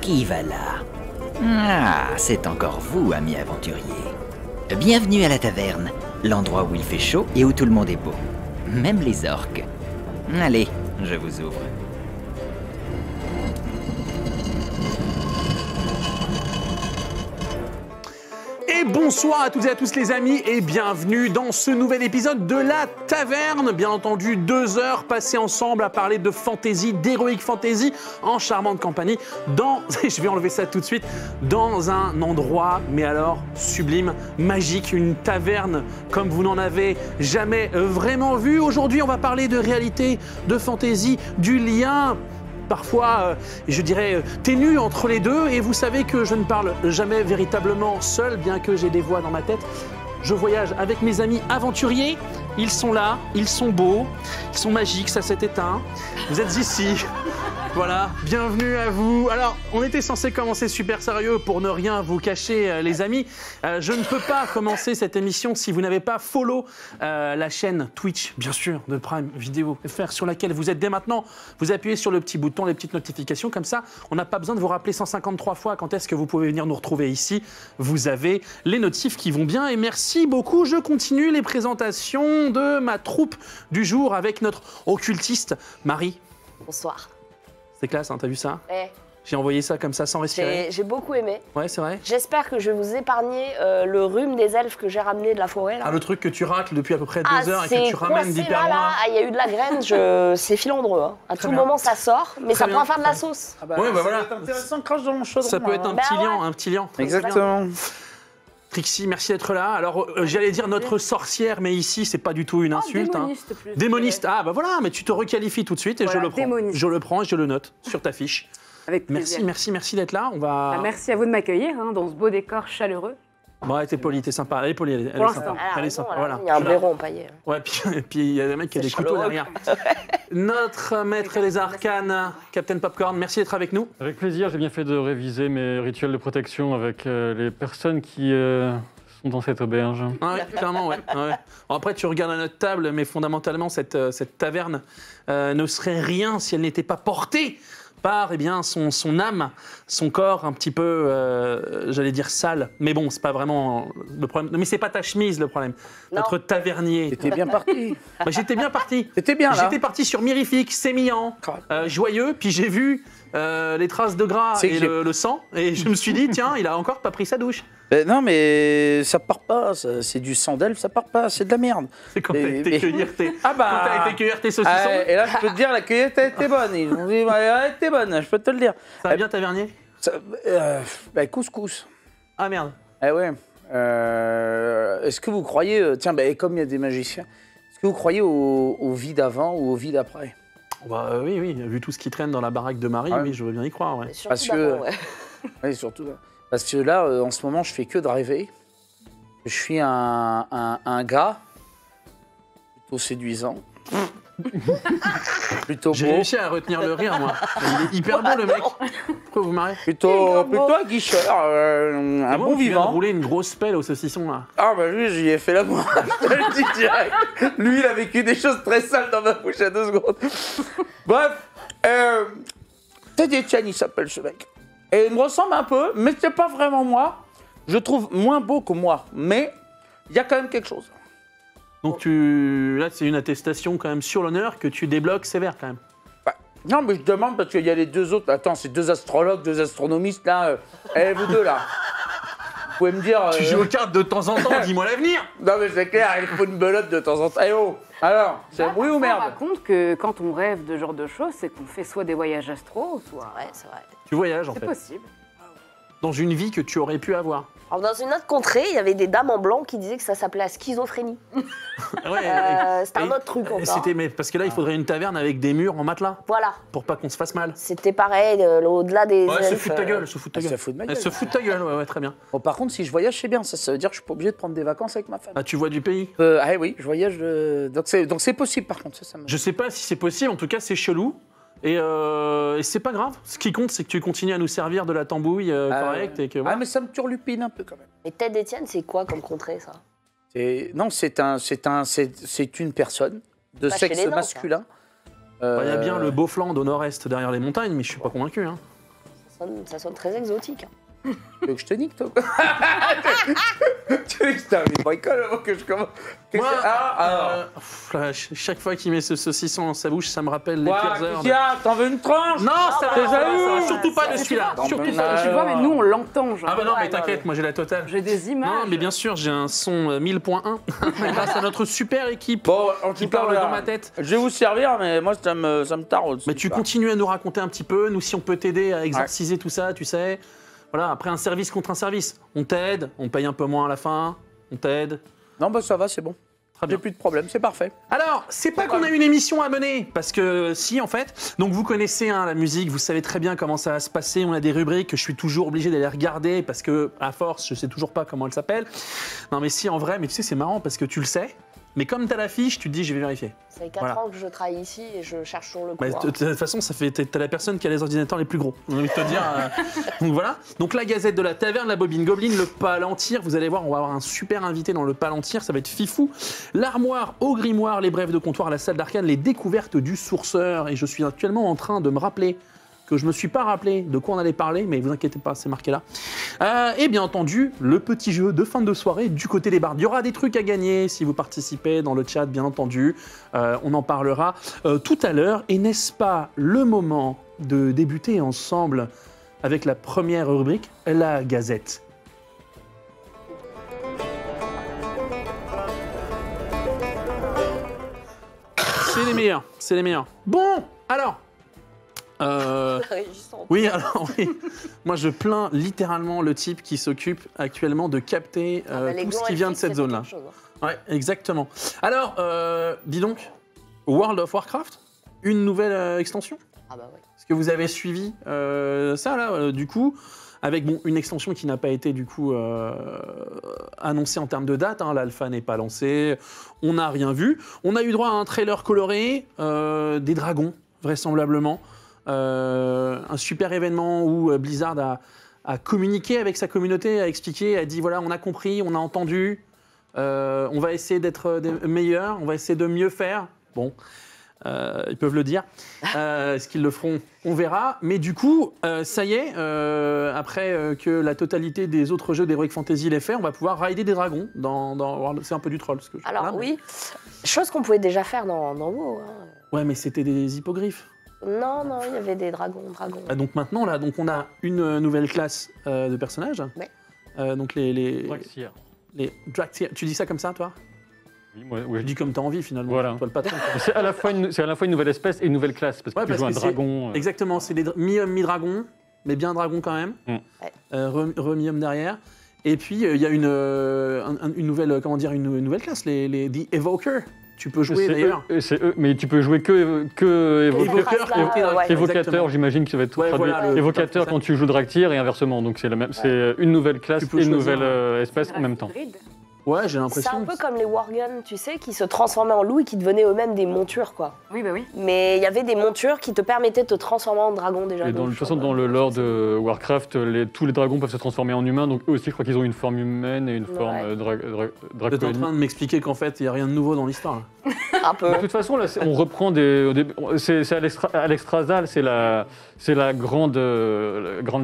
Qui va là? Ah, c'est encore vous, amis aventuriers. Bienvenue à la taverne, l'endroit où il fait chaud et où tout le monde est beau. Même les orques. Allez, je vous ouvre. Et bonsoir à toutes et à tous les amis et bienvenue dans ce nouvel épisode de La Taverne. Bien entendu, 2 heures passées ensemble à parler de fantasy, d'heroic fantasy, en charmante compagnie, je vais enlever ça tout de suite, dans un endroit, mais alors sublime, magique, une taverne comme vous n'en avez jamais vraiment vu. Aujourd'hui, on va parler de réalité, de fantasy, du lien parfois, je dirais, ténue entre les deux. Et vous savez que je ne parle jamais véritablement seul, bien que j'ai des voix dans ma tête. Je voyage avec mes amis aventuriers. Ils sont là, ils sont beaux, ils sont magiques, ça s'est éteint. Vous êtes ici. Voilà, bienvenue à vous. Alors, on était censé commencer super sérieux pour ne rien vous cacher, les amis. Je ne peux pas commencer cette émission si vous n'avez pas follow la chaîne Twitch, bien sûr, de Prime Video FR, sur laquelle vous êtes dès maintenant. Vous appuyez sur le petit bouton, les petites notifications, comme ça, on n'a pas besoin de vous rappeler 153 fois quand est-ce que vous pouvez venir nous retrouver ici. Vous avez les notifs qui vont bien et merci beaucoup. Je continue les présentations de ma troupe du jour avec notre occultiste, Marie. Bonsoir. C'est classe, hein, t'as vu ça? Ouais. J'ai envoyé ça comme ça sans respirer. J'ai beaucoup aimé. Ouais, c'est vrai. J'espère que je vais vous épargner le rhume des elfes que j'ai ramené de la forêt. Là. Ah, le truc que tu racles depuis à peu près 2 heures et que tu ramènes d'hyper là, loin. Ah, il y a eu de la graine, c'est filandreux. Hein. À Très tout bien. moment, ça sort, mais Très ça bien. prend à faire de la sauce. Ah bah, Ouais, bah voilà. C'est intéressant, crache dans mon chaudron. Ça peut être un Bah petit ouais. liant, un petit liant. Exactement. Trixie, merci d'être là. Alors, j'allais dire notre sorcière, mais ici, c'est pas du tout une insulte. Démoniste plus. Démoniste. Ah, bah voilà, mais tu te requalifies tout de suite et Voilà, je le prends. démoniste. Je le prends et je le note sur ta fiche. Avec plaisir. Merci d'être là. On va. Bah, merci à vous de m'accueillir dans ce beau décor chaleureux. Ouais, t'es poli, t'es sympa. Elle est polie, elle est Pour sympa. l'instant. Elle est sympa. Voilà. Il y a un Je suis là. blaireau empaillé. Ouais, puis il y a des mecs qui ont des C'est couteaux chaleureux. derrière. Notre maître des arcanes, Captain Popcorn, merci d'être avec nous. Avec plaisir, j'ai bien fait de réviser mes rituels de protection avec les personnes qui sont dans cette auberge. Ah ouais, clairement, ouais. Ouais. Bon, après, tu regardes à notre table, mais fondamentalement, cette taverne ne serait rien si elle n'était pas portée par son âme, son corps un petit peu, j'allais dire sale. Mais bon, c'est pas vraiment le problème. Mais c'est pas ta chemise le problème. Non. Notre tavernier. T'étais bien parti. Bah, j'étais bien parti. T'étais bien là. J'étais parti sur mirifique, sémillant, joyeux, puis j'ai vu les traces de gras C'est et que le sang, et je me suis dit, tiens, il a encore pas pris sa douche. Non, mais ça part pas. C'est du sang d'elfe, ça part pas. C'est de la merde. C'est quand Mais- t'as été mais- cueillir tes... Ah bah. Quand t'as été cueillir tes saucissons. Et là, je peux te dire, la cueillette a été bonne. Ils ont dit, ouais, elle a été bonne, je peux te le dire. Ça va bien, tavernier? Ça, couscous. Ah merde. Eh ouais. Est-ce que vous croyez, tiens, comme il y a des magiciens, est-ce que vous croyez au vie d'avant ou au vie d'après? Bah, oui, vu tout ce qui traîne dans la baraque de Marie, Ouais. oui, je veux bien y croire. Ouais. Surtout Parce que- d'avant, ouais. Oui, surtout. Parce que là, en ce moment, je fais que de rêver. Je suis un gars plutôt séduisant, plutôt J'ai beau, réussi à retenir le rire, moi. Il est hyper beau, le mec. Pourquoi vous marrez? plutôt aguicheur, un bon Tu viens de vivant. rouler une grosse pelle au saucisson, là. Ah bah lui, j'y ai fait l'amour, je te le dis direct. Lui, il a vécu des choses très sales dans ma bouche à 2 secondes. Bref, Ted Etienne, il s'appelle ce mec. Et il me ressemble un peu, mais c'est pas vraiment moi. Je trouve moins beau que moi, mais il y a quand même quelque chose. Donc là, c'est une attestation quand même sur l'honneur que tu débloques sévère quand même. Bah, non, mais je demande parce qu'il y a les 2 autres. Attends, c'est 2 astrologues, 2 astronomistes là. Vous 2 là. Vous pouvez me dire. Tu joues aux cartes de temps en temps, dis-moi l'avenir. Non, mais c'est clair, il faut une belote de temps en temps. Eh oh. Alors, c'est oui ou On merde? raconte que quand on rêve de ce genre de choses, c'est qu'on fait soit des voyages astraux, soit. Ouais, c'est vrai. Tu voyages en C'est fait. possible. Dans une vie que tu aurais pu avoir. Alors, dans une autre contrée, il y avait des dames en blanc qui disaient que ça s'appelait la schizophrénie. Ouais, C'était un autre truc encore. mais parce que là, il faudrait une taverne avec des murs en matelas Voilà. pour pas qu'on se fasse mal. C'était pareil, au-delà des Ouais, se elfes. fout de ta gueule, se fout de ta Elle gueule. se fout de ma Elle gueule. se fout de ta gueule, ouais, très bien. Bon, par contre, si je voyage, c'est bien. Ça veut dire que je suis pas obligé de prendre des vacances avec ma femme. Ah, tu vois du pays. Ah oui, je voyage. Donc c'est possible, par contre. Ça me... Je sais pas si c'est possible, en tout cas, c'est chelou. Et c'est pas grave. Ce qui compte, c'est que tu continues à nous servir de la tambouille correcte. Et que, voilà. Ah, mais ça me turlupine un peu quand même. Et Ted Etienne, c'est quoi comme contrée, ça? Non, c'est une personne de Pas chez sexe les nains, masculin. Il y a bien le Beaufland au nord-est derrière les montagnes, mais je suis pas convaincu. Hein. Ça sonne très exotique. Tu veux que je te nique, toi? Tu veux que je termine le bricole avant que je commence? Moi, alors. chaque fois qu'il met ce saucisson dans sa bouche, ça me rappelle les pires heures. Tiens, t'en veux une tranche? Non, ça t'es va, jaloux. surtout pas de celui-là. Surtout pas. Je vois, mais nous, on l'entend, genre. Ah bah non, mais Ouais, t'inquiète, moi j'ai la totale. J'ai des images. Non, mais bien sûr, j'ai un son 1000.1 grâce à notre super équipe Bon, en qui tout cas, parle voilà. dans ma tête. Je vais vous servir, mais moi, ça me taraude. Mais tu continues à nous raconter un petit peu, nous si on peut t'aider à exorciser tout ça, tu sais. Voilà, après un service contre un service. On t'aide, on paye un peu moins à la fin, on t'aide. Non, bah ça va, c'est bon. Très bien. J'ai plus de problème, c'est parfait. Alors, c'est pas qu'on a une émission à mener, parce que si, en fait. Donc, vous connaissez la musique, vous savez très bien comment ça va se passer. On a des rubriques que je suis toujours obligé d'aller regarder, parce que, à force, je sais toujours pas comment elles s'appellent. Non, mais si, en vrai, mais tu sais, c'est marrant, parce que tu le sais. Mais comme t'as la fiche, tu te dis, je vais vérifier. Ça fait 4 Voilà. ans que je travaille ici et je cherche toujours le coup. Bah, de toute façon, t'as la personne qui a les ordinateurs les plus gros. J'ai envie de te dire. Donc voilà. Donc la Gazette de la Taverne, la Bobine Goblin, le Palantir. Vous allez voir, on va avoir un super invité dans le Palantir. Ça va être fifou. L'armoire au grimoire, les brèves de comptoir, la salle d'arcane, les découvertes du sourceur. Et je suis actuellement en train de me rappeler que je me suis pas rappelé de quoi on allait parler, mais vous inquiétez pas, c'est marqué là. Et bien entendu, le petit jeu de fin de soirée du côté des bardes. Il y aura des trucs à gagner si vous participez dans le chat, bien entendu. On en parlera tout à l'heure. Et n'est-ce pas le moment de débuter ensemble avec la première rubrique, la Gazette. C'est les meilleurs, c'est les meilleurs. Bon, alors... Régissant. Oui, alors oui. Moi, je plains littéralement le type qui s'occupe actuellement de capter tout ce qui vient de cette zone-là. Ouais, exactement. Alors, dis donc, World of Warcraft, une nouvelle extension? Ah bah oui. Est-ce que vous avez suivi ça, là, du coup, avec une extension qui n'a pas été, du coup, annoncée en termes de date, hein, l'alpha n'est pas lancée, on n'a rien vu. On a eu droit à un trailer coloré, des dragons, vraisemblablement. Un super événement où Blizzard a communiqué avec sa communauté, a expliqué, a dit voilà, on a compris, on a entendu, on va essayer d'être meilleurs, on va essayer de mieux faire. Bon, ils peuvent le dire. Est-ce qu'ils le feront? On verra. Mais du coup, ça y est, après que la totalité des autres jeux d'Heroic Fantasy l'ait fait, on va pouvoir rider des dragons dans World. C'est un peu du troll. Ce que je Alors là, mais... oui, chose qu'on pouvait déjà faire dans WoW. Hein. Ouais, mais c'était des hippogriffes. Non, il y avait des dragons. Donc maintenant, là, donc on a une nouvelle classe de personnages. Ouais. Donc les Draxier. Draktyr. Tu dis ça comme ça, toi? Oui, moi, Je dis comme t'as envie, finalement. Voilà. Toi, le patron. C'est à la fois une nouvelle espèce et une nouvelle classe, parce que Ouais, tu joues un que dragon. Exactement, c'est des mi-homme, mi-dragon, mais bien dragon quand même. Mi-homme derrière. Et puis, il y a une nouvelle, comment dire, une nouvelle classe, The Evoker. Tu peux jouer, d'ailleurs. C'est eux, mais tu peux jouer que Évoqueur, évocateur, j'imagine que ça va être Ouais, traduit. voilà, Évocateur quand tu joues Draktyr et inversement. Donc c'est la même, c'est une nouvelle classe peux et une choisir, nouvelle espèce en même temps. Ouais, j'ai C'est l'impression. un peu comme les Worgen, tu sais, qui se transformaient en loups et qui devenaient eux-mêmes des montures, quoi. Oui, bah oui. Mais il y avait des montures qui te permettaient de te transformer en dragon déjà. Et de toute façon, dans le lore de Warcraft, tous les dragons peuvent se transformer en humains. Donc eux aussi, je crois qu'ils ont une forme humaine et une forme Vous êtes en draconienne. train de m'expliquer qu'en fait, il n'y a rien de nouveau dans l'histoire. Là. Un peu. De toute façon, là, on reprend c'est à l'Extrasal, c'est la grande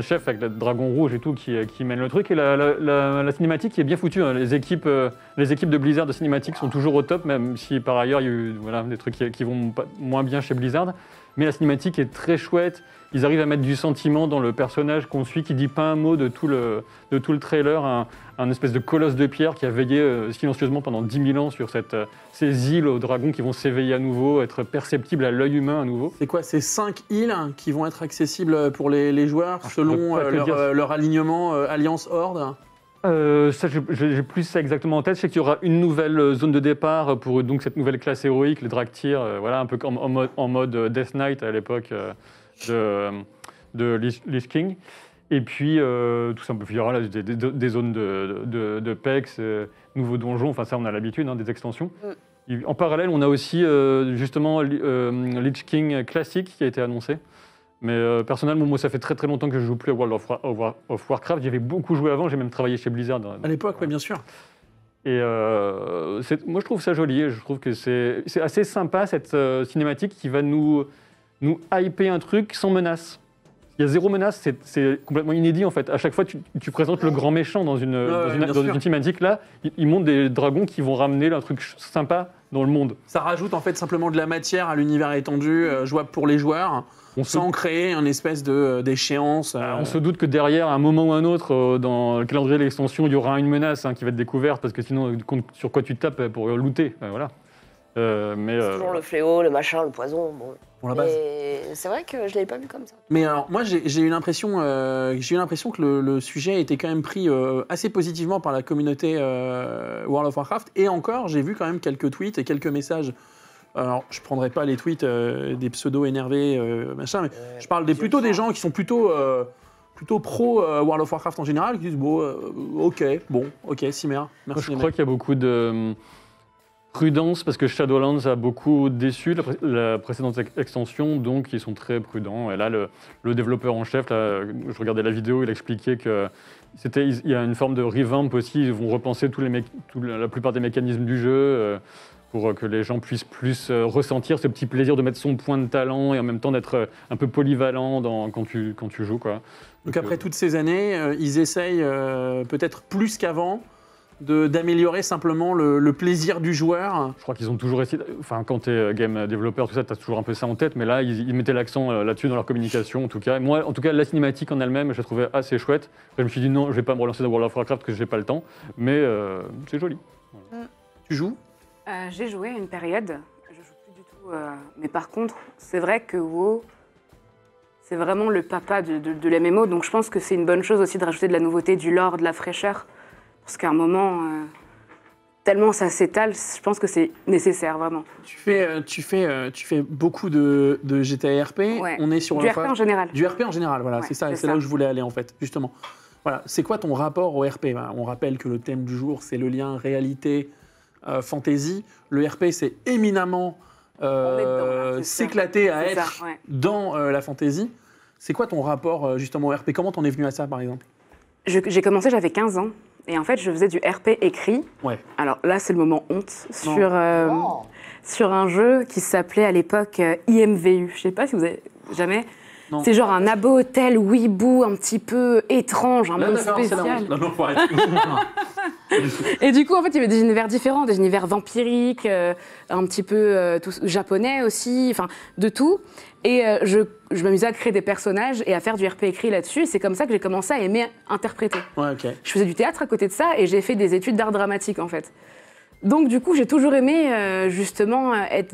chef avec le dragon rouge et tout qui mène le truc. Et la cinématique est bien foutue. Hein. Les équipes de Blizzard de cinématique sont toujours au top, même si par ailleurs il y a eu des trucs qui vont moins bien chez Blizzard. Mais la cinématique est très chouette. Ils arrivent à mettre du sentiment dans le personnage qu'on suit, qui dit pas un mot de tout le trailer, un espèce de colosse de pierre qui a veillé silencieusement pendant 10 000 ans sur ces îles aux dragons qui vont s'éveiller à nouveau, être perceptibles à l'œil humain à nouveau. C'est quoi? C'est 5 îles qui vont être accessibles pour les joueurs selon leur alignement Alliance Horde? Ça, j'ai plus ça exactement en tête. Je sais qu'il y aura une nouvelle zone de départ pour donc cette nouvelle classe héroïque, les Draktyr, un peu comme en mode Death Knight à l'époque de Lich King. Et puis, tout simplement, il y aura là, des zones de PEX, nouveaux donjons, enfin ça on a l'habitude, des extensions. Et en parallèle, on a aussi justement Lich King classique qui a été annoncé. Mais personnellement, moi, ça fait très très longtemps que je ne joue plus à World of Warcraft. J'avais beaucoup joué avant, j'ai même travaillé chez Blizzard. À l'époque, oui, bien sûr. Et moi, je trouve ça joli. Je trouve que c'est assez sympa, cette cinématique qui va nous hyper un truc sans menace. Il y a zéro menace, c'est complètement inédit en fait. À chaque fois, tu présentes le grand méchant dans une thématique. Là, ils montrent des dragons qui vont ramener un truc sympa dans le monde. Ça rajoute en fait simplement de la matière à l'univers étendu, jouable pour les joueurs, sans créer une espèce d'échéance. On se doute que derrière, à un moment ou un autre, dans le calendrier de l'extension, il y aura une menace qui va être découverte, parce que sinon, sur quoi tu tapes pour looter, voilà. C'est toujours le fléau, le machin, le poison, bon. Pour la base. Mais c'est vrai que je l'avais pas vu comme ça. Mais alors, moi, j'ai eu l'impression que le sujet était quand même pris assez positivement par la communauté World of Warcraft. Et encore, j'ai vu quand même quelques tweets et quelques messages. Alors, je prendrai pas les tweets des pseudos énervés, machin, mais je parle plutôt des gens qui sont plutôt pro World of Warcraft en général, qui disent ok, Cimer, merci. Je crois qu'il y a beaucoup de prudence, parce que Shadowlands a beaucoup déçu la précédente extension, donc ils sont très prudents. Et là, le développeur en chef, là, je regardais la vidéo, il expliquait que il y a une forme de revamp aussi, ils vont repenser la plupart des mécanismes du jeu pour que les gens puissent plus ressentir ce petit plaisir de mettre son point de talent et en même temps d'être un peu polyvalent quand tu joues, quoi. Donc après toutes ces années, ils essayent peut-être plus qu'avant d'améliorer simplement le plaisir du joueur. Je crois qu'ils ont toujours essayé, enfin quand tu es game développeur, tout ça, tu as toujours un peu ça en tête, mais là, ils mettaient l'accent là-dessus dans leur communication, en tout cas. Moi, en tout cas, la cinématique en elle-même, je la trouvais assez chouette. Je me suis dit non, je vais pas me relancer dans World of Warcraft parce que j'ai pas le temps, mais c'est joli. Tu joues ? J'ai joué à une période, je joue plus du tout, mais par contre, c'est vrai que WoW, c'est vraiment le papa de l'MMO, donc je pense que c'est une bonne chose aussi de rajouter de la nouveauté, du lore, de la fraîcheur. Parce qu'à un moment, tellement ça s'étale, je pense que c'est nécessaire, vraiment. Tu fais beaucoup de GTA RP. Ouais. On est sur du RP en général. Du RP en général, voilà, Ouais, c'est là où je voulais aller en fait, justement. Voilà, c'est quoi ton rapport au RP ? On rappelle que le thème du jour, c'est le lien réalité fantasy. Le RP, c'est éminemment s'éclater à être dans la fantasy. C'est quoi ton rapport justement au RP ? Comment t'en es venu à ça, par exemple ? J'ai commencé, j'avais 15 ans. Et en fait, je faisais du RP écrit. Ouais. Alors là, c'est le moment honte. Sur un jeu qui s'appelait à l'époque IMVU. Je sais pas si vous avez jamais... Non. C'est genre un abo hôtel weeboo un petit peu étrange, un monde spécial. Non, faut arrêter. Et du coup, en fait, il y avait des univers différents, des univers vampiriques, un petit peu japonais aussi, enfin, de tout. Et je m'amusais à créer des personnages et à faire du RP écrit là-dessus. Et c'est comme ça que j'ai commencé à aimer interpréter. Ouais, ok. Je faisais du théâtre à côté de ça et j'ai fait des études d'art dramatique, en fait. Donc, du coup, j'ai toujours aimé, justement, être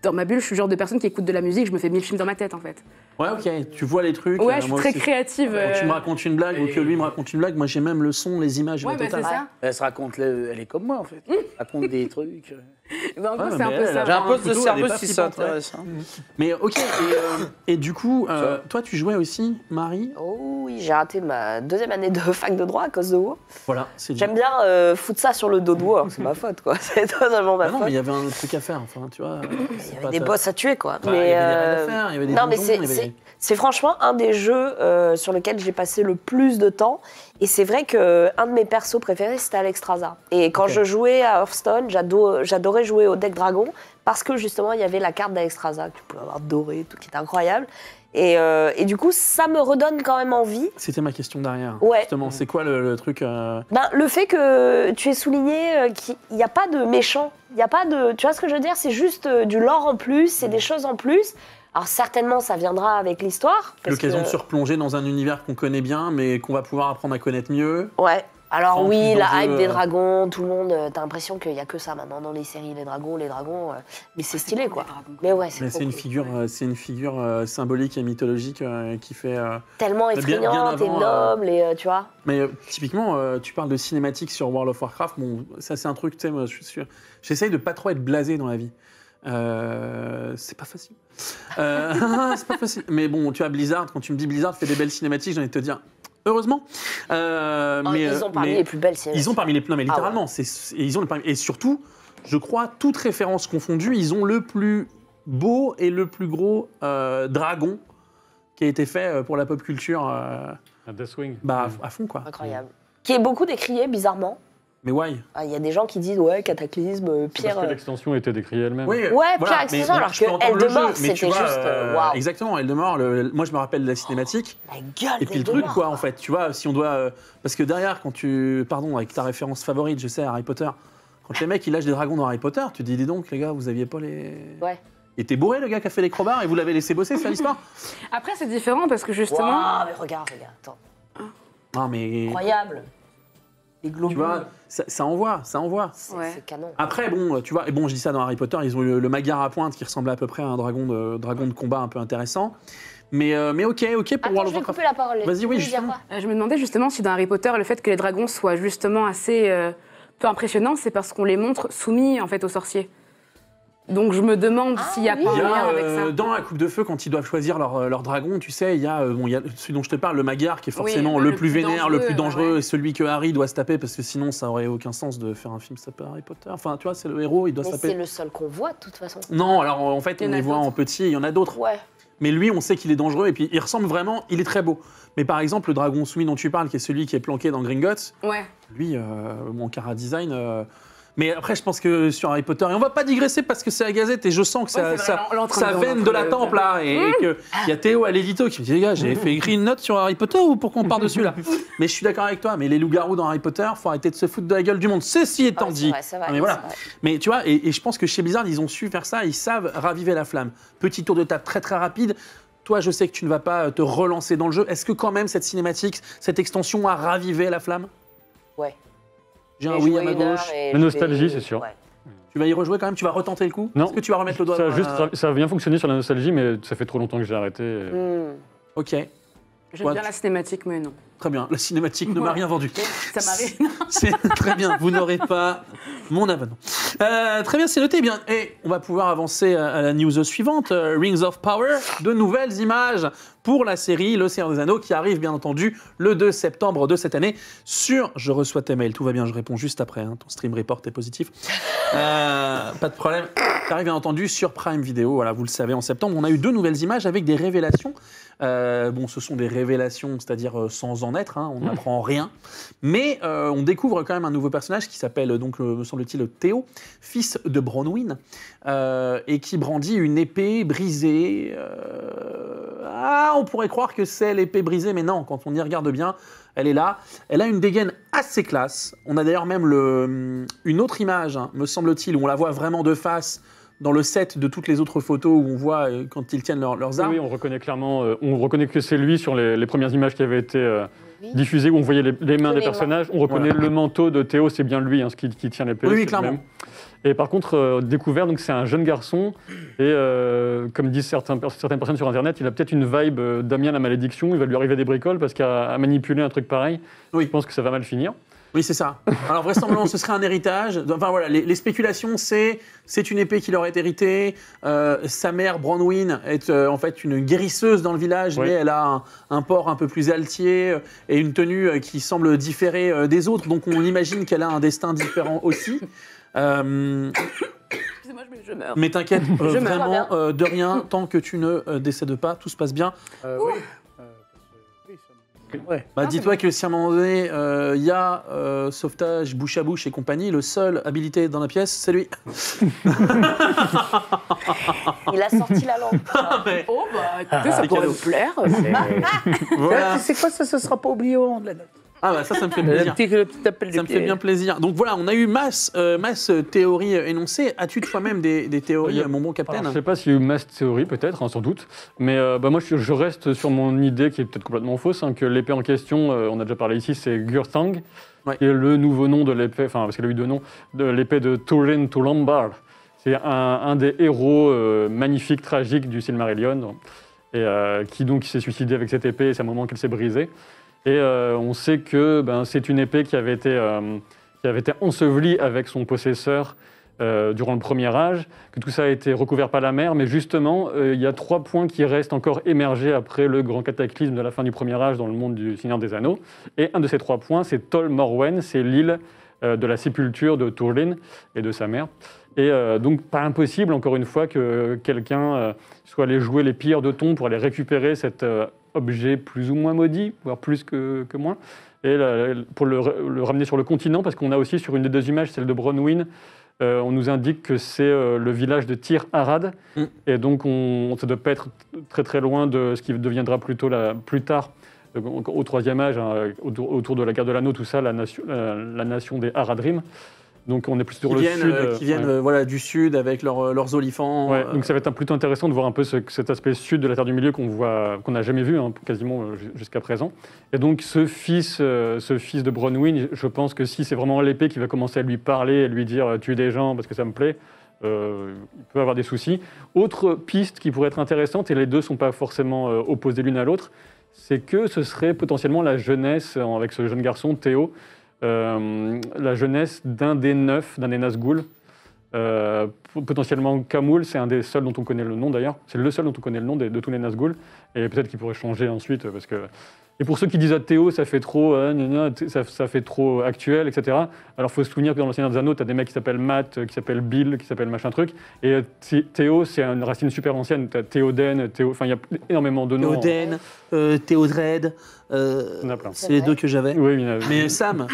dans ma bulle. Je suis le genre de personne qui écoute de la musique, je me fais 1000 films dans ma tête, en fait. Ouais, ok, tu vois les trucs. Ouais, je suis moi très aussi. créative. Quand tu me racontes une blague ou que lui me raconte une blague, moi j'ai même le son, les images, Ouais, la bah, totale. c'est ça. Elle se raconte, elle est comme moi en fait. Elle raconte des trucs. Ben, en gros, Ouais, c'est un mais peu elle, ça. J'ai un poste de plutôt, elle est cerveau pas si ça flippante, ouais. intéresse. hein. Mais ok, et du coup, toi tu jouais aussi, Marie ? Oh oui, j'ai raté ma deuxième année de fac de droit à cause de WoW. Voilà, c'est J'aime bien foutre ça sur le dos de WoW, c'est ma faute quoi, c'est totalement ma Ah non, faute. mais il y avait un truc à faire, enfin, tu vois. Il y avait des boss à tuer quoi. Il y avait des raids à faire, il y avait des non, mais donjons, il y avait c'est franchement un des jeux sur lequel j'ai passé le plus de temps. Et c'est vrai qu'un de mes persos préférés, c'était Alexstrasza. Et quand je jouais à Hearthstone, j'adorais jouer au deck dragon parce que justement, il y avait la carte d'Alexstrasza que tu pouvais avoir dorée, tout qui était incroyable. Et du coup, ça me redonne quand même envie. C'était ma question derrière. Ouais. Justement, c'est quoi le truc Le fait que tu aies souligné qu'il n'y a pas de méchant, il n'y a pas de... Tu vois ce que je veux dire ? C'est juste du lore en plus, c'est des choses en plus. Alors certainement, ça viendra avec l'histoire. L'occasion de se replonger dans un univers qu'on connaît bien, mais qu'on va pouvoir apprendre à connaître mieux. Ouais. Alors En oui, plus la d'enjeux, hype des dragons, tout le monde, t'as l'impression qu'il n'y a que ça maintenant dans les séries, les dragons, mais c'est stylé quoi. Mais ouais, Mais trop c'est une figure symbolique et mythologique qui fait... tellement bien effrayante et avant, noble, et tu vois. Mais typiquement, tu parles de cinématique sur World of Warcraft. Bon, ça c'est un truc, tu sais, moi je suis sûr. J'essaye de pas trop être blasé dans la vie. C'est pas facile. C'est pas facile. Mais bon, tu as Blizzard, quand tu me dis Blizzard fait des belles cinématiques, j'ai envie de te dire heureusement. Ils ont parmi les plus belles cinématiques. Ils ont parmi les plus. Non, mais littéralement. Et surtout, je crois, toutes références confondues, ils ont le plus beau et le plus gros dragon qui a été fait pour la pop culture. Deathwing. Bah, à fond quoi. Incroyable. Qui est beaucoup décrié, bizarrement. Mais why? Ah, il y a des gens qui disent ouais, Cataclysme, C'est Pierre. parce que l'extension était décriée elle-même. Oui, Pierre Extension, alors je peux que entendre Elle de le jeu, mort, mais c'était tu vois, juste, waouh. Exactement, Elle de mort, moi je me rappelle de la cinématique. La gueule Et puis le d'Elle de truc, mort, quoi, en fait, tu vois, si on doit. Parce que derrière, quand tu. Pardon, avec ta référence favorite, je sais, Harry Potter, quand les mecs ils lâchent des dragons dans Harry Potter, tu te dis donc, les gars, vous aviez pas les. Ouais. Il était bourré, le gars qui a fait les crobards, et vous l'avez laissé bosser, c'est l'histoire? Après, c'est différent parce que justement. Waouh, mais regarde, attends. Non, mais. Incroyable. Les globules. Tu vois, ça envoie, ça envoie. Ouais. C'est canon. Après, bon, tu vois, et bon, je dis ça dans Harry Potter, ils ont eu le Magyar à pointe qui ressemblait à peu près à un dragon de combat un peu intéressant. Mais ok, pour Attends, World je vais of Warcraft. couper la parole. Vas-y, oui, Tu veux dire justement. quoi Je me demandais justement si dans Harry Potter, le fait que les dragons soient justement assez peu impressionnants, c'est parce qu'on les montre soumis en fait aux sorciers. Donc je me demande s'il n'y a oui. pas un Il y lien a, avec ça. dans la Coupe de Feu, quand ils doivent choisir leur dragon, tu sais, il y a celui dont je te parle, le Magyar, qui est forcément Oui, le le plus plus vénère, le plus dangereux, dangereux, ouais. et celui que Harry doit se taper, parce que sinon ça aurait aucun sens de faire un film qui s'appelle Harry Potter. Enfin, tu vois, c'est le héros, il doit se Mais taper. c'est le seul qu'on voit de toute façon. Non, alors en fait, Il y on en a les voit en d'autres. petit, il y en a d'autres. Ouais. Mais lui, on sait qu'il est dangereux, et puis il ressemble vraiment, il est très beau. Mais par exemple, le dragon soumis dont tu parles, qui est celui qui est planqué dans Gringotts, Ouais. lui, mon cara design. Mais après, je pense que sur Harry Potter, et on va pas digresser parce que c'est la Gazette et je sens que Ouais, c'est ça, vrai, on est en train ça de- veine de la tempe là. Et qu'il y a Théo à l'édito qui me dit les gars, j'ai fait écrire une note sur Harry Potter ou pourquoi on part dessus là? Mais je suis d'accord avec toi, mais les loups-garous dans Harry Potter, faut arrêter de se foutre de la gueule du monde. Ceci étant Ouais, dit. c'est vrai, Non, mais voilà. c'est vrai. Mais tu vois, et je pense que chez Blizzard, ils ont su faire ça, ils savent raviver la flamme. Petit tour de table très très rapide. Toi, je sais que tu ne vas pas te relancer dans le jeu. Est-ce que quand même cette cinématique, cette extension a ravivé la flamme? Ouais. J'ai un J'ai oui à joué ma une heure gauche. et La je nostalgie, vais- c'est sûr. Ouais. Tu vas y rejouer quand même? Tu vas retenter le coup? Non. Est-ce que tu vas remettre le doigt Ça, dans ça a bien fonctionné sur la nostalgie, mais ça fait trop longtemps que j'ai arrêté. Hmm. Ok, J'aime Ouais, bien la cinématique, mais non. très bien. La cinématique ne m'a Ouais. rien vendu. Ça m'arrive. C'est très bien, vous n'aurez pas mon abonnement. Très bien, c'est noté. Bien. Et on va pouvoir avancer à la news suivante. Rings of Power, de nouvelles images pour la série Le Seigneur des Anneaux qui arrive bien entendu le 2 septembre de cette année sur Je reçois tes mails. Tout va bien, je réponds juste après. Ton stream report est positif. Pas de problème. Ça arrive bien entendu sur Prime Video. Voilà, vous le savez, en septembre, on a eu 2 nouvelles images avec des révélations. Bon, ce sont des révélations, c'est-à-dire sans en être, on n'apprend rien. Mais on découvre quand même un nouveau personnage qui s'appelle, donc, me semble-t-il, Théo, fils de Bronwyn, et qui brandit une épée brisée. On pourrait croire que c'est l'épée brisée, mais non, quand on y regarde bien, elle est là. Elle a une dégaine assez classe. On a d'ailleurs même une autre image, me semble-t-il, où on la voit vraiment de face, dans le set de toutes les autres photos où on voit quand ils tiennent leurs armes. Oui, on reconnaît clairement, on reconnaît que c'est lui sur les premières images qui avaient été Oui. diffusées, où on voyait les mains Que des les personnages. On reconnaît Voilà. le manteau de Théo, c'est bien lui qui tient l'épée. Oui, c'est le clairement. même. Et par contre, découvert, donc c'est un jeune garçon, et comme disent certaines personnes sur Internet, il a peut-être une vibe Damien la malédiction, il va lui arriver des bricoles parce qu'à manipuler un truc pareil, Oui. je pense que ça va mal finir. Oui, c'est ça. Alors, vraisemblablement, ce serait un héritage. Enfin, voilà, les spéculations, c'est une épée qu'il aurait héritée. Sa mère, Bronwyn, est en fait une guérisseuse dans le village, Oui. mais elle a un port un peu plus altier et une tenue qui semble différer des autres. Donc, on imagine qu'elle a un destin différent aussi. Excusez-moi, je meurs. Mais t'inquiète, Je meurs. vraiment, de rien, tant que tu ne décèdes pas, tout se passe bien. Ouais. Bah, dis-toi que si à un moment donné, il y a sauvetage, bouche à bouche et compagnie, le seul habilité dans la pièce, c'est lui. Il a sorti la lampe. Oh, bah, écoutez, ça c'est pourrait cadeau. me plaire. Voilà. Tu sais quoi, ça sera pas oublié au moment de la note. Ah bah ça me fait Le plaisir. petit appel Ça me fait bien plaisir. Donc voilà, on a eu masse théories énoncées. As-tu toi-même des théories, mon bon capitaine? Alors, je ne sais pas s'il y a eu mass théorie, peut-être, sans doute. Mais moi, je reste sur mon idée, qui est peut-être complètement fausse, que l'épée en question, on a déjà parlé ici, c'est Gurthang, Ouais. qui est le nouveau nom de l'épée, enfin, parce qu'elle a eu deux noms, de l'épée de Turin Tulambar. C'est un des héros magnifiques, tragiques du Silmarillion, et qui donc s'est suicidé avec cette épée, et c'est un moment qu'elle s'est brisée. Et on sait que c'est une épée qui avait été ensevelie avec son possesseur durant le premier âge, que tout ça a été recouvert par la mer, mais justement, il y a 3 points qui restent encore émergés après le grand cataclysme de la fin du premier âge dans le monde du Seigneur des Anneaux. Et un de ces 3 points, c'est Tol Morwen, c'est l'île de la sépulture de Turlin et de sa mère. Et donc, pas impossible, encore une fois, que quelqu'un soit allé jouer les pilleurs de ton pour aller récupérer cet objet plus ou moins maudit, voire plus que moins, et pour le ramener sur le continent, parce qu'on a aussi sur une des deux images, celle de Bronwyn, on nous indique que c'est le village de Tir Arad, et donc ça ne doit pas être très très loin de ce qui deviendra plus tard, au troisième âge, hein, autour de la guerre de l'anneau, tout ça, la nation des Haradrim. Donc on est plus sur le sud. Qui viennent voilà, du sud avec leurs olifants. Ouais, donc ça va être plutôt intéressant de voir un peu cet aspect sud de la Terre du Milieu qu'on n'a jamais vu, hein, quasiment jusqu'à présent. Et donc ce fils de Bronwyn, je pense que si c'est vraiment l'épée qui va commencer à lui parler et lui dire « tue des gens parce que ça me plaît », il peut avoir des soucis. Autre piste qui pourrait être intéressante, et les deux ne sont pas forcément opposés l'une à l'autre, c'est que ce serait potentiellement la jeunesse, avec ce jeune garçon, Théo, la jeunesse d'un des 9, d'un des Nazgûl. Potentiellement Khamûl, c'est un des seuls dont on connaît le nom d'ailleurs. C'est le seul dont on connaît le nom de tous les Nazgûl. Et peut-être qu'il pourrait changer ensuite. Parce que... Et pour ceux qui disent à Théo, ça fait trop, ça fait trop actuel, etc. Alors il faut se souvenir que dans le Seigneur des Anneaux, tu as des mecs qui s'appellent Matt, qui s'appellent Bill, qui s'appellent machin truc. Et Théo, c'est une racine super ancienne. Tu as Théoden, enfin il y a énormément de noms. Théoden, Théodred, c'est les deux que j'avais. Oui, mais Sam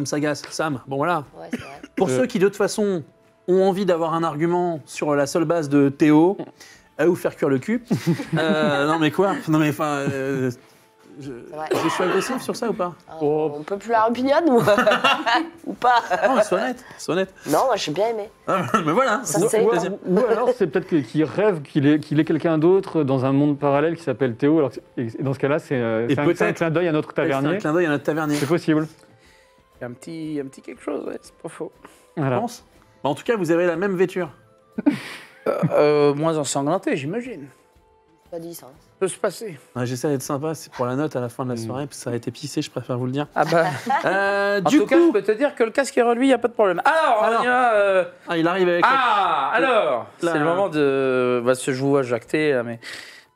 Sagas, Sam, bon voilà. Ouais, c'est vrai. Pour ceux qui de toute façon ont envie d'avoir un argument sur la seule base de Théo, à vous faire cuire le cul. Non mais quoi? Non mais enfin... je suis agressif sur ça ou pas? On peut plus la opinion ou pas? Non, mais sois honnête. Non, moi j'ai bien aimé. Mais voilà, Ça, c'est- Ou alors c'est peut-être qu'il rêve qu'il est quelqu'un d'autre dans un monde parallèle qui s'appelle Théo. Alors, et dans ce cas-là, c'est un clin d'œil à notre C'est un tavernier. clin d'œil à notre tavernier. C'est possible. Il y a un petit quelque chose, ouais, c'est pas faux. Je Voilà. pense. Bah, en tout cas, vous avez la même vêture. Moins ensanglanté, j'imagine. Pas dit ça. Peut se passer. Ouais, j'essaie d'être sympa, c'est pour la note à la fin de la soirée, parce que ça a été pissé, je préfère vous le dire. Ah bah. En Du tout cas, je peux te dire que le casque est reluit, il n'y a pas de problème. Alors, on y va. il arrive avec... Alors, Là. c'est le moment de. Je joue à jacter, là, mais.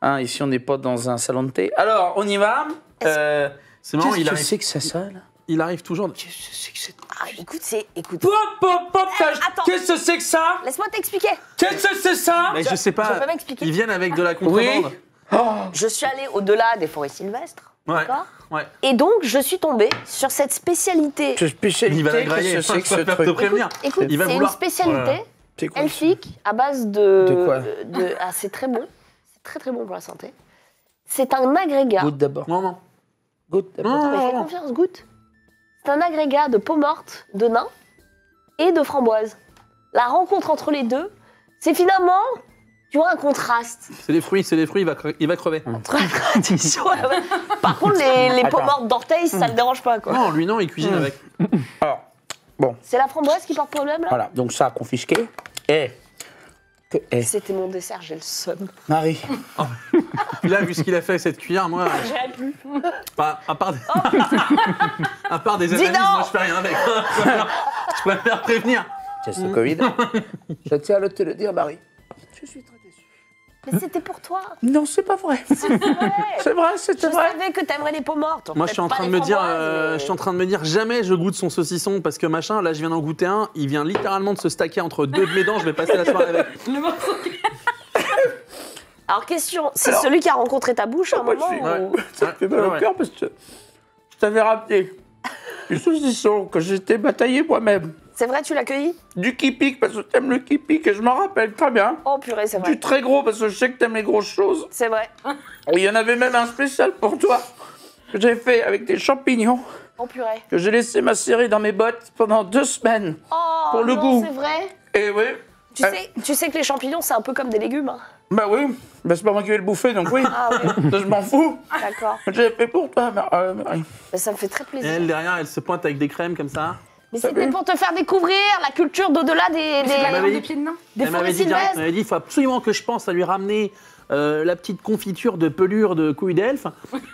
Hein, ici, on n'est pas dans un salon de thé. Alors, on y va. C'est marrant, Qu'est-ce que c'est que ça, là? il arrive toujours... Qu'est-ce que c'est que c'est? Ah, écoute. Pop, attends. Qu'est-ce que c'est que ça? Laisse-moi t'expliquer. Qu'est-ce que c'est ça? Mais je sais pas, Je peux m'expliquer. ils viennent avec de la contrebande. Je suis allée au-delà des forêts sylvestres. Ouais. D'accord. Ouais. Et donc, je suis tombée sur cette spécialité. Ce spécialité, Il va la grailler, qu'est-ce que c'est que ce je préfère te truc? prévenir. Écoute, Il va c'est une vouloir- spécialité Voilà. C'est quoi? elfique à base de. De quoi? Ah, c'est très bon. C'est très très bon pour la santé. C'est un agrégat. Goûte d'abord. Non. Goûte d'abord. Non. Mais fais confiance, goûte. C'est un agrégat de peau morte, de nain et de framboise. La rencontre entre les deux, c'est finalement, tu vois, un contraste C'est des fruits, il va crever. entre la tradition et la- Par contre, les peaux Attends. mortes d'orteil, ça le dérange pas, quoi. Non, lui non, il cuisine avec. Alors, C'est la framboise qui porte problème, là voilà, donc ça a confisqué. C'était mon dessert, j'ai le seum. Marie. Là, vu ce qu'il a fait avec cette cuillère, moi, J'irai plus. à part des Dis analyses, donc. moi je fais rien avec. Je préfère prévenir. Test Covid. Je tiens à te le dire, Marie. Je suis très déçu. Mais c'était pour toi. Non, c'est pas vrai. C'est vrai. C'est vrai, c'était Je vrai. savais que t'aimerais les peaux mortes. Moi, je suis en train de me dire, jamais je goûte son saucisson parce que machin. Là, je viens d'en goûter un. Il vient littéralement de se stacker entre deux de mes dents. Je vais passer la soirée avec. Alors, question, c'est celui qui a rencontré ta bouche à un Moi, moment je suis- ou... Ça me fait mal au Ouais. cœur parce que je t'avais rappelé du saucisson que j'étais bataillé moi-même. C'est vrai, tu l'as cueilli? Du kipik parce que t'aimes le kipik et je m'en rappelle très bien. Oh purée, c'est vrai. Du très gros parce que je sais que t'aimes les grosses choses. C'est vrai. Il y en avait même un spécial pour toi que j'ai fait avec des champignons Oh purée. que j'ai laissé macérer dans mes bottes pendant 2 semaines. Oh, Pour le non, goût. c'est vrai. Et oui. Tu sais que les champignons, c'est un peu comme des légumes. Hein. Bah oui, bah c'est pas moi qui vais le bouffer donc oui. Ah oui, Ça, je m'en fous. d'accord. J'ai fait pour toi, Marie. Mais ça me fait très Et plaisir. elle derrière, elle se pointe avec des crèmes comme ça. Mais c'était pour te faire découvrir la culture d'au-delà des m'avait dit- pieds de nain. des Elle m'avait forêts dit direct, elle sylvestres. m'avait dit, il faut absolument que je pense à lui ramener la petite confiture de pelure de couilles d'elfe.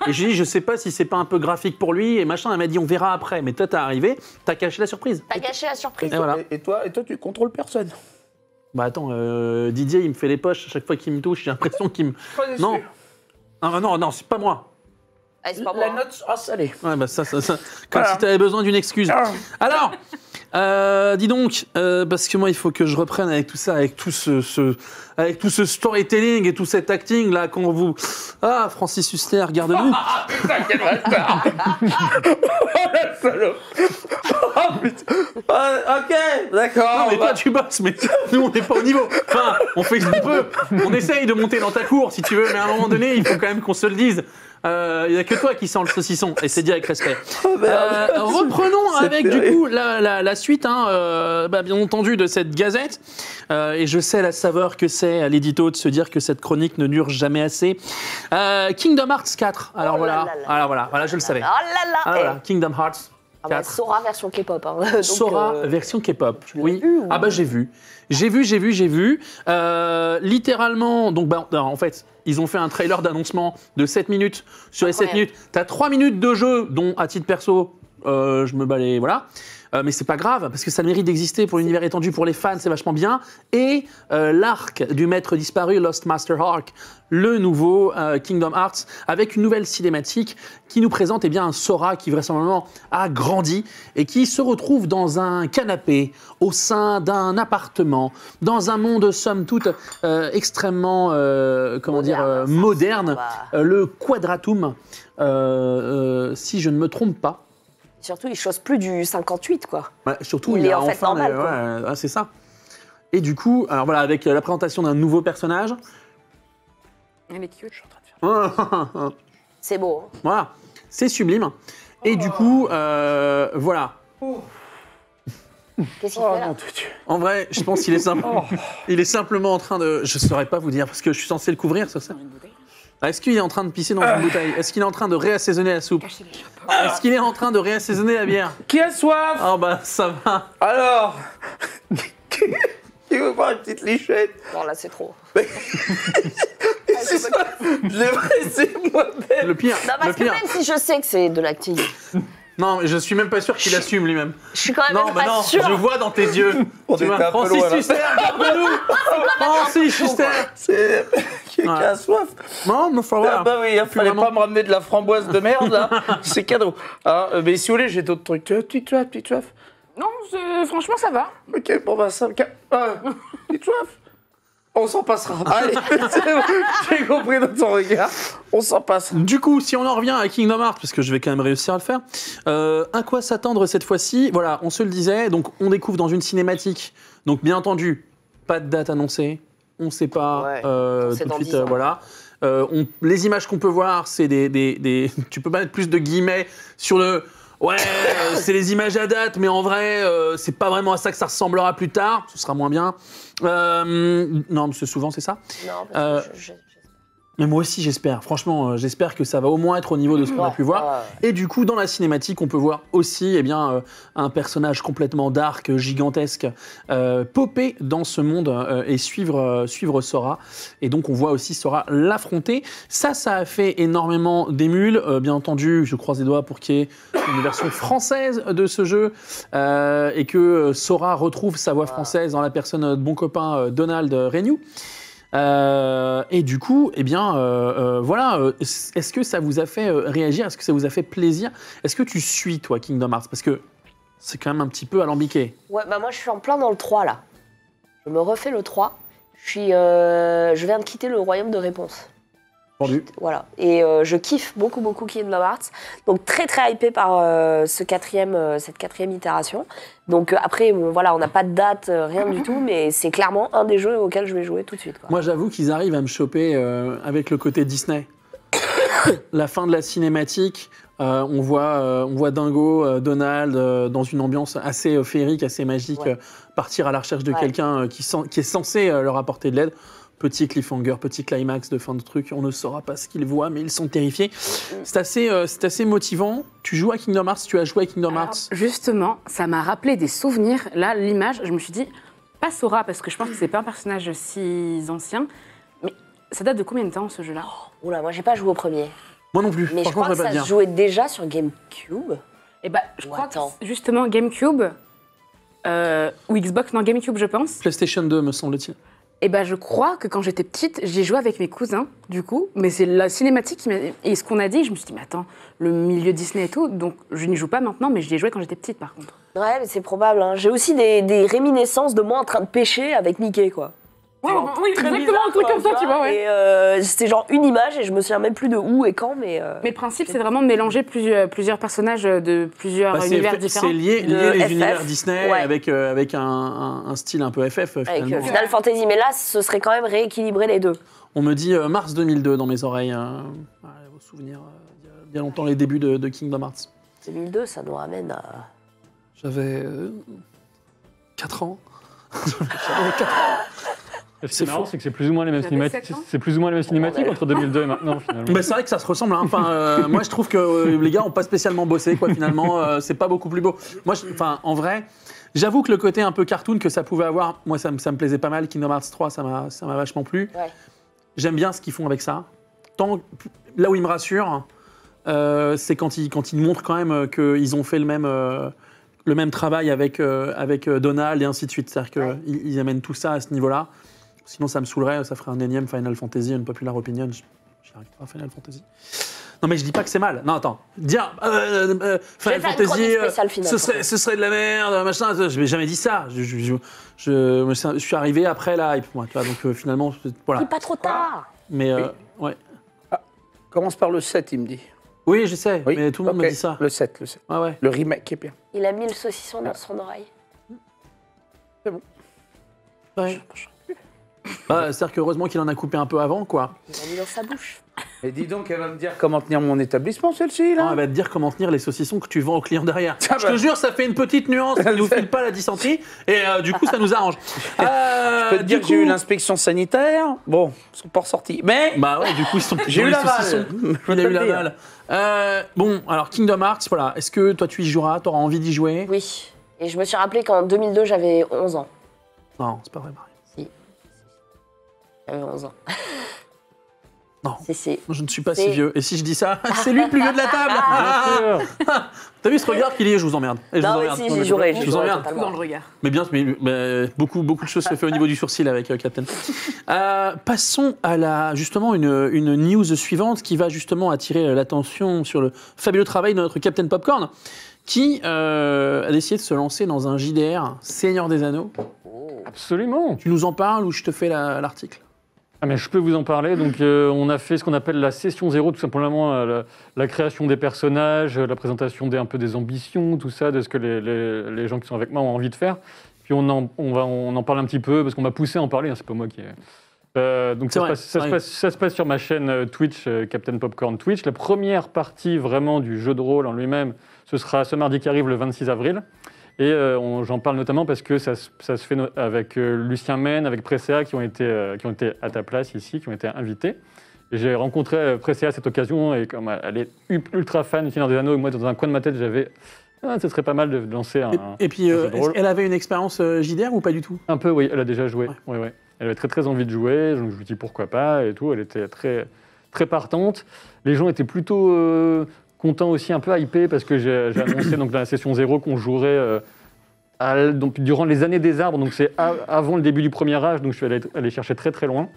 Et j'ai dit, je sais pas si c'est pas un peu graphique pour lui et machin. Elle m'a dit, on verra après. Mais toi, t'es arrivé, t'as caché la surprise. T'as gâché la surprise. Et voilà. Et toi, tu contrôles personne. Bah attends, Didier, il me fait les poches à chaque fois qu'il me touche. J'ai l'impression qu'il me. Non. Ah, non, c'est pas moi. Ah, c'est pas La moi. note sera salée. Ouais, bah ça. Comme Voilà. si t'avais besoin d'une excuse. Ah. Alors, Dis donc, parce que moi, il faut que je reprenne avec tout ça, avec tout ce storytelling et tout cet acting là qu'on vous. Ah, Francis Huster, regarde-nous. Ah putain, quel bâtard. Oh la salope. Oh putain. Ok, d'accord. Non, mais toi, tu bosses, mais nous, on n'est pas au niveau. Enfin, on fait ce qu'on peut. On essaye de monter dans ta cour, si tu veux, mais à un moment donné, il faut quand même qu'on se le dise. Il n'y a que toi qui sens le saucisson, et c'est dit avec respect. Reprenons avec du coup la suite, bien entendu, de cette gazette. Et je sais la saveur que c'est à l'édito de se dire que cette chronique ne dure jamais assez. Kingdom Hearts 4. Alors voilà, je le savais. Oh là là. Alors voilà, Kingdom Hearts 4. Sora version K-pop. Hein. Donc, Sora version K-pop. Oui. vu, ou- Ah bah j'ai vu. Littéralement, donc en fait, ils ont fait un trailer d'annoncement de 7 minutes. Sur les 7 minutes, t'as 3 minutes de jeu, dont à titre perso, je me bats les... Voilà. Mais c'est pas grave, parce que ça mérite d'exister pour l'univers étendu, pour les fans, c'est vachement bien. Et l'arc du maître disparu, Lost Master Arc, le nouveau Kingdom Hearts, avec une nouvelle cinématique qui nous présente un Sora qui vraisemblablement a grandi et qui se retrouve dans un canapé, au sein d'un appartement, dans un monde somme toute extrêmement, moderne, le Quadratum, si je ne me trompe pas. Surtout, il chose plus du 58, quoi. Ouais, surtout, Il il est a en fait enfin normal, c'est ça. Et du coup, alors voilà, avec la présentation d'un nouveau personnage. Elle est cute, je suis en train de faire. C'est beau. Hein. Voilà, c'est sublime. Et du coup, voilà. Qu'est-ce qu'il fait là En vrai, je pense qu'il est il est simplement en train de. Je saurais pas vous dire parce que je suis censé le couvrir sur ça. Est-ce qu'il est en train de pisser dans une bouteille? Est-ce qu'il est en train de réassaisonner la soupe? Est-ce qu'il est en train de réassaisonner la bière? Qui a soif? Oh bah ça va. Alors. Qui veut boire une petite lichette? Bon, là, c'est trop. C'est ça. Je l'ai pressé moi-même. Le pire. Non, Le parce que pire. même si je sais que c'est de l'acting, Non, mais je suis même pas sûr qu'il assume lui-même. je suis quand même Non, pas non, sûre. je vois dans tes yeux. On Tu était vois, un peu Francis loin, là. Huster, garde-nous. Francis Huster. C'est. Qui a soif? Non, mais faut voir. Ah bah oui, il fallait vraiment. pas me ramener de la framboise de merde là. C'est cadeau. Mais si vous voulez, j'ai d'autres trucs. Petite soif. Non, franchement, ça va. Ok, bon bah ça me calme. Petite soif. On s'en passera. Allez, c'est bon. J'ai compris dans ton regard. On s'en passe. Du coup, si on en revient à Kingdom Hearts, parce que je vais quand même réussir à le faire, à quoi s'attendre cette fois-ci? Voilà, on se le disait, donc on découvre dans une cinématique, donc bien entendu, pas de date annoncée, on ne sait pas Ouais, c'est tout de dans suite, 10 ans. voilà. Les images qu'on peut voir, c'est des... Tu peux pas mettre plus de guillemets sur le... Ouais, c'est les images à date, mais en vrai, c'est pas vraiment à ça que ça ressemblera plus tard, ce sera moins bien. Non, parce que souvent c'est ça. Non, parce que Mais moi aussi, j'espère. Franchement, j'espère que ça va au moins être au niveau de ce qu'on a pu voir. Et du coup, dans la cinématique, on peut voir aussi un personnage complètement dark, gigantesque, popper dans ce monde et suivre Sora. Et donc, on voit aussi Sora l'affronter. Ça a fait énormément d'émules. Bien entendu, je croise les doigts pour qu'il y ait une version française de ce jeu et que Sora retrouve sa voix française dans la personne de bon copain Donald Renew. Et du coup, voilà, est-ce que ça vous a fait réagir? Est-ce que ça vous a fait plaisir? Est-ce que tu suis, toi, Kingdom Hearts? Parce que c'est quand même un petit peu alambiqué. Ouais, bah moi, je suis en plein dans le 3, là. Je me refais le 3. Je viens de quitter le royaume de réponse. Vendu. Voilà. Et je kiffe beaucoup, beaucoup Kingdom Hearts. Donc, très, très hypé par cette quatrième itération. Donc, après, voilà, on n'a pas de date, rien du tout, mais c'est clairement un des jeux auxquels je vais jouer tout de suite, quoi. Moi, j'avoue qu'ils arrivent à me choper avec le côté Disney. La fin de la cinématique, on voit Dingo, Donald, dans une ambiance assez féerique, assez magique, Ouais. partir à la recherche de quelqu'un qui est censé leur apporter de l'aide. Petit cliffhanger, petit climax de fin de truc, on ne saura pas ce qu'ils voient, mais ils sont terrifiés. C'est assez motivant. Tu joues à Kingdom Hearts, tu as joué à Kingdom Alors, Hearts. justement, ça m'a rappelé des souvenirs. Là, l'image, je me suis dit, pas Sora, parce que je pense que c'est pas un personnage si ancien, mais ça date de combien de temps, ce jeu-là? Oula, moi, j'ai pas joué au premier. Moi non plus, Mais je franchement, crois que je vais pas ça te dire. se jouait déjà sur GameCube. Eh ben, je crois attends. que, justement, GameCube, ou Xbox, non, GameCube, je pense. PlayStation 2, me semble-t-il. Et ben, je crois que quand j'étais petite, j'y joué avec mes cousins, du coup. Mais c'est la cinématique qui m'a... Et ce qu'on a dit, je me suis dit, mais attends, le milieu Disney et tout, donc je n'y joue pas maintenant, mais j'y ai joué quand j'étais petite, par contre. Ouais, mais c'est probable. Hein. J'ai aussi des réminiscences de moi en train de pêcher avec Mickey, quoi. Ouais, oui, Très exactement, bizarre, un truc quoi, comme ça, tu vois, ouais. Et c'était genre une image et je me souviens même plus de où et quand, mais... Mais le principe, c'est vraiment de mélanger plusieurs personnages de plusieurs Bah, univers différents. C'est lié De les FF, univers Disney ouais. avec un style un peu FF, avec finalement. Final Fantasy. Mais là, ce serait quand même rééquilibrer les deux. On me dit mars 2002 dans mes oreilles. Vos souvenirs, il y a bien longtemps, les débuts de Kingdom Hearts. 2002, ça nous ramène à... J'avais 4 ans. J'avais 4 ans. Ce qui C'est est marrant, fou. c'est que c'est plus ou moins les mêmes J'avais cinématiques. 7 ans. C'est plus ou moins les mêmes cinématiques entre 2002 et maintenant, finalement. Bah, c'est vrai que ça se ressemble. Hein. Enfin, moi, je trouve que les gars n'ont pas spécialement bossé, quoi. Finalement, c'est pas beaucoup plus beau. Moi, en vrai, j'avoue que le côté un peu cartoon que ça pouvait avoir, moi, ça me plaisait pas mal. Kingdom Hearts 3, ça m'a vachement plu. Ouais. J'aime bien ce qu'ils font avec ça. Là où ils me rassurent, c'est quand ils montrent quand même qu'ils ont fait le même travail avec Donald et ainsi de suite. C'est-à-dire qu'ils amènent tout ça à ce niveau-là. Sinon, ça me saoulerait, ça ferait un énième Final Fantasy, une popular opinion. J'y arrive pas à Final Fantasy. Non, mais je dis pas que c'est mal. Non, attends. Dire Final faire une Fantasy, chronique spéciale Final ce serait de la merde, machin. Je n'ai jamais dit ça. Je suis arrivé après la hype, moi. Tu vois, donc finalement, voilà. C'est pas trop tard. Mais Oui. ouais. Commence par le 7, il me dit. Oui, je sais, Oui, mais tout le monde ok. me dit ça. Le 7. Ouais, ouais. Le remake est bien. Il a mis le saucisson dans son oreille. Ouais. Bah, c'est-à-dire qu'heureusement qu'il en a coupé un peu avant, quoi. Il l'a mis dans sa bouche. Et dis donc, elle va me dire comment tenir mon établissement, celle-ci, là. Elle va te dire comment tenir les saucissons que tu vends aux clients derrière. Ah Je bah. te jure, ça fait une petite nuance. Ils nous filent pas la dysenterie et du coup, ça nous arrange. Je peux te dire que j'ai eu l'inspection sanitaire. Bon, ils sont pas ressortis. Mais Bah ouais, du coup, ils sont j'ai eu les la saucissons. balle. Il a eu la balle. Bon, alors Kingdom Hearts, voilà. Est-ce que toi, tu y joueras? T'auras envie d'y jouer? Oui. Et je me suis rappelé qu'en 2002, j'avais 11 ans. Non, c'est pas vrai, Marie. J'avais 11 ans. Non. Si. Moi, je ne suis pas C'est- si vieux. Et si je dis ça, c'est lui le plus vieux de la table. T'as vu ce regard qu'il est? Je vous emmerde. Et je Non, vous mais emmerde. si, j'y jouerai. Je vous emmerde. Tout dans le regard. Mais bien, mais beaucoup de choses se fait au niveau du sourcil avec Captain. Passons à justement une news suivante qui va justement attirer l'attention sur le fabuleux travail de notre Captain Popcorn, qui a décidé de se lancer dans un JDR Seigneur des Anneaux. Absolument. Tu nous en parles ou je te fais l'article? Ah mais je peux vous en parler. Donc on a fait ce qu'on appelle la session 0, tout simplement la création des personnages, la présentation un peu des ambitions, tout ça, de ce que les gens qui sont avec moi ont envie de faire. Puis on en parle un petit peu parce qu'on m'a poussé à en parler. Hein, c'est pas moi qui. Donc ça se passe sur ma chaîne Twitch, Captain Popcorn Twitch. La première partie vraiment du jeu de rôle en lui-même, ce sera ce mardi qui arrive le 26 avril. Et j'en parle notamment parce que ça se fait avec Lucien Men, avec Presea, qui ont été à ta place ici, qui ont été invités. Et j'ai rencontré Presea à cette occasion, et comme elle est ultra fan du Seigneur des Anneaux, et moi, dans un coin de ma tête, j'avais... ce serait pas mal de lancer un Et puis, jeu de rôle. elle avait une expérience JDR ou pas du tout? Un peu, oui, elle a déjà joué. Ouais. Elle avait très, très envie de jouer, donc je lui dis pourquoi pas, et tout. Elle était très, très partante. Les gens étaient plutôt... content aussi, un peu hypé, parce que j'ai annoncé donc, dans la session 0 qu'on jouerait donc, durant les années des arbres, donc c'est avant le début du premier âge, donc je suis allé chercher très très loin.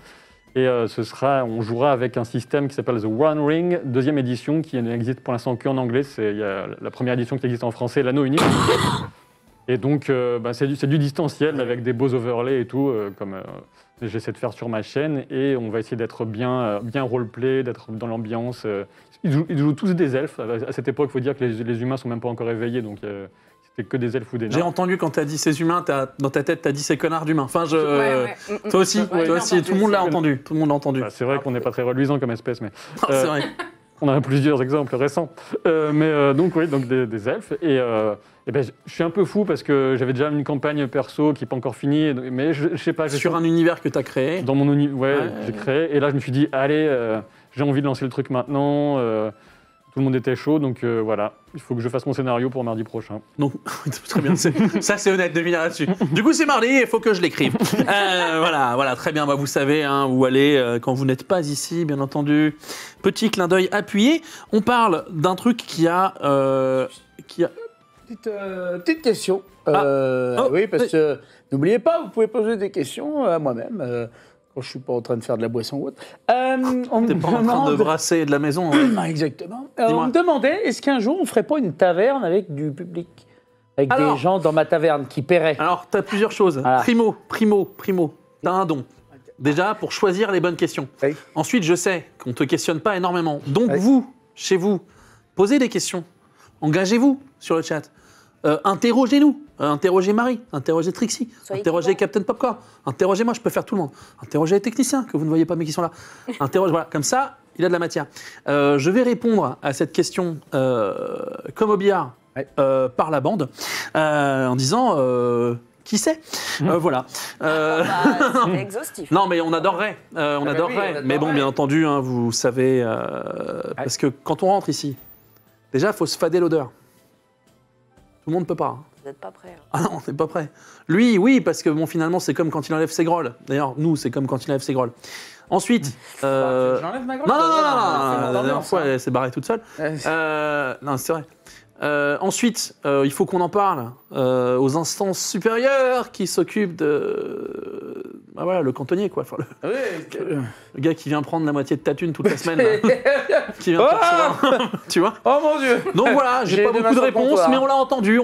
Et on jouera avec un système qui s'appelle The One Ring, deuxième édition, qui n'existe pour l'instant qu'en anglais. Il y a la première édition qui existe en français, l'anneau unique. Et donc c'est du distanciel, mais avec des beaux overlays et tout, comme j'essaie de faire sur ma chaîne. Et on va essayer d'être bien roleplay, d'être dans l'ambiance. Ils jouent tous des elfes. À cette époque, il faut dire que les humains ne sont même pas encore éveillés, donc c'était que des elfes ou des nains. J'ai entendu quand t'as dit ces humains, dans ta tête, t'as dit ces connards d'humains. Enfin, Ouais. toi aussi, Ouais, toi aussi, tout le monde l'a aussi. entendu. Tout le monde l'a entendu. Bah, c'est vrai qu'on n'est pas très reluisant comme espèce, mais C'est vrai. on a plusieurs exemples récents. Donc des elfes. Et je suis un peu fou parce que j'avais déjà une campagne perso qui n'est pas encore finie, mais je sais pas. Sur un univers que t'as créé. Dans mon univers, Ouais. j'ai créé. Et là, je me suis dit, allez, j'ai envie de lancer le truc maintenant. Tout le monde était chaud, donc voilà. Il faut que je fasse mon scénario pour mardi prochain. Donc, très bien. Ça, c'est honnête de venir là-dessus. Du coup, c'est mardi, il faut que je l'écrive. Voilà, très bien. Bah, vous savez où aller quand vous n'êtes pas ici, bien entendu. Petit clin d'œil appuyé. On parle d'un truc qui a Petite question. Oh, oui, parce que n'oubliez pas, vous pouvez poser des questions à moi-même quand je suis pas en train de faire de la boisson ou autre. On me T'es pas en train de brasser de la maison. Ah, exactement. Dis-moi. On me demandait, est-ce qu'un jour on ferait pas une taverne avec du public, avec Alors. des gens dans ma taverne qui paieraient. Alors, t'as plusieurs choses. Voilà. Primo, t'as un don. Déjà, pour choisir les bonnes questions. Oui. Ensuite, je sais qu'on te questionne pas énormément. Donc, Oui. vous, chez vous, posez des questions. Engagez-vous sur le chat. Interrogez-nous. Interrogez Marie. Interrogez Trixie. Soyez Interrogez clivants. Captain Popcorn. Interrogez-moi, je peux faire tout le monde. Interrogez les techniciens, que vous ne voyez pas mais qui sont là. Voilà, comme ça, il a de la matière. Je vais répondre à cette question comme au billard Ouais. par la bande en disant qui sait. Voilà. Bah, c'est exhaustif. Non, mais on adorerait. On bah adorerait. oui, on adorerait. Mais bon, bien entendu, hein, vous savez, parce que quand on rentre ici, déjà, il faut se fader l'odeur. Tout le monde ne peut pas. Hein. Vous n'êtes pas prêts. Hein. Ah non, on n'est pas prêt. Lui, oui, parce que bon, finalement, c'est comme quand il enlève ses grolles. D'ailleurs, nous, c'est comme quand il enlève ses grolles. Ensuite, J'enlève ma grotte. non, la dernière fois, elle s'est barrée toute seule. Non, c'est vrai. Ensuite, il faut qu'on en parle aux instances supérieures qui s'occupent de... Bah voilà, le cantonnier, quoi. Enfin, le gars qui vient prendre la moitié de ta thune toute la semaine. Là, qui vient te recevoir, tu vois. Oh mon Dieu. Donc voilà, j'ai J'ai pas des beaucoup mains de sur le réponses, comptoir. mais on l'a entendu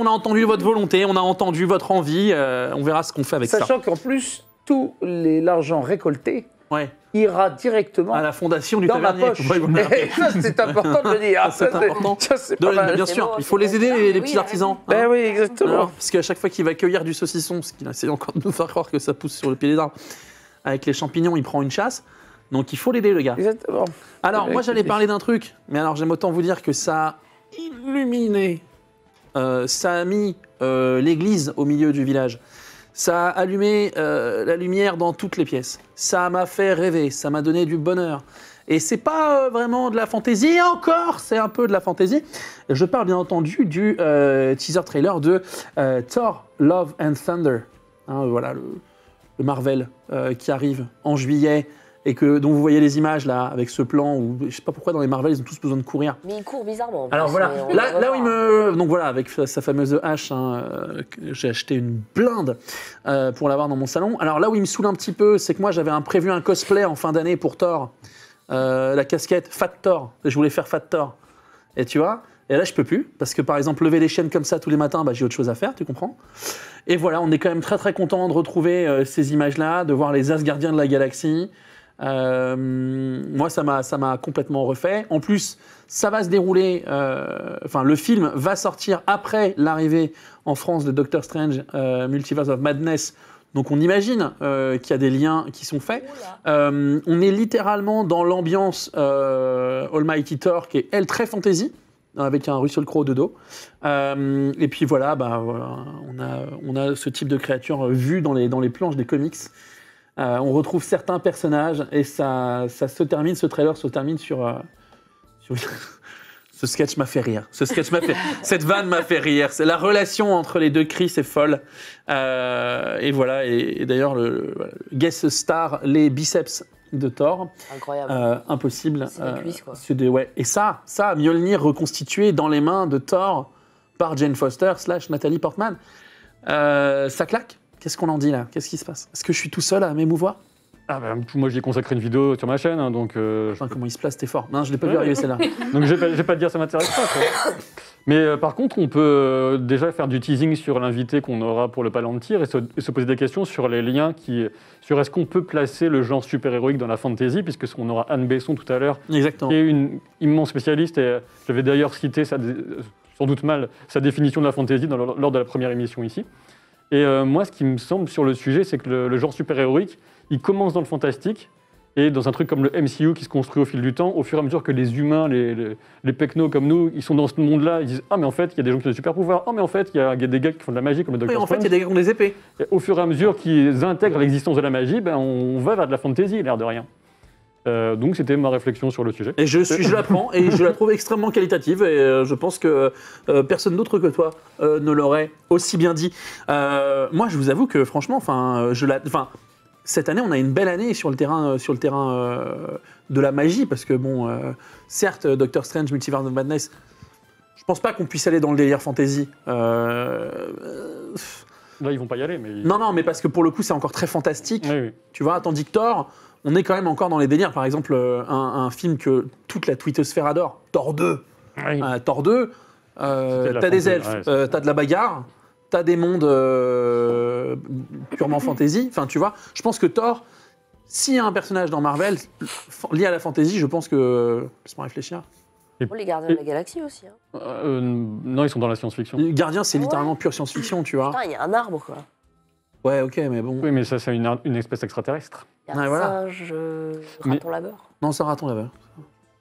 votre volonté, on a entendu votre envie, on verra ce qu'on fait avec ça. Sachant qu'en plus, tout l'argent récolté Ouais, ira directement à la fondation du dans ma tavernier. poche. Ouais, voilà. Et ça, c'est important de le dire. C'est important. Ça, c'est De- pas mal. bien C'est sûr, beau, il c'est faut beau. les aider, Ah, les oui, petits il a artisans. Ben hein. oui, exactement. Alors, parce qu'à chaque fois qu'il va cueillir du saucisson, parce qu'il essaie encore de nous faire croire que ça pousse sur le pied des arbres, avec les champignons, il prend une chasse. Donc il faut l'aider, le gars. Exactement. Alors, Ouais, moi, j'allais écoutez. parler d'un truc, mais alors j'aime autant vous dire que ça a illuminé, ça a mis l'église au milieu du village, ça a allumé la lumière dans toutes les pièces, ça m'a fait rêver, ça m'a donné du bonheur. Et c'est pas vraiment de la fantaisie, et encore, c'est un peu de la fantaisie. Je parle bien entendu du teaser trailer de Thor, Love and Thunder. Hein, voilà, le Marvel qui arrive en juillet et dont vous voyez les images là, avec ce plan où je sais pas pourquoi dans les Marvel ils ont tous besoin de courir. Mais il court bizarrement. en Alors plus, voilà, mais on là, va là où il voir. me. Donc voilà, avec sa fameuse hache, hein, que j'ai acheté une blinde pour l'avoir dans mon salon. Alors là où il me saoule un petit peu, c'est que moi j'avais prévu un cosplay en fin d'année pour Thor. La casquette Fat Thor. Je voulais faire Fat Thor. Et tu vois, et là je peux plus, parce que par exemple lever les chaînes comme ça tous les matins, bah, j'ai autre chose à faire, tu comprends. Et voilà, on est quand même très très content de retrouver ces images-là, de voir les Asgardiens de la galaxie. Moi, ça m'a complètement refait. En plus, ça va se dérouler. Enfin, le film va sortir après l'arrivée en France de Doctor Strange, Multiverse of Madness. Donc, on imagine qu'il y a des liens qui sont faits. On est littéralement dans l'ambiance Almighty Thor, qui est elle très fantasy, avec un Russell Crowe de dos. Et puis voilà, voilà, on a ce type de créature vue dans les planches des comics. On retrouve certains personnages et ça se termine, ce trailer se termine sur ce sketch m'a fait rire. Cette vanne m'a fait rire. C'est la relation entre les deux Chris est folle. Et voilà. Et d'ailleurs, le guest star, les biceps de Thor. Incroyable. Impossible. C'est des cuisses, quoi. Ouais. Et ça, Mjolnir reconstitué dans les mains de Thor par Jane Foster / Nathalie Portman. Ça claque. Qu'est-ce qu'on en dit là? Qu'est-ce qui se passe? Est-ce que je suis tout seul à m'émouvoir? Ah bah, moi, j'y ai consacré une vidéo sur ma chaîne, hein, donc... Enfin, comment il se place, t'es fort. Non, je l'ai pas vu arriver celle-là. Donc je vais pas te dire ça m'intéresse pas. Quoi. Mais par contre, on peut déjà faire du teasing sur l'invité qu'on aura pour le Palantir et se poser des questions sur les liens sur est-ce qu'on peut placer le genre super-héroïque dans la fantasy, puisque on aura Anne Besson tout à l'heure, Exactement. qui est une immense spécialiste, et j'avais d'ailleurs cité, sans doute mal, sa définition de la fantasy lors de la première émission ici. Et moi, ce qui me semble sur le sujet, c'est que le genre super-héroïque, il commence dans le fantastique, et dans un truc comme le MCU qui se construit au fil du temps, au fur et à mesure que les humains, les pecnos comme nous, ils sont dans ce monde-là, ils disent « Ah, mais en fait, il y a des gens qui ont des super-pouvoirs. Ah, mais en fait, il y a des gars qui font de la magie, comme le Oui, Dr. en fait, il y a Strange. des gars qui ont des épées. Et au fur et à mesure qu'ils intègrent l'existence de la magie, ben, on va vers de la fantasy, l'air de rien. Donc, c'était ma réflexion sur le sujet. Et je la prends et je la trouve extrêmement qualitative et je pense que personne d'autre que toi ne l'aurait aussi bien dit. Moi, je vous avoue que franchement, cette année, on a une belle année sur le terrain de la magie parce que bon, certes, Doctor Strange, Multiverse of Madness, Je pense pas qu'on puisse aller dans le délire fantasy. Là, ils vont pas y aller, mais. Non, mais parce que pour le coup, c'est encore très fantastique. Oui, oui. Tu vois, tandis que Thor, on est quand même encore dans les délires. Par exemple, un film que toute la twittosphère adore, Thor 2. Oui. Thor 2, de la t'as des fantasy, elfes, ouais, t'as de la bagarre, t'as des mondes purement fantasy. Enfin, tu vois, je pense que Thor, s'il y a un personnage dans Marvel lié à la fantasy, je pense que... Laisse-moi réfléchir. Oh, les Gardiens de la Galaxie aussi. Hein. Non, ils sont dans la science-fiction. Gardien, c'est Ah ouais. littéralement pure science-fiction, tu vois. Putain, il y a un arbre, quoi. Ouais, ok, mais bon. Oui, mais ça, c'est une espèce extraterrestre. Il y a un Ouais, voilà. singe, Mais- raton laveur. Non, c'est un raton là-bas.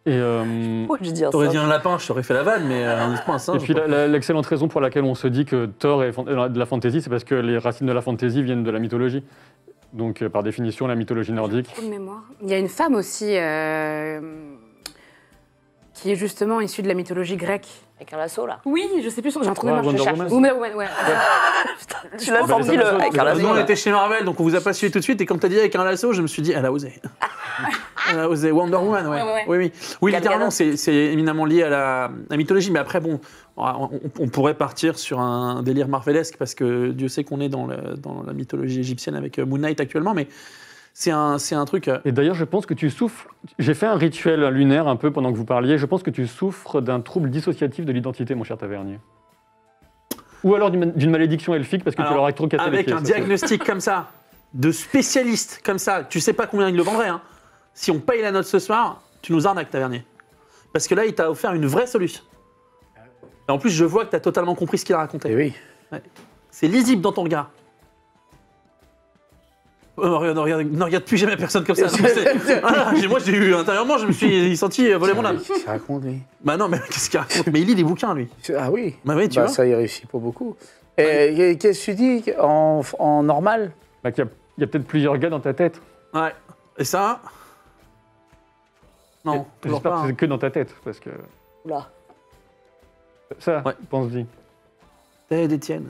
Et, Ouais, je dis un T'aurais dit singe. un lapin, je t'aurais fait la vanne, mais honnêtement, un singe. et puis l'excellente raison pour laquelle on se dit que Thor est de la fantasy, c'est parce que les racines de la fantasy viennent de la mythologie. Donc, par définition, la mythologie nordique. Trop de mémoire. Il y a une femme aussi qui est justement issue de la mythologie grecque. Avec un lasso, là. Oui, je sais plus son. J'ai un trou de Ouais, mémoire. Wonder je cherche. Woman. Wonder Woman, ouais. Tu l'as bah, sorti, les le... Amazons, avec les un Amazons, lasso. Nous, on là. était chez Marvel, donc on vous a pas suivi tout de suite. Et quand t'as dit avec un lasso, je me suis dit, elle a osé. Elle a osé. Wonder Woman, ouais. Ouais. Oui, oui. Oui, Gal littéralement, Gadot. c'est éminemment lié à la mythologie. Mais après, bon, on pourrait partir sur un délire marvelesque parce que Dieu sait qu'on est dans la mythologie égyptienne avec Moon Knight actuellement. Mais c'est un truc. Et d'ailleurs, je pense que tu souffres. J'ai fait un rituel lunaire un peu pendant que vous parliez. Je pense que tu souffres d'un trouble dissociatif de l'identité, mon cher Tavernier. Ou alors d'une malédiction elfique parce que tu Alors, leur as trop cassé les avec pieds. un diagnostic comme ça, de spécialiste comme ça, tu sais pas combien il le vendrait. Hein. Si on paye la note ce soir, tu nous arnaques, Tavernier. Parce que là, il t'a offert une vraie solution. Et en plus, je vois que tu as totalement compris ce qu'il a raconté. Eh oui. C'est lisible dans ton regard. Ne regarde plus jamais personne comme ça. Non, moi, j'ai eu intérieurement, je me suis senti voler mon âme. Qu'est-ce qu'il raconte, lui? Bah non, mais qu'est-ce qu'il raconte? Mais il lit des bouquins, lui. Ah oui. Bah oui, tu vois. Ça y réussit pas beaucoup. Et qu'est-ce que tu dis en normal? Bah, il y a peut-être plusieurs gars dans ta tête. Ouais. Et ça? Non, toujours J'espère pas. que Hein. c'est que dans ta tête. Parce que Oula. ça, Ouais. pense-y. T'es d'Étienne.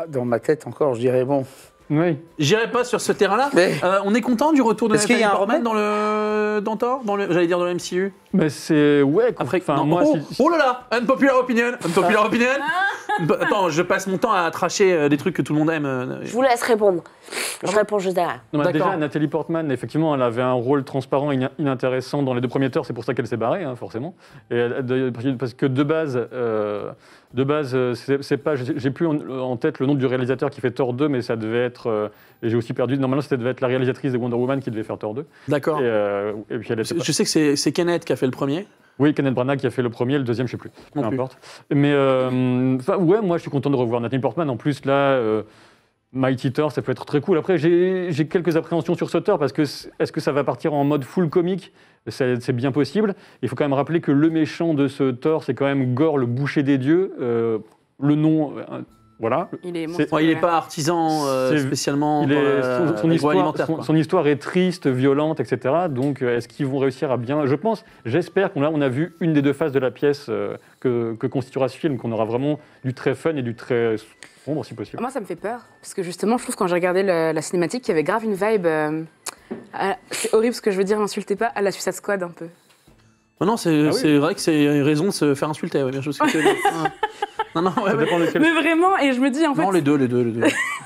Dans ma tête encore, je dirais bon. Oui. J'irai pas sur ce terrain-là. Mais- On est content du retour de Est-ce qu'il y a Nathalie un Portman dans Thor, j'allais dire dans le MCU. Mais c'est. Ouais, Après, enfin, non. moi, Oh là là, unpopular opinion. Attends, je passe mon temps à tracher des trucs que tout le monde aime. Je vous laisse répondre. Je réponds juste derrière. Non, mais D'accord. déjà, Nathalie Portman, effectivement, elle avait un rôle transparent et inintéressant dans les deux premiers Thor, c'est pour ça qu'elle s'est barrée, hein, forcément. Parce que de base, c'est pas, j'ai plus en tête le nom du réalisateur qui fait Thor 2, mais ça devait être, et j'ai aussi perdu, normalement, ça devait être la réalisatrice de Wonder Woman qui devait faire Thor 2. D'accord. Et puis elle était pas- Je sais que c'est Kenneth qui a fait le premier. Oui, Kenneth Branagh qui a fait le premier, le deuxième, je sais plus. Peu Non plus. importe. Mais ouais, moi, je suis content de revoir Nathalie Portman. En plus, là, Mighty Thor, ça peut être très cool. Après, j'ai quelques appréhensions sur ce Thor parce que est-ce que ça va partir en mode full comique? C'est bien possible. Il faut quand même rappeler que le méchant de ce Thor, c'est quand même Gore, le boucher des dieux. Le nom, voilà. Il est C'est- Ouais, il n'est pas artisan C'est- spécialement Il dans est- son l'agroalimentaire, quoi. son histoire est triste, violente, etc. Donc, est-ce qu'ils vont réussir à bien... J'espère qu'on a vu une des deux faces de la pièce que constituera ce film, qu'on aura vraiment du très fun et du très sombre, si possible. Moi, ça me fait peur. Parce que justement, je trouve quand j'ai regardé la cinématique, il y avait grave une vibe. C'est horrible ce que je veux dire, n'insultez pas, à la Suicide Squad un peu. Non, c'est Ah oui. vrai que c'est raison de se faire insulter. Ouais, bien sûr, ce que tu veux dire. Ouais. Non, ouais, Ça ouais. dépend lequel. Mais vraiment, et je me dis en fait. Non, les deux.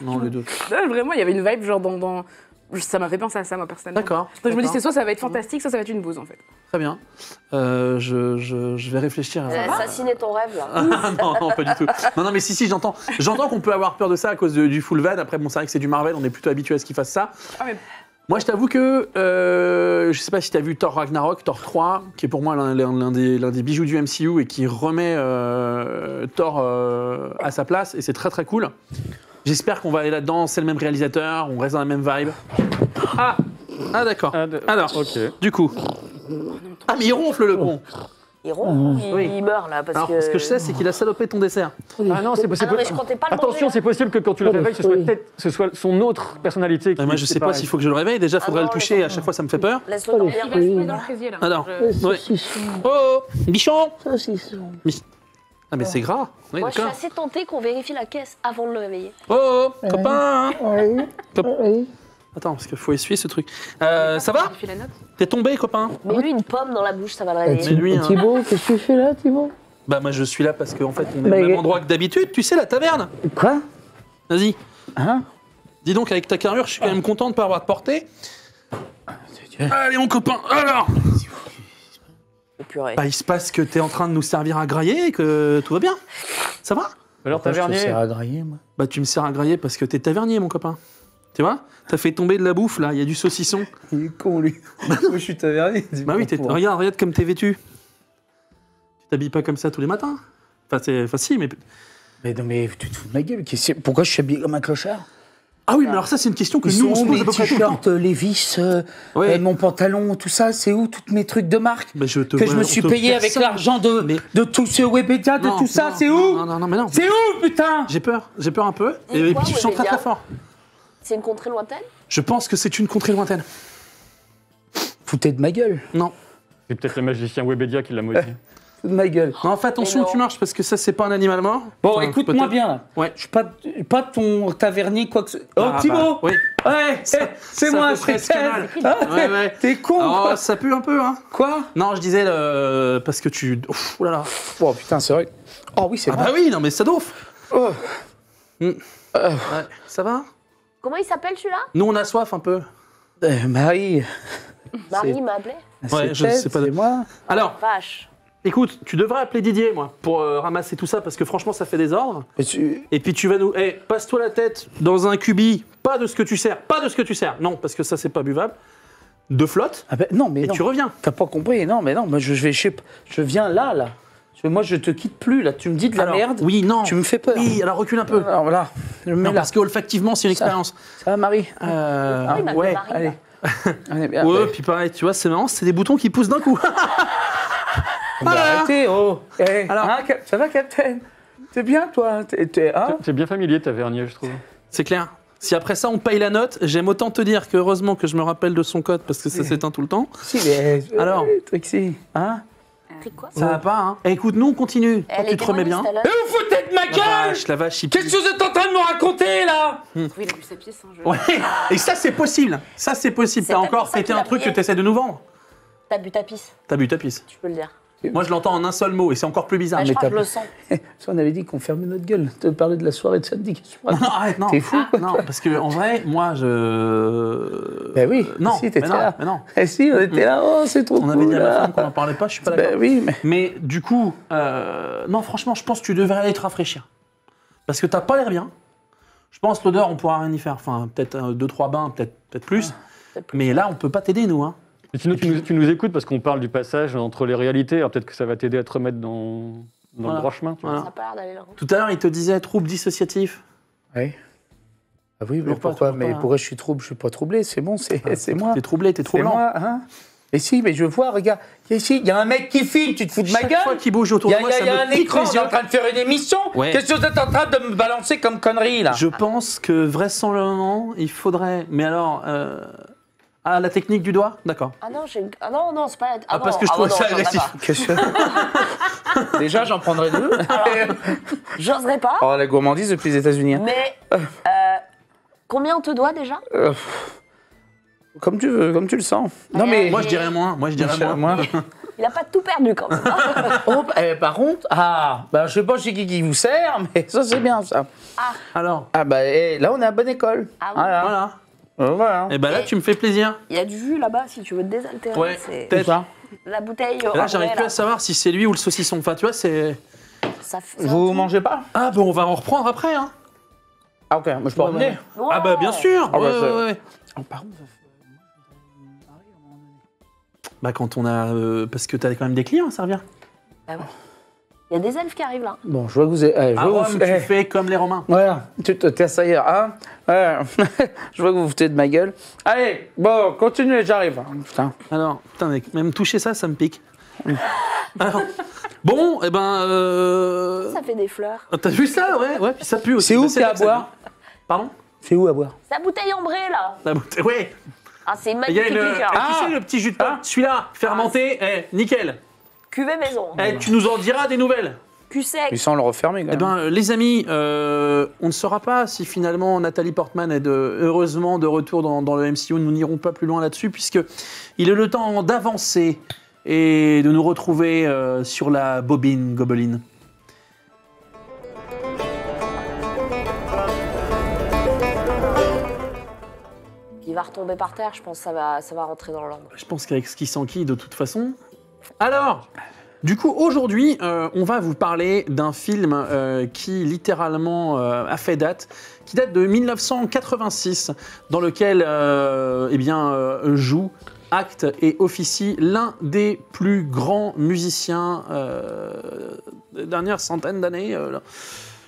Non, les deux. Non, vraiment, il y avait une vibe genre dans. Ça m'a fait penser à ça, moi, personnellement. D'accord. Donc je me dis, d'accord. c'est soit ça va être fantastique, soit ça va être une bouse, en fait. Très bien. Je vais réfléchir à ça. Assassiner ton rêve, là. Ah, non, pas du tout. Non, mais si, j'entends. J'entends qu'on peut avoir peur de ça à cause du full van. Après, bon, c'est vrai que c'est du Marvel, on est plutôt habitué à ce qu'ils fassent ça. Ah, mais- Moi, je t'avoue que je sais pas si tu as vu Thor Ragnarok, Thor 3, qui est pour moi l'un des bijoux du MCU et qui remet Thor à sa place, et c'est très très cool. J'espère qu'on va aller là-dedans, c'est le même réalisateur, on reste dans la même vibe. Ah d'accord. Alors, Ok. du coup. Ah, mais il ronfle le con. Il ronfle, Oui. il meurt, là, parce Alors, que... ce que je sais, c'est qu'il a salopé ton dessert. Ah non, c'est Ah possible. non, mais je comptais pas le Attention, manger, c'est possible que quand tu le réveilles, ce soit son autre personnalité. Et moi, je sais pas s'il faut que je le réveille. Déjà, faudrait non, le toucher, laisse-le. à chaque fois, ça me fait peur. Laisse-le dormir. Il va se mettre dans le fraisier, là. Alors, Je- ouais. Oh, bichon. Saucisson. Ah, mais c'est gras. Oui, Moi, je suis d'accord. assez tentée qu'on vérifie la caisse avant de le réveiller. Oh, copain. Hein. Oui. Top. Oui. Attends, parce qu'il faut essuyer ce truc. Ça va? Vérifie la note. T'es tombé, copain? Mets-lui une pomme dans la bouche, ça va le Mais réveiller. lui, hein. Thibaut, qu'est-ce que tu fais là, Thibaut? Bah moi je suis là parce qu'en fait on est au même endroit que d'habitude, tu sais, la taverne. Quoi? Vas-y. Hein? Dis donc, avec ta carrure, je suis quand même content de pas avoir te porter. Allez mon copain, alors Oh, purée. bah il se passe que t'es en train de nous servir à grailler et que tout va bien. Ça va? Alors, Pourquoi je te tavernier, sers à grailler, moi? Bah tu me sers à grailler parce que t'es tavernier mon copain. Tu vois? T'as fait tomber de la bouffe là, il y a du saucisson. Il est con, lui. Moi, je suis tavernier. Bah oui, regarde comme t'es vêtu. Tu t'habilles pas comme ça tous les matins. Enfin si, mais... Mais non, mais tu te fous de ma gueule. Pourquoi je suis habillé comme un clochard? Ah oui, mais alors ça c'est une question que Ils nous on sont se où pose à mes peu près tout le temps. t-shirts, les vis, Ouais. mon pantalon, tout ça? C'est où tous mes trucs de marque? Bah, je te Que vois- je me on suis te- payé avec personne- l'argent de tout ce Webedia, de Non, tout ça? non, C'est non, où? Non, mais non. C'est où, putain? J'ai peur un peu. Et Et quoi, puis je sens très Webedia très fort. C'est une contrée lointaine? Je pense que c'est une contrée lointaine. Foutez de ma gueule. Non. c'est peut-être le magicien Webedia qui l'a maudit. Foutez de ma gueule. Non, fais attention Mais où non. tu marches parce que ça c'est pas un animal mort. Bon, Enfin, écoute-moi peut-être. bien. Là. Ouais. Je suis pas ton tavernier, quoi que ce... Oh, Ah, Thibaut! bah, oui. Ouais, Ça- c'est ça moi, fait c'est presque mal. Ouais, ouais. T'es con, Oh, quoi. ça pue un peu, hein. Quoi? Non, je disais parce que tu. Ouf, oh là là. Oh, putain, c'est vrai. Oh, oui, c'est Ah vrai. bah oui, non mais ça douffe. Oh. Ouais. Ça va? Comment il s'appelle celui-là? Nous on a soif un peu. Marie, Marie m'a appelé. Ouais, je sais pas. c'est moi. Alors, Vache. écoute, tu devrais appeler Didier, moi, pour ramasser tout ça parce que franchement ça fait des ordres. Et tu- Et puis tu vas nous. Eh, passe-toi la tête dans un cubi, pas de ce que tu sers, pas de ce que tu sers. Non, parce que ça c'est pas buvable. De flotte, Ah ben, non, mais et non. tu reviens. T'as pas compris? Non, mais non, moi je vais, je viens là. Moi, je te quitte plus, là. Tu me dis de la Alors, merde. Oui, non. Tu me fais peur. Oui, alors recule un peu. Alors voilà, je me mets Non, là. parce qu'olfactivement c'est une expérience. Ça va, Marie? Il m'appelle Ouais. Marie, Allez. là. Allez, bien. Ouais, ben, puis pareil, tu vois, c'est marrant, c'est des boutons qui poussent d'un coup. Voilà. arrêtez, oh. Eh, Alors. hein, ça va, Captain? T'es bien, toi? Hein? C'est bien familier, tavernier, je trouve. C'est clair. Si après ça on paye la note, j'aime autant te dire que heureusement que je me rappelle de son code parce que ça s'éteint tout le temps. Si, mais... Alors. Trixie, hein? Pris quoi? Ça va pas, hein. Eh, écoute, nous on continue. Toi, Elle tu était te remets bien. tout à l'heure. Mais vous foutez de ma gueule! La vache, il Qu'est-ce que vous êtes en train de me raconter, là? Oui, il a bu sa pièce, hein, je... Ouais. Et ça c'est possible. Ça c'est possible. C'est T'as peut-être encore pour ça pété qu'il un a truc que prié. t'essaies de nous vendre. T'as bu ta pisse, T'as bu ta pisse. je peux le dire. Moi je l'entends en un seul mot et c'est encore plus bizarre. Bah, je mais crois que t'as- je le sens. Ça, on avait dit qu'on fermait notre gueule. Tu parlais de la soirée de samedi. Qu'est-ce que tu Non, racontes? arrête, non. T'es fou, quoi. Non, parce que en vrai, moi je. Ben oui, Non, si, t'étais mais non, là. mais non. Eh si, on était là, oh, c'est trop On cool, avait dit à ma là. femme qu'on en parlait pas, je suis pas d'accord. Ben oui, mais... Mais du coup, non, franchement, je pense que tu devrais aller te rafraîchir. Parce que t'as pas l'air bien. Je pense l'odeur, on pourra rien y faire. Enfin, peut-être 2-3 bains, peut-être plus. Mais là, on peut pas t'aider, nous. Hein. Et sinon, tu nous écoutes parce qu'on parle du passage entre les réalités. Alors peut-être que ça va t'aider à te remettre dans Voilà. le droit chemin. tu vois. Voilà. Ça a pas l'air d'aller là. Tout à l'heure, il te disait trouble dissociatif. Oui. Ah oui, mais Toujours pas, pourquoi? toujours Mais pas. pourquoi je suis troublé? Je suis pas troublé, c'est bon, c'est moi. T'es troublé, t'es C'est troublant. moi, hein? Et si, mais je vois, regarde, ici, il y a un mec qui filme, tu te fous de ma Chaque gueule? fois qu'il bouge autour Il y de a, moi, y a- ça y a me un pique écran, les on est yeux. en train de faire une émission. Ouais. Qu'est-ce que vous êtes en train de me balancer comme connerie, là? Je pense que vraisemblablement, il faudrait. Mais alors. Ah, la technique du doigt? D'accord. Ah non, non, c'est pas la... Ah, parce que je trouvais ça agressif. Qu'est-ce que... Déjà, j'en prendrais deux. J'oserais pas, Oh, la gourmandise depuis les États-Unis. Hein. mais... combien on te doit déjà? Comme tu veux, comme tu le sens. Non, mais... Moi, je dirais moins. Moi, je dirais moins. Il a pas tout perdu quand même. Oh, par contre, bah, je sais pas chez qui vous sert, mais ça, c'est bien, ça. Alors, Ah, bah, là, on est à bonne école. Ah oui. Voilà. voilà. Voilà. Et ben là, tu me fais plaisir. Il y a du jus là-bas si tu veux te désaltérer. Ouais, c'est... peut-être. Ça. La bouteille. Et là, j'arrive plus à savoir si c'est lui ou le saucisson. Enfin, tu vois, c'est. Vous mangez pas? Ah, ben on va en reprendre après, hein. Ah, ok, moi, je peux revenir. Ah, bah bien sûr. Ah, bah, Ouais, ça- ouais, ouais. Oh, par contre, Bah quand on a. Parce que t'as quand même des clients à servir. Il y a des elfes qui arrivent là. bon, je vois que vous êtes... À Rome, tu fais comme les Romains. Voilà, tu te casses ailleurs, hein? Ouais. Je vois que vous vous foutez de ma gueule. Allez, bon, continuez, j'arrive. Putain. Alors, putain, mec, même toucher ça, ça me pique. Alors, bon, et ben. Ça fait des fleurs. T'as vu ça? Ouais, ouais, puis ça pue aussi. C'est où Bah, qu'il y a là à que ça boire? pue. Pardon? C'est où à boire? C'est la bouteille ambrée là. La bouteille. Ouais. Ah, c'est une Il y a magnifique le. liqueur. Tu sais, le petit jus de pomme, celui-là, fermenté, nickel. Cuvée maison. Tu nous en diras des nouvelles. Cul sec. Ils sont le refermer, quand Eh même. ben, les amis, on ne saura pas si finalement Nathalie Portman est heureusement de retour dans le MCU. Nous n'irons pas plus loin là-dessus, puisque il est le temps d'avancer et de nous retrouver sur la bobine Gobeline. Il va retomber par terre, je pense que ça va rentrer dans l'ordre. Je pense qu'avec ce qui s'enquille de toute façon. Alors, du coup, aujourd'hui, on va vous parler d'un film qui littéralement a fait date, qui date de 1986, dans lequel joue, acte et officie l'un des plus grands musiciens des dernières centaines d'années.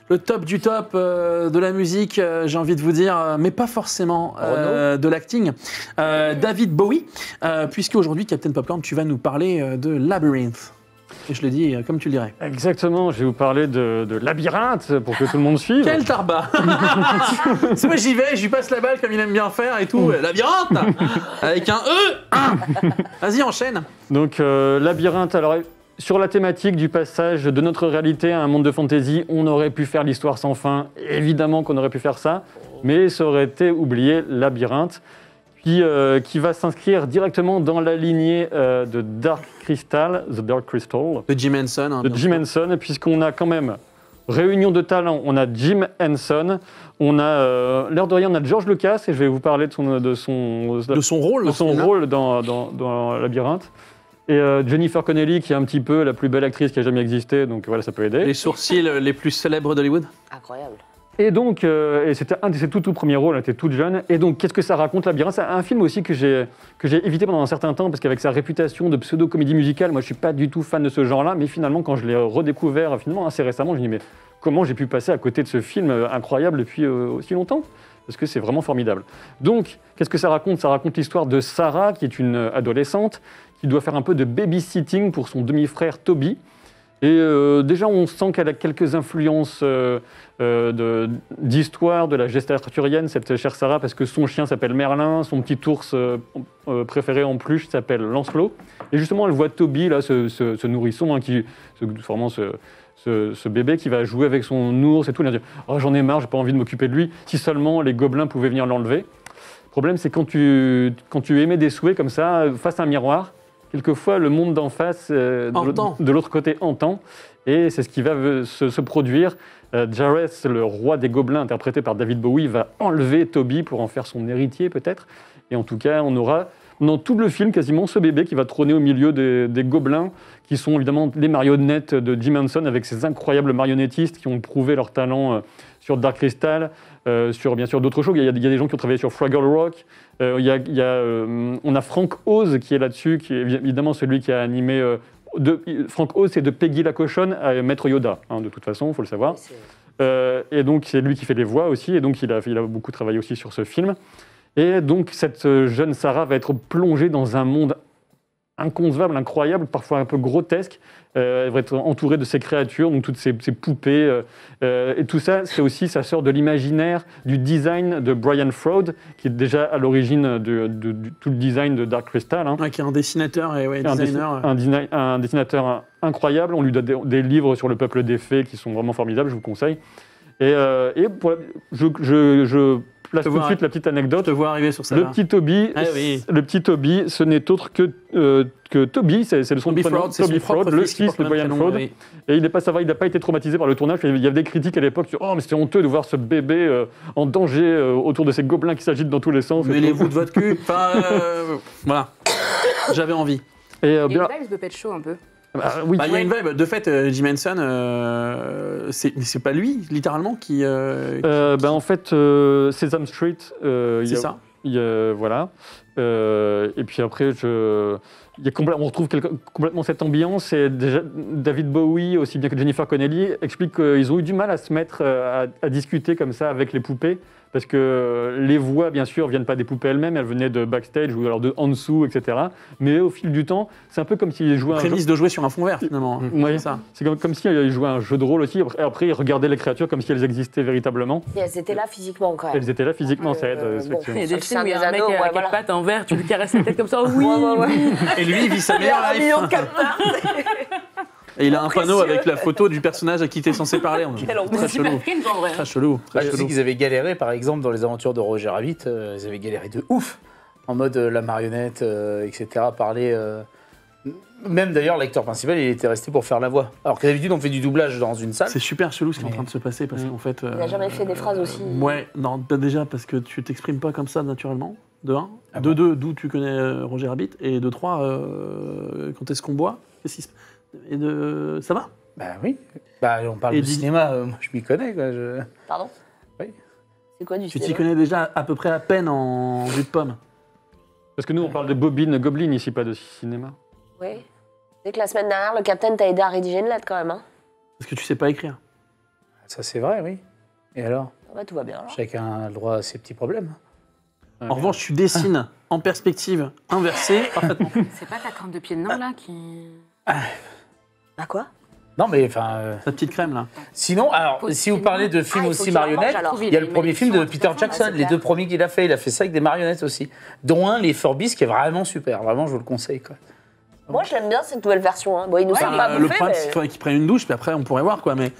Le top du top de la musique, j'ai envie de vous dire, mais pas forcément de l'acting. David Bowie, puisque aujourd'hui, Captain Popcorn, tu vas nous parler de Labyrinth. Et je le dis comme tu le dirais. Exactement, je vais vous parler de Labyrinthe pour que tout le monde suive. Quel tarbat. C'est moi j'y vais, je lui passe la balle comme il aime bien faire et tout. Labyrinthe avec un E. Vas-y, enchaîne. Donc Labyrinthe, alors sur la thématique du passage de notre réalité à un monde de fantasy, on aurait pu faire l'histoire sans fin. Évidemment qu'on aurait pu faire ça, mais ça aurait été oublié Labyrinthe. Qui va s'inscrire directement dans la lignée de Dark Crystal, The Dark Crystal. De Jim Henson. De Jim Henson, puisqu'on a quand même réunion de talents. On a Jim Henson, on a, l'air de rien, on a George Lucas, et je vais vous parler de son rôle dans Labyrinthe. Et Jennifer Connelly, qui est un petit peu la plus belle actrice qui a jamais existé, donc voilà, ça peut aider. Les sourcils les plus célèbres d'Hollywood. Incroyable. Et donc, c'était un de ses tout premiers rôles, elle était toute jeune. Et donc, qu'est-ce que ça raconte, Labyrinthe? C'est un film aussi que j'ai évité pendant un certain temps, parce qu'avec sa réputation de pseudo-comédie musicale, moi je suis pas du tout fan de ce genre-là, mais finalement, quand je l'ai redécouvert finalement assez récemment, je me dis, mais comment j'ai pu passer à côté de ce film incroyable depuis aussi longtemps? Parce que c'est vraiment formidable. Donc, qu'est-ce que ça raconte? Ça raconte l'histoire de Sarah, qui est une adolescente, qui doit faire un peu de babysitting pour son demi-frère Toby. Et déjà, on sent qu'elle a quelques influences d'histoire de la geste arthurienne, cette chère Sarah, parce que son chien s'appelle Merlin, son petit ours préféré en peluche s'appelle Lancelot. Et justement, elle voit Toby, là, ce nourrisson, ce bébé qui va jouer avec son ours et tout. Elle dit « Oh, j'en ai marre, j'ai pas envie de m'occuper de lui. Si seulement les gobelins pouvaient venir l'enlever. » Le problème, c'est quand tu émets des souhaits comme ça, face à un miroir, quelquefois, le monde d'en face, de l'autre côté, entend. Et c'est ce qui va se produire. Jareth, le roi des gobelins, interprété par David Bowie, va enlever Toby pour en faire son héritier, peut-être. Et en tout cas, on aura, dans tout le film, quasiment ce bébé qui va trôner au milieu des gobelins, qui sont évidemment les marionnettes de Jim Henson, avec ces incroyables marionnettistes qui ont prouvé leur talent sur Dark Crystal, sur bien sûr d'autres choses. Il y a des gens qui ont travaillé sur Fraggle Rock. On a Frank Oz qui est là-dessus, qui est évidemment celui qui a animé. Frank Oz, c'est de Peggy la cochonne à Maître Yoda, de toute façon, il faut le savoir. Et donc, c'est lui qui fait les voix aussi, et donc il a beaucoup travaillé aussi sur ce film. Et donc, cette jeune Sarah va être plongée dans un monde inconcevable, incroyable, parfois un peu grotesque. Elle va être entourée de ces créatures, donc toutes ces poupées. Et tout ça, c'est aussi, ça sort de l'imaginaire, du design de Brian Froud, qui est déjà à l'origine de tout le design de Dark Crystal. Hein. Ouais, qui est un dessinateur et designer. Un dessinateur incroyable. On lui donne des livres sur le peuple des fées qui sont vraiment formidables, je vous conseille. Je place tout de suite la petite anecdote. Je te vois arriver sur ça. Le petit Toby, ce n'est autre que Toby, c'est le son de prénom, Toby Froud, le fils de Brian Froud. Oui. Et il n'a pas été traumatisé par le tournage. Il y avait des critiques à l'époque sur « Oh, mais c'était honteux de voir ce bébé en danger autour de ces gobelins qui s'agitent dans tous les sens. » Mêlez-vous de votre cul. Voilà. J'avais envie. Il y a une vibe de Pet Show un peu. Oui. Il y a une vibe. De fait, Jim Henson, c'est pas lui, littéralement, qui... En fait, Sesame Street... c'est ça. Voilà. Et puis après, on retrouve complètement cette ambiance. Et déjà, David Bowie, aussi bien que Jennifer Connelly, expliquent qu'ils ont eu du mal à se mettre à discuter comme ça avec les poupées. Parce que les voix, bien sûr, ne viennent pas des poupées elles-mêmes, elles venaient de backstage ou alors de en dessous, etc. Mais au fil du temps, c'est un peu comme s'ils jouaient prémisse de jouer sur un fond vert, finalement. Oui, c'est comme s'ils jouaient un jeu de rôle aussi. Après, ils regardaient les créatures comme si elles existaient véritablement. Et elles étaient là physiquement, quand même. Elles étaient là physiquement, ça aide. Il y a des films où il y a un mec à quatre pattes en verre, tu lui caresses la tête comme ça, oui. Et lui, il vit sa meilleure life. Et il a un panneau avec la photo du personnage à qui t'es censé parler. Très chelou. Très chelou. Je sais qu'ils avaient galéré, par exemple, dans les aventures de Roger Rabbit, ils avaient galéré de ouf. En mode la marionnette, etc. Parler Même d'ailleurs, l'acteur principal, il était resté pour faire la voix. Alors que d'habitude, on fait du doublage dans une salle. C'est super chelou ce qui est en train de se passer parce qu'en fait. Il a jamais fait des phrases aussi. Ouais, non, déjà parce que tu t'exprimes pas comme ça naturellement, de 1. Ah De 2, d'où tu connais Roger Rabbit. Et de 3, quand est-ce qu'on boit? Qu'est-ce qui se... Et de... Ça va? Bah oui. Bah, on parle Et de dis- cinéma, moi je m'y connais, quoi. Pardon? Oui. C'est quoi du Tu t'y cinéma? connais déjà à peu près à peine en jus de pomme. Parce que nous, on parle de bobine goblin ici, pas de cinéma. Oui. Tu sais que la semaine dernière, le capitaine t'a aidé à rédiger une lettre quand même, hein? Parce que tu sais pas écrire. Ça, c'est vrai, oui. Et alors? Ah bah, tout va bien alors. Chacun a le droit à ses petits problèmes. En revanche, tu dessines en perspective inversée parfaitement. C'est pas ta crème de pied de nain là qui. Bah quoi? Non, mais enfin. Ta petite crème là. Sinon, alors, si vous parlez de films Ah, il faut aussi qu'il en marionnettes, mange, alors. il y a le premier film de Peter Jackson, c'est les clair. 2 premiers qu'il a fait. Il a fait ça avec des marionnettes aussi. Dont un, les Forbis, qui est vraiment super. Vraiment, je vous le conseille, quoi. Moi, j'aime bien cette nouvelle version. Hein. Bon, il nous semble pas Le bouffé, problème, c'est qu'il mais... faudrait qu'il prenne une douche, puis après on pourrait voir quoi. Mais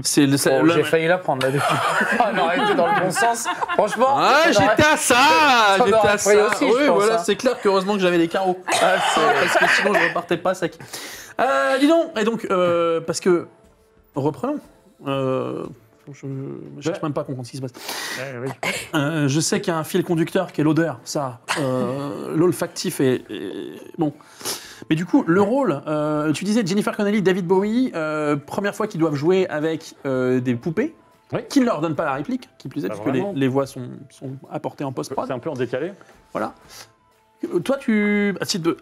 c'est le. Bon, j'ai failli la prendre là-dessus. On aurait été dans le bon sens. Franchement. Ah, on aurait- j'étais à ça. Ça J'étais m'aurait à pris ça. aussi, je Oui, pense, voilà, hein. c'est clair qu'heureusement que j'avais les carreaux. Parce que sinon je repartais pas sec. Dis donc, et donc parce que reprenons. Je ne cherche même pas à comprendre ce qui se passe. Je sais qu'il y a un fil conducteur qui est l'odeur, ça. L'olfactif est bon. Mais du coup, le rôle, tu disais Jennifer Connelly, David Bowie, première fois qu'ils doivent jouer avec des poupées, Oui. qui ne leur donnent pas la réplique, qui plus est, Pas puisque les, vraiment. les voix sont apportées en post-prod. C'est un peu en décalé. Voilà. Toi,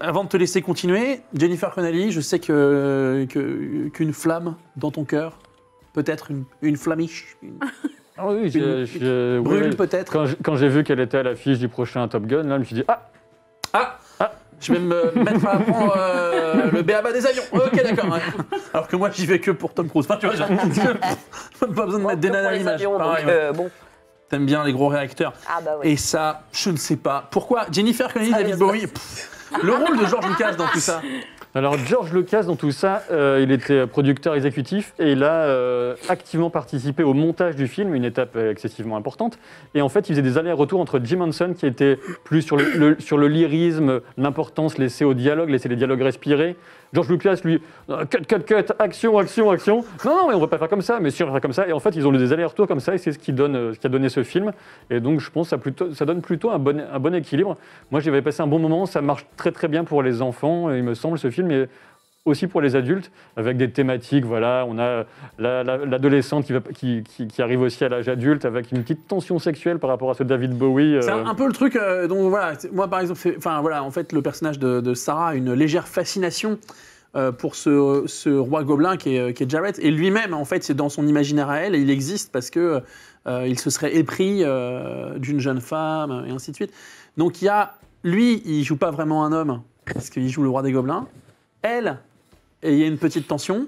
avant de te laisser continuer, Jennifer Connelly, je sais qu'une flamme dans ton cœur, peut-être une flamiche, Ah oui, brûle oui. peut-être. Quand j'ai vu qu'elle était à l'affiche du prochain Top Gun, là, je me suis dit Je vais me mettre à apprendre le B.A.B.A. des avions. Ok, d'accord. Ouais. Alors que moi, j'y vais que pour Tom Cruise. Enfin, tu vois, pas besoin de mettre des Que nanas pour à les l'image. avions, Pareil, donc, ouais. bon. T'aimes bien les gros réacteurs. Ah bah oui. Et ça, je ne sais pas. Pourquoi Jennifer Connelly, Ça David vient de Bowie le rôle de George Lucas dans tout ça. Alors, George Lucas, dans tout ça, il était producteur exécutif et il a activement participé au montage du film, une étape excessivement importante. Et en fait, il faisait des allers-retours entre Jim Henson, qui était plus sur le lyrisme, l'importance laissée au dialogue, laisser les dialogues respirer. George Lucas, lui, cut, action. Non, mais on va pas faire comme ça, mais si on va faire comme ça. Et en fait, ils ont eu des allers-retours comme ça et c'est ce qui a donné ce film. Et donc, je pense que ça donne plutôt un bon équilibre. Moi, j'y avais passé un bon moment, ça marche très très bien pour les enfants, il me semble, ce film. Et aussi pour les adultes, avec des thématiques, voilà, on a l'adolescente qui arrive aussi à l'âge adulte, avec une petite tension sexuelle par rapport à ce David Bowie. C'est un peu le truc dont, voilà, moi par exemple, en fait, le personnage de Sarah a une légère fascination pour ce roi gobelin qui est Jareth. Et lui-même, en fait, c'est dans son imaginaire à elle, et il existe parce que il se serait épris d'une jeune femme, et ainsi de suite. Donc lui, il joue pas vraiment un homme, parce qu'il joue le roi des gobelins. Elle, et il y a une petite tension,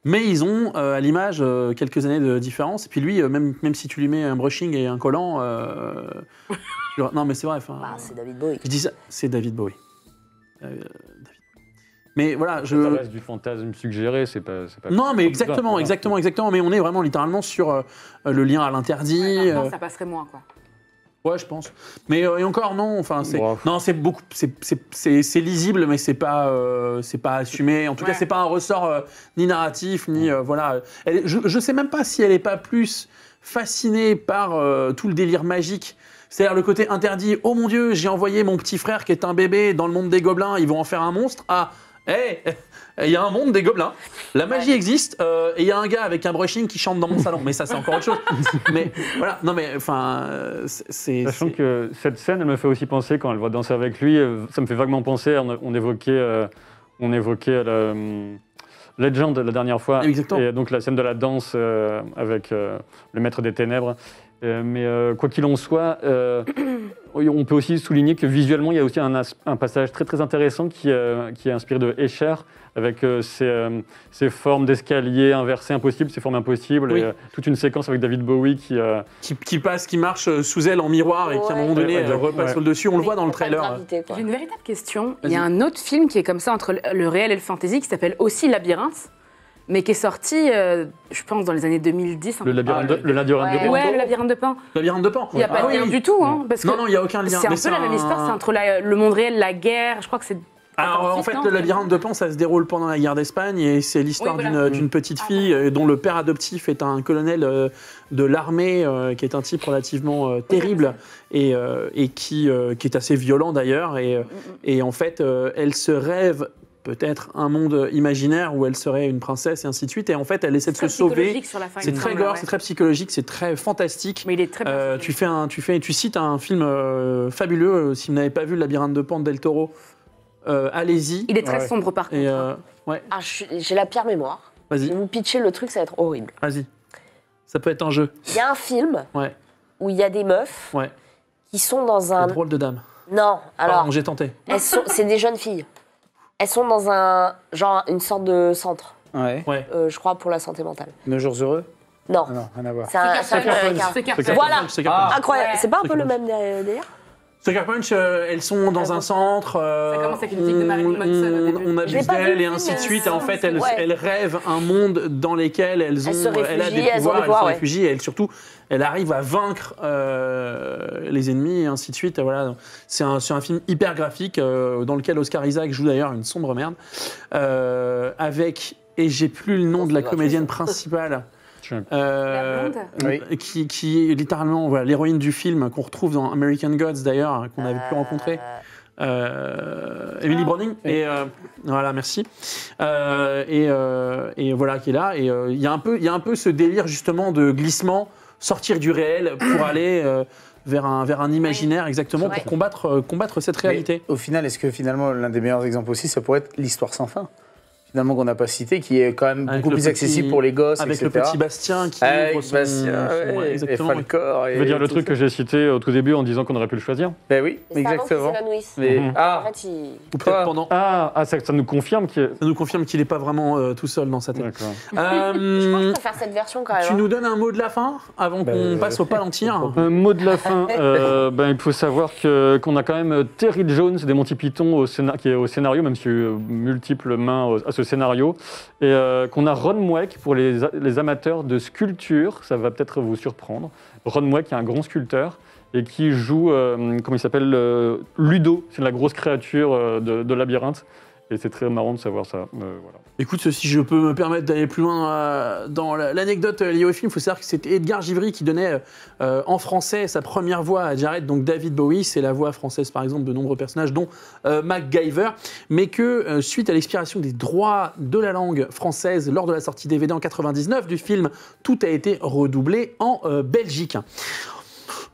mais ils ont à l'image quelques années de différence. Et puis lui, même si tu lui mets un brushing et un collant, non mais c'est vrai. Ah, c'est David Bowie. Je dis ça, c'est David Bowie. David. Mais voilà, Ça reste du fantasme suggéré, c'est pas. Non, mais c'est pas ça. exactement. Mais on est vraiment littéralement sur le lien à l'interdit. Maintenant, ça passerait moins, quoi. Ouais, je pense. Mais et encore non. Enfin, Bref. c'est beaucoup. C'est lisible, mais c'est pas assumé. En tout cas, Ouais. c'est pas un ressort ni narratif ni voilà. Je sais même pas si elle est pas plus fascinée par tout le délire magique. C'est-à-dire le côté interdit. Oh mon Dieu, j'ai envoyé mon petit frère qui est un bébé dans le monde des gobelins. Ils vont en faire un monstre. Ah, il y a un monde des gobelins. La magie existe. Et il y a un gars avec un brushing qui chante dans mon salon. Mais ça, c'est encore autre chose. Mais voilà. Non, mais enfin, Sachant que cette scène, elle me fait aussi penser, quand elle va danser avec lui, ça me fait vaguement penser, on évoquait la Legend la dernière fois, Exactement. et donc la scène de la danse avec le maître des ténèbres. Mais quoi qu'il en soit, on peut aussi souligner que visuellement, il y a aussi un passage très très intéressant qui est inspiré de Escher, avec ces formes d'escalier inversées impossibles, ces formes impossibles, Oui. et toute une séquence avec David Bowie qui qui marche sous elle en miroir et qui à un moment donné Ouais, repasse ouais. sur le dessus. On le voit dans le Pas de trailer. gravité, quoi. J'ai une véritable question. Il Vas-y. y a un autre film qui est comme ça entre le réel et le fantasy qui s'appelle aussi Labyrinthe, mais qui est sorti, je pense, dans les années 2010. le labyrinthe de Ouais. Pan. Ouais, le labyrinthe de Pan. Labyrinthe de Pan. Il n'y a pas de lien du tout, hein, parce que Non, il n'y a aucun lien. c'est un Mais peu la même histoire. C'est entre le monde réel, la guerre. Je crois que c'est Alors en fait, le labyrinthe de Pan, ça se déroule pendant la guerre d'Espagne et c'est l'histoire Oui, voilà. d'une petite fille dont le père adoptif est un colonel de l'armée qui est un type relativement terrible et qui est assez violent d'ailleurs. Et en fait, elle se rêve peut-être un monde imaginaire où elle serait une princesse et ainsi de suite. Et en fait, elle essaie de se sauver. C'est très gore, c'est très psychologique, c'est très fantastique. Mais il est très bien. Tu cites un film fabuleux. Si vous n'avez pas vu Le labyrinthe de Pan de Del Toro, allez-y. Il est très sombre par contre. Et Ah, j'ai la pire mémoire. Je vas-y, vais vous pitcher le truc, ça va être horrible. vas-y. Ça peut être un jeu. Il y a un film Ouais, où il y a des meufs ouais. qui sont dans un... Drôle de dame. Non, alors, Pardon, j'ai tenté. c'est des jeunes filles. Elles sont dans une sorte de centre, Ouais. Ouais. je crois, pour la santé mentale. Nos jours heureux. Non, Non, rien à voir. c'est un C'est américain. Carpenter. Voilà, Sucker Punch. incroyable. Ouais. C'est pas un peu Sucker le même délire? Sucker Punch, elles sont dans un centre. Ça commence avec une musique de Marilyn Manson au début. On Je l'ai abuse pas vu, d'elles le et ainsi de film, suite. mais Et en fait, elles ouais. rêvent un monde dans lequel elles se a réfugient, des elles ont pouvoirs, des pouvoirs, se ouais. réfugient et surtout, elle arrive à vaincre les ennemis et ainsi de suite. Et voilà. C'est un film hyper graphique dans lequel Oscar Isaac joue d'ailleurs une sombre merde. Et j'ai plus le nom de la comédienne principale. La blonde Qui est littéralement l'héroïne du film qu'on retrouve dans American Gods d'ailleurs, qu'on avait pu rencontrer. Emily Browning. Et voilà, merci. Et voilà qui est là. Et il y a un peu ce délire justement de glissement, sortir du réel pour aller vers un imaginaire exactement Ouais. pour combattre cette réalité. Mais au final, est-ce que finalement, l'un des meilleurs exemples aussi, ça pourrait être l'histoire sans fin, finalement, qu'on n'a pas cité, qui est quand même Avec beaucoup le plus petit- accessible pour les gosses, Avec etc. le petit Bastien qui Avec ouvre son... Bastien, et exactement. Falcor. Je veux dire le truc que j'ai cité au tout début en disant qu'on aurait pu le choisir. Ben oui, Et c'est avant qu'ils exactement. s'évanouissent. Mais, Mhm. En ah, fait, ils... Ou peut-être Quoi pendant. Ça nous confirme qu'il y a... Ça nous confirme qu'il n'est pas vraiment tout seul dans sa tête. D'accord. Je pense que je préfère cette version quand même. Tu hein. nous donnes un mot de la fin avant qu'on passe au palantir. Un mot de la fin, il faut savoir qu'on a quand même Terry Jones des Monty Python qui est au scénario, même s'il y a eu multiples mains à ce scénario, et qu'on a Ron Mweik pour les amateurs de sculpture, ça va peut-être vous surprendre. Ron Mweik est un grand sculpteur et qui joue, comment il s'appelle, Ludo, c'est la grosse créature de Labyrinthe, et c'est très marrant de savoir ça. Voilà. Écoute, si je peux me permettre d'aller plus loin dans l'anecdote liée au film, il faut savoir que c'était Edgar Givry qui donnait en français sa première voix à Jared, donc David Bowie, c'est la voix française par exemple de nombreux personnages, dont MacGyver, mais que suite à l'expiration des droits de la langue française lors de la sortie DVD en 99 du film, tout a été redoublé en Belgique.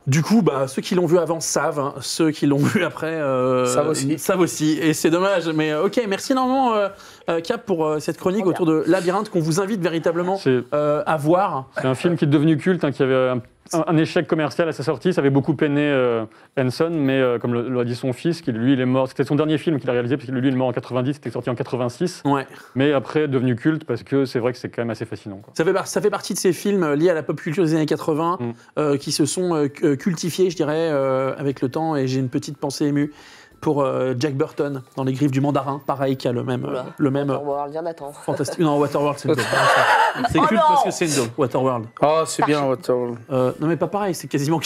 Du coup, ceux qui l'ont vu avant savent, hein. Ceux qui l'ont vu après savent aussi. Et c'est dommage. Mais ok, merci énormément Cap pour cette chronique autour de Labyrinthe qu'on vous invite véritablement à voir. C'est un film qui est devenu culte, qui avait un échec commercial à sa sortie. Ça avait beaucoup peiné Henson, mais comme l'a dit son fils, qui lui il est mort. C'était son dernier film qu'il a réalisé, parce que lui il est mort en 90, c'était sorti en 86. Ouais. Mais après devenu culte parce que c'est vrai que c'est quand même assez fascinant, quoi. Ça fait partie de ces films liés à la pop culture des années 80 qui se sont cultifiés, je dirais, avec le temps. Et j'ai une petite pensée émue pour Jack Burton dans Les Griffes du Mandarin, pareil, qui a le même Waterworld, Jonathan. fantastique. Non, Waterworld, c'est une dope. C'est culte non parce que c'est une dope, Waterworld. oh, c'est bien, Waterworld. Non mais pas pareil, c'est quasiment...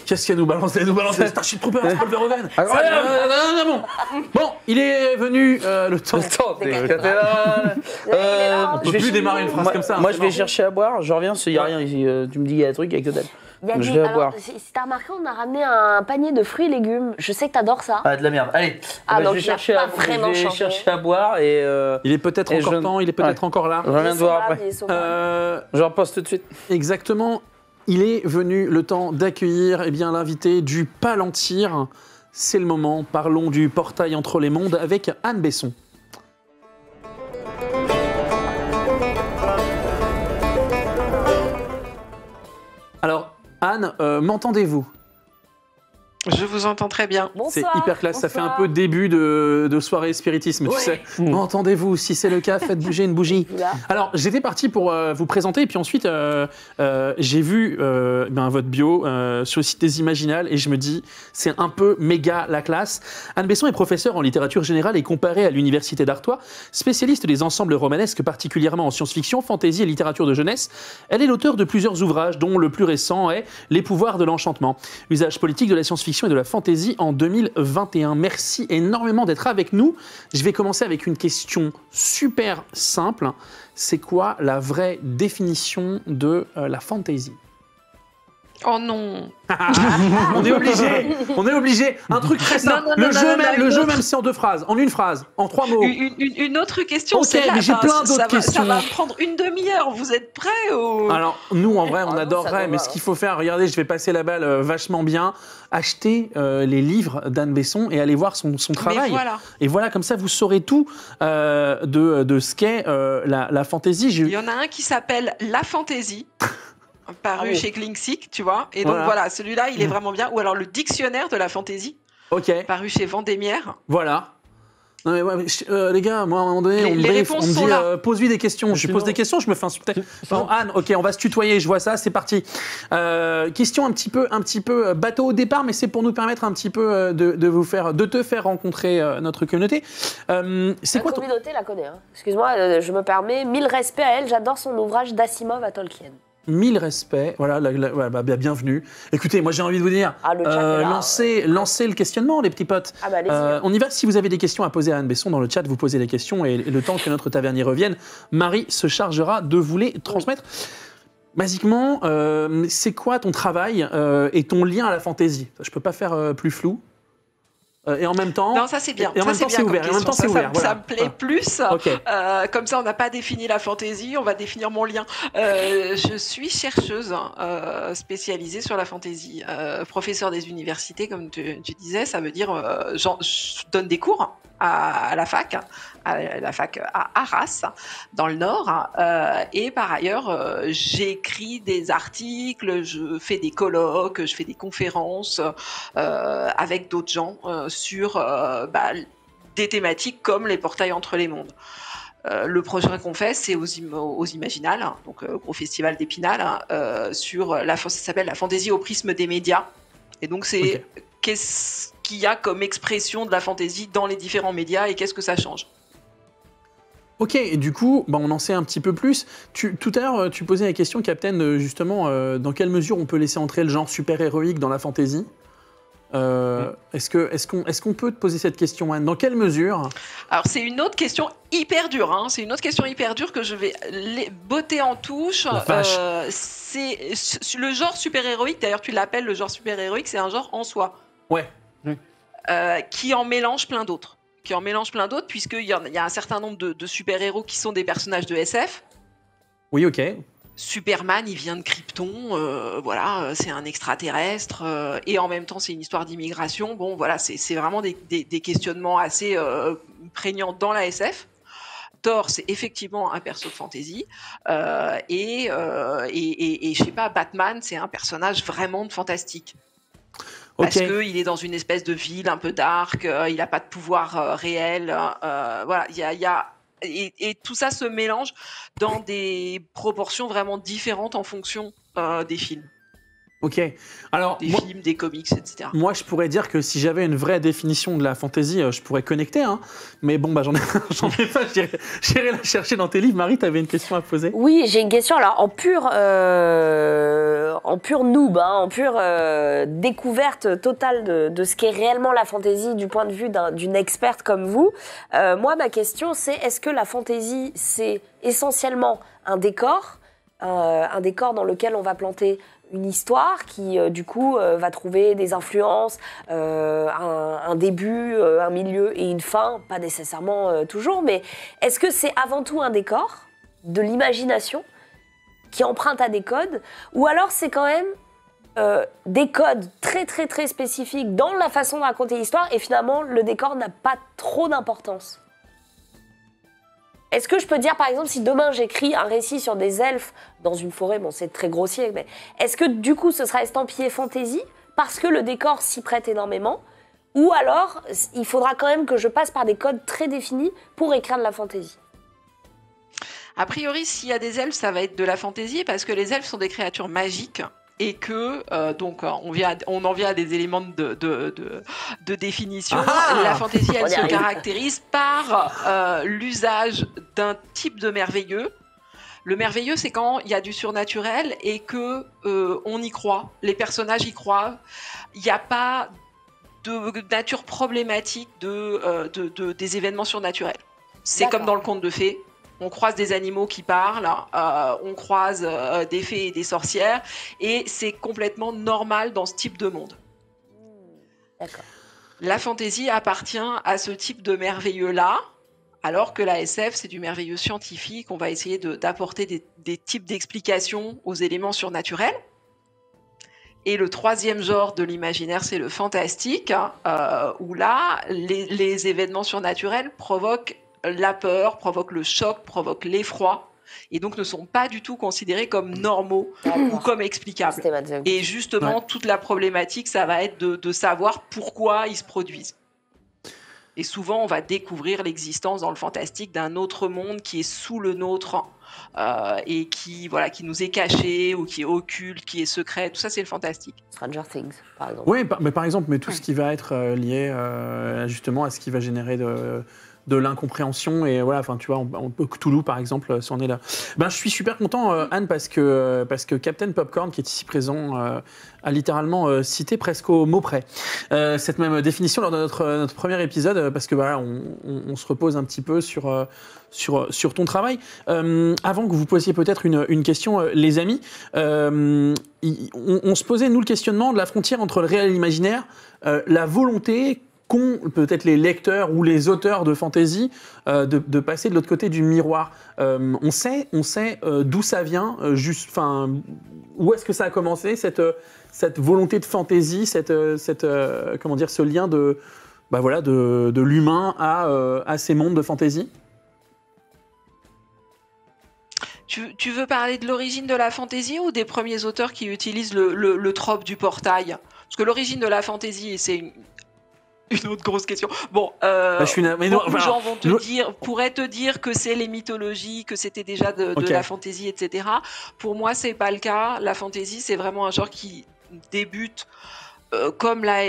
Qu'est-ce qu'elle nous balance? Elle nous balance les Starship Troopers, Paul Verhoeven. Bon, il est venu le temps. Attends, C'est t'es quel- là. On peut plus démarrer une phrase comme ça. Moi, hein, je c'est vais mort. chercher à boire, je reviens, il n'y a rien ici. Tu me dis, il y a un truc avec que dalle. Il y a Je du- vais alors, boire. si t'as remarqué, on a ramené un panier de fruits et légumes. Je sais que t'adores ça. Ah, de la merde. Allez, Ah, je donc vais il a chercher pas vraiment changé. à boire et Il est peut-être Et encore je- temps, il est peut-être encore là. je reviens te voir Sauvable, après. il est sauvable. Je repasse tout de suite. Exactement, il est venu le temps d'accueillir l'invité du Palantir. C'est le moment, parlons du portail entre les mondes avec Anne Besson. Alors, Anne, m'entendez-vous? Je vous entends très bien. C'est Bonsoir. hyper classe, ça fait un bonsoir. peu début de soirée spiritisme, tu sais. M'entendez-vous? Si c'est le cas, faites bouger une bougie. Là. Alors, j'étais parti pour vous présenter, et puis ensuite, j'ai vu votre bio sur le site des Imaginales, et je me dis, c'est un peu méga la classe. Anne Besson est professeure en littérature générale et comparée à l'Université d'Artois, spécialiste des ensembles romanesques, particulièrement en science-fiction, fantasy et littérature de jeunesse. Elle est l'auteur de plusieurs ouvrages, dont le plus récent est Les pouvoirs de l'enchantement, usage politique de la science-fiction science-fiction et de la fantasy en 2021. Merci énormément d'être avec nous. Je vais commencer avec une question super simple. C'est quoi la vraie définition de la fantasy? Oh non. On est obligé. Un truc très simple. Le jeu même, c'est en 2 phrases, en 1 phrase, en 3 mots. Une autre question, Ok, mais j'ai plein d'autres questions. Ça va prendre une demi-heure, vous êtes prêts ou... Alors, nous, en vrai, on non, ça adorerait, va. mais ce qu'il faut faire, regardez, je vais passer la balle vachement bien, acheter les livres d'Anne Besson et aller voir son travail. voilà. Et voilà, comme ça, vous saurez tout de ce qu'est la fantasy. Il y en a un qui s'appelle La Fantaisie, paru chez Klingsik, tu vois. Et donc voilà, celui-là, il est vraiment bien. Ou alors le dictionnaire de la fantaisie, Ok, paru chez Vendémiaire. voilà. Non mais ouais, les gars, moi à un moment donné, Les on me brief, réponses on me sont dit là. pose-lui des questions. Je lui pose des questions, je me fais insulter. Non, Anne, ok, on va se tutoyer, je vois ça, c'est parti. Question un petit peu bateau au départ, mais c'est pour nous permettre un petit peu de te faire rencontrer notre communauté. C'est La quoi ton... communauté la connaît. Hein. Excuse-moi, je me permets. 1000 respects à elle. J'adore son ouvrage d'Asimov à Tolkien. 1000 respects, voilà, bienvenue. Écoutez, moi j'ai envie de vous dire, Ah, le chat est là. lancez le questionnement, les petits potes. Ah bah allez-y. On y va. Si vous avez des questions à poser à Anne Besson dans le chat, vous posez les questions et le temps que notre tavernier revienne, Marie se chargera de vous les transmettre. Basiquement, c'est quoi ton travail et ton lien à la fantaisie? Je peux pas faire plus flou. Et en même temps, Non, ça c'est bien. Et en Ça, même c'est temps, bien c'est comme ouvert. Et en même temps, question. c'est ouvert. Ça Voilà. me plaît plus. Ok. Comme ça, on n'a pas défini la fantaisie, on va définir mon lien. Je suis chercheuse spécialisée sur la fantaisie. Professeure des universités, comme tu disais, ça veut dire je donne des cours à la fac à Arras, dans le Nord. Et par ailleurs, j'écris des articles, je fais des colloques, je fais des conférences avec d'autres gens sur des thématiques comme les portails entre les mondes. Le projet qu'on fait, c'est aux Imaginales, donc gros festival d'Épinal, sur ça s'appelle la fantaisie au prisme des médias. Et donc c'est qu'est-ce qu'il y a comme expression de la fantaisie dans les différents médias et qu'est-ce que ça change. Ok, et du coup, on en sait un petit peu plus. Tout à l'heure, tu posais la question, Captain, justement, dans quelle mesure on peut laisser entrer le genre super-héroïque dans la fantasy? Est-ce qu'on peut te poser cette question, Anne? Dans quelle mesure? Alors c'est une autre question hyper dure, hein. C'est une autre question hyper dure que je vais botter en touche. C'est le genre super-héroïque, d'ailleurs tu l'appelles le genre super-héroïque, c'est un genre en soi. Ouais. Qui en mélange plein d'autres. Puisqu'il y a un certain nombre de super-héros qui sont des personnages de SF. Oui, ok. Superman, il vient de Krypton, voilà, c'est un extraterrestre, et en même temps, c'est une histoire d'immigration. Bon, voilà, c'est vraiment des questionnements assez prégnants dans la SF. Thor, c'est effectivement un perso de fantasy, et je sais pas, Batman, c'est un personnage vraiment de fantastique. Parce qu'il est dans une espèce de ville un peu dark, il n'a pas de pouvoir réel, voilà, il y a et tout ça se mélange dans des proportions vraiment différentes en fonction des films. Ok. Alors, des films, des comics, etc. Moi, je pourrais dire que si j'avais une vraie définition de la fantasy, je pourrais connecter. Hein. Mais bon, j'en ai pas. J'irai la chercher dans tes livres. Marie, tu avais une question à poser? Oui, j'ai une question. Alors, en pure noob, en pure découverte totale de ce qu'est réellement la fantasy du point de vue d'une experte comme vous, moi, ma question, c'est est-ce que la fantasy, c'est essentiellement un décor dans lequel on va planter une histoire qui, du coup, va trouver des influences, un début, un milieu et une fin, pas nécessairement toujours, mais est-ce que c'est avant tout un décor, de l'imagination, qui emprunte à des codes, ou alors c'est quand même des codes très très très spécifiques dans la façon de raconter l'histoire, et finalement, le décor n'a pas trop d'importance? Est-ce que je peux dire, par exemple, si demain j'écris un récit sur des elfes dans une forêt, bon c'est très grossier, mais est-ce que du coup ce sera estampillé fantasy parce que le décor s'y prête énormément, ou alors il faudra quand même que je passe par des codes très définis pour écrire de la fantasy? A priori, s'il y a des elfes, ça va être de la fantasy parce que les elfes sont des créatures magiques. Et que donc on en vient à des éléments de définition. La fantaisie, elle se caractérise par l'usage d'un type de merveilleux. Le merveilleux, c'est quand il y a du surnaturel et que on y croit. Les personnages y croient. Il n'y a pas de nature problématique des événements surnaturels. C'est D'accord. comme dans le conte de fées. On croise des animaux qui parlent, on croise des fées et des sorcières, et c'est complètement normal dans ce type de monde. D'accord. La fantasy appartient à ce type de merveilleux-là, alors que la SF, c'est du merveilleux scientifique. On va essayer d'apporter des types d'explications aux éléments surnaturels. Et le troisième genre de l'imaginaire, c'est le fantastique, où là, les événements surnaturels provoquent la peur, provoquent le choc, provoquent l'effroi, et donc ne sont pas du tout considérés comme normaux ou comme explicables. Systématique. Et justement, toute la problématique, ça va être de savoir pourquoi ils se produisent. Et souvent, on va découvrir l'existence dans le fantastique d'un autre monde qui est sous le nôtre et qui nous est caché ou qui est occulte, qui est secret. Tout ça, c'est le fantastique. Stranger Things, par exemple. Oui, mais par exemple, tout ce qui va être lié justement à ce qui va générer de l'incompréhension et voilà, enfin tu vois, Cthulhu par exemple, c'en est là. Ben, je suis super content Anne parce que Captain Popcorn qui est ici présent a littéralement cité presque au mot près cette même définition lors de notre premier épisode parce que voilà, on se repose un petit peu sur ton travail. Avant que vous posiez peut-être une question, les amis, on se posait nous le questionnement de la frontière entre le réel et l'imaginaire, la volonté qu'ont peut-être les lecteurs ou les auteurs de fantasy de passer de l'autre côté du miroir. On sait d'où ça vient, où est-ce que ça a commencé, cette volonté de fantasy, comment dire, ce lien de l'humain à ces mondes de fantasy. Tu veux parler de l'origine de la fantaisie ou des premiers auteurs qui utilisent le trope du portail? Parce que l'origine de la fantaisie, c'est une autre grosse question. Bon, beaucoup de gens pourraient te dire que c'est les mythologies, que c'était déjà de la fantaisie, etc. Pour moi, c'est pas le cas. La fantaisie, c'est vraiment un genre qui débute comme la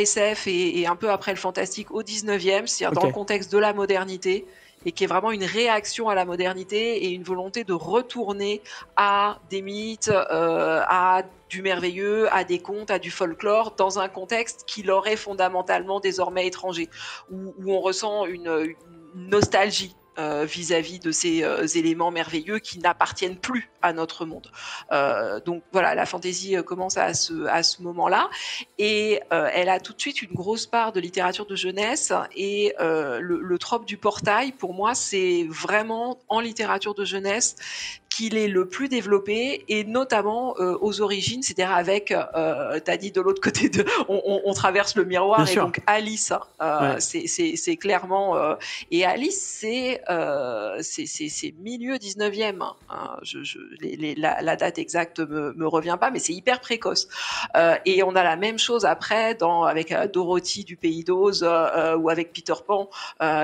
SF et un peu après le fantastique au 19e, c'est-à-dire dans le contexte de la modernité, et qui est vraiment une réaction à la modernité et une volonté de retourner à des mythes, à du merveilleux, à des contes, à du folklore, dans un contexte qui leur est fondamentalement désormais étranger, où on ressent une nostalgie vis-à-vis de ces éléments merveilleux qui n'appartiennent plus à notre monde. Donc voilà, la fantaisie commence à ce moment-là, et elle a tout de suite une grosse part de littérature de jeunesse, et le trope du portail, pour moi, c'est vraiment en littérature de jeunesse qu'il est le plus développé, et notamment aux origines, c'est-à-dire avec, t'as dit de l'autre côté, on traverse le miroir, bien et sûr. Donc Alice, c'est clairement... et Alice, c'est milieu 19e. La date exacte me revient pas, mais c'est hyper précoce. Et on a la même chose après avec Dorothy du Pays d'Oz, ou avec Peter Pan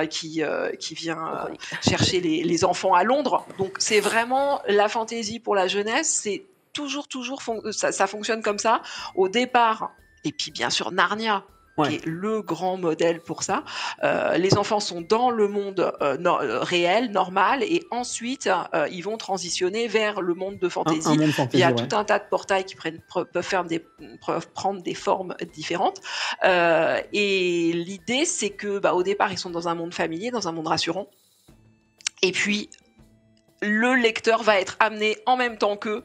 qui vient chercher les enfants à Londres. Donc c'est vraiment la fantaisie pour la jeunesse, c'est toujours ça fonctionne comme ça au départ. Et puis bien sûr Narnia, qui est le grand modèle pour ça. Les enfants sont dans le monde réel, normal, et ensuite ils vont transitionner vers le monde de fantaisie. Il y a tout un tas de portails qui peuvent prendre des formes différentes. Et l'idée, c'est que au départ, ils sont dans un monde familier, dans un monde rassurant. Et puis, le lecteur va être amené en même temps qu'eux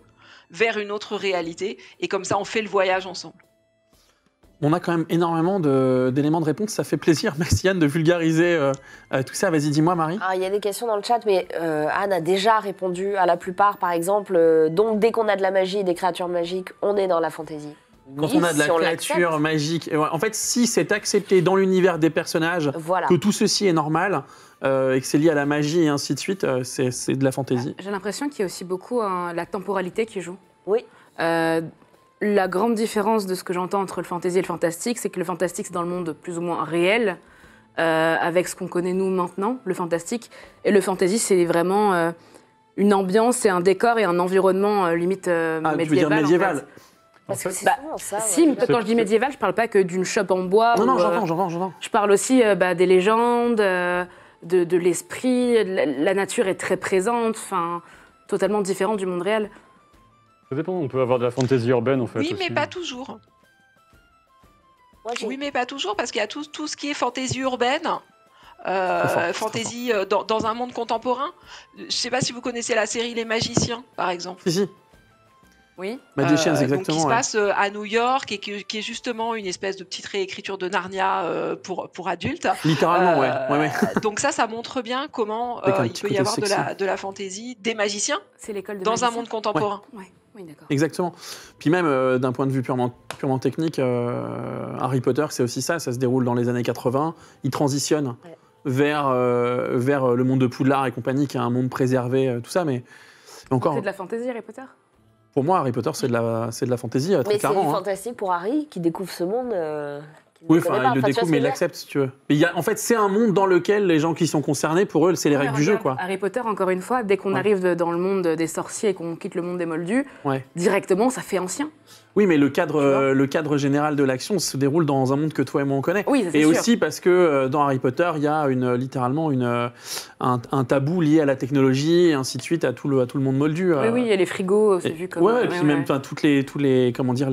vers une autre réalité. Et comme ça, on fait le voyage ensemble. On a quand même énormément d'éléments de réponse, ça fait plaisir. Merci Anne de vulgariser tout ça. Vas-y, dis-moi Marie. Il y a des questions dans le chat, mais Anne a déjà répondu à la plupart. Par exemple, donc dès qu'on a de la magie et des créatures magiques, on est dans la fantaisie. Quand on a de la créature magique, en fait, si c'est accepté dans l'univers des personnages, que tout ceci est normal, et que c'est lié à la magie et ainsi de suite, c'est de la fantaisie. J'ai l'impression qu'il y a aussi beaucoup la temporalité qui joue. Oui. La grande différence de ce que j'entends entre le fantasy et le fantastique, c'est que le fantastique, c'est dans le monde plus ou moins réel, avec ce qu'on connaît nous maintenant, le fantastique. Et le fantasy, c'est vraiment une ambiance, et un décor et un environnement limite médiéval. Tu veux dire médiéval, en fait. Parce que c'est ça. Quand je dis médiéval, je parle pas que d'une chope en bois. Non, j'entends. Je parle aussi des légendes, de l'esprit. La nature est très présente, totalement différente du monde réel. Ça dépend, on peut avoir de la fantaisie urbaine en fait. Oui, aussi. mais pas toujours. Moi, j'ai- Oui, mais pas toujours, parce qu'il y a tout ce qui est fantaisie urbaine, fantaisie dans un monde contemporain. Je sais pas si vous connaissez la série Les Magiciens, par exemple. Si. Oui. Magicians, Donc, exactement. qui se ouais. passe à New York et qui est justement une espèce de petite réécriture de Narnia pour adultes. Littéralement, ouais. Donc ça montre bien comment Avec un il petit peut y côté avoir sexy. de la fantaisie, des magiciens C'est l'école de dans un magicien. monde contemporain. Ouais. Oui, d'accord. Exactement. Puis même d'un point de vue purement technique, Harry Potter, c'est aussi ça. Ça se déroule dans les années 80. Il transitionne Ouais. vers le monde de Poudlard et compagnie, qui est un monde préservé, tout ça. Mais encore, C'est de la fantaisie, Harry Potter. pour moi, Harry Potter, c'est de la fantaisie, très Mais c'est clairement. hein. fantastique pour Harry qui découvre ce monde. Qu'il Oui, ne connaît enfin, pas. il le Enfin, tu vois découvre, ce mais que il je veux dire l'accepte, si tu veux. Mais en fait, c'est un monde dans lequel les gens qui sont concernés, pour eux, c'est les Ouais, règles du jeu, regarde, quoi. Harry Potter, encore une fois, dès qu'on Ouais. arrive dans le monde des sorciers et qu'on quitte le monde des moldus, Ouais. directement, ça fait ancien. Oui, mais le Tu vois. cadre général de l'action se déroule dans un monde que toi et moi on connaît. Oui, ça, c'est Et sûr. aussi parce que dans Harry Potter, il y a littéralement un tabou lié à la technologie et ainsi de suite à tout le monde moldu. Oui, et les frigos, c'est vu comme... Ouais, et puis même enfin, tous les comment dire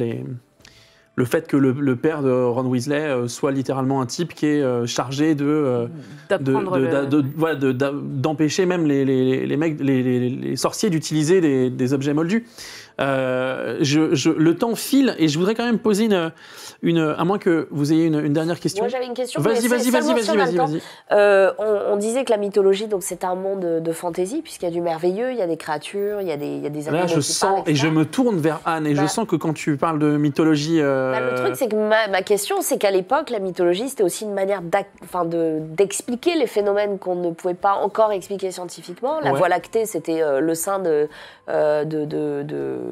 le fait que le père de Ron Weasley soit littéralement un type qui est chargé d'apprendre d'empêcher même les sorciers d'utiliser des objets moldus. Le temps file et je voudrais quand même poser à moins que vous ayez une dernière question. Moi, j'avais une question. mais Vas-y, c'est seulement si on a le temps. vas-y. On disait que la mythologie, donc c'est un monde de fantaisie, puisqu'il y a du merveilleux, il y a des créatures, il y a des animaux Là, je qui sens parlent, et je etc. me tourne vers Anne et je Bah. sens que quand tu parles de mythologie, Bah, le truc, c'est que ma question, c'est qu'à l'époque, la mythologie, c'était aussi une manière d'expliquer les phénomènes qu'on ne pouvait pas encore expliquer scientifiquement. La Ouais. Voie lactée, c'était le sein de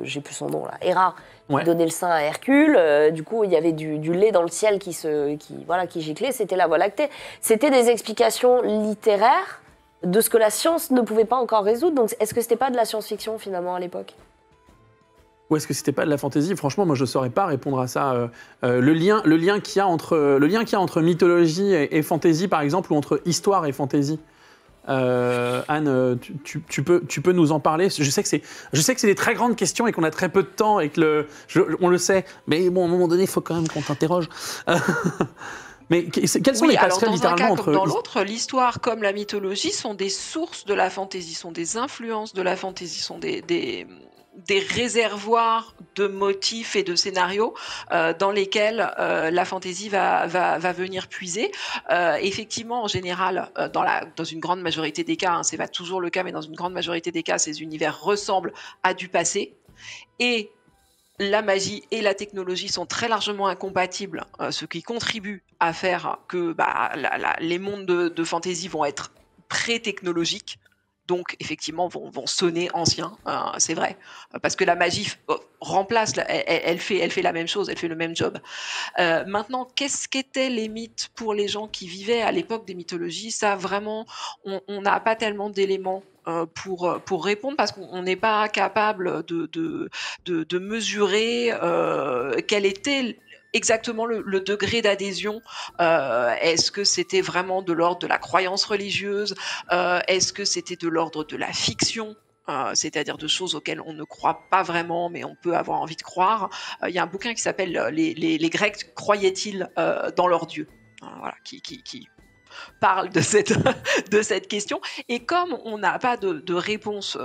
j'ai plus son nom là, Héra, Ouais. qui donnait le sein à Hercule. Du coup, il y avait du lait dans le ciel qui giclait. C'était la Voie lactée. C'était des explications littéraires de ce que la science ne pouvait pas encore résoudre. Donc, est-ce que c'était pas de la science-fiction finalement à l'époque? ou est-ce que c'était pas de la fantaisie? Franchement, moi, je saurais pas répondre à ça. Le lien qu'il y a entre mythologie et fantaisie, par exemple, ou entre histoire et fantaisie. Anne, tu peux nous en parler? Je sais que c'est des très grandes questions et qu'on a très peu de temps et que on le sait. Mais bon, à un moment donné, il faut quand même qu'on t'interroge. Mais quelles sont les alors passerelles dans un littéralement cas entre comme dans l'autre, l'histoire comme la mythologie sont des sources de la fantaisie, sont des influences de la fantaisie, sont des réservoirs de motifs et de scénarios dans lesquels la fantaisie va venir puiser. Effectivement, en général, dans une grande majorité des cas, c'est pas toujours le cas, mais dans une grande majorité des cas, ces univers ressemblent à du passé. Et la magie et la technologie sont très largement incompatibles, ce qui contribue à faire que les mondes de fantasy vont être pré-technologiques. Donc, effectivement, vont sonner anciens, c'est vrai. Parce que la magie remplace, elle fait la même chose, elle fait le même job. Maintenant, qu'est-ce qu'étaient les mythes pour les gens qui vivaient à l'époque des mythologies? Ça, vraiment, on n'a pas tellement d'éléments pour répondre parce qu'on n'est pas capable de mesurer quel était exactement le degré d'adhésion. Est-ce que c'était vraiment de l'ordre de la croyance religieuse? Est-ce que c'était de l'ordre de la fiction? C'est-à-dire de choses auxquelles on ne croit pas vraiment, mais on peut avoir envie de croire. Il y a un bouquin qui s'appelle les Grecs croyaient-ils dans leur Dieu? Voilà, qui parle de cette question. Et comme on n'a pas de réponse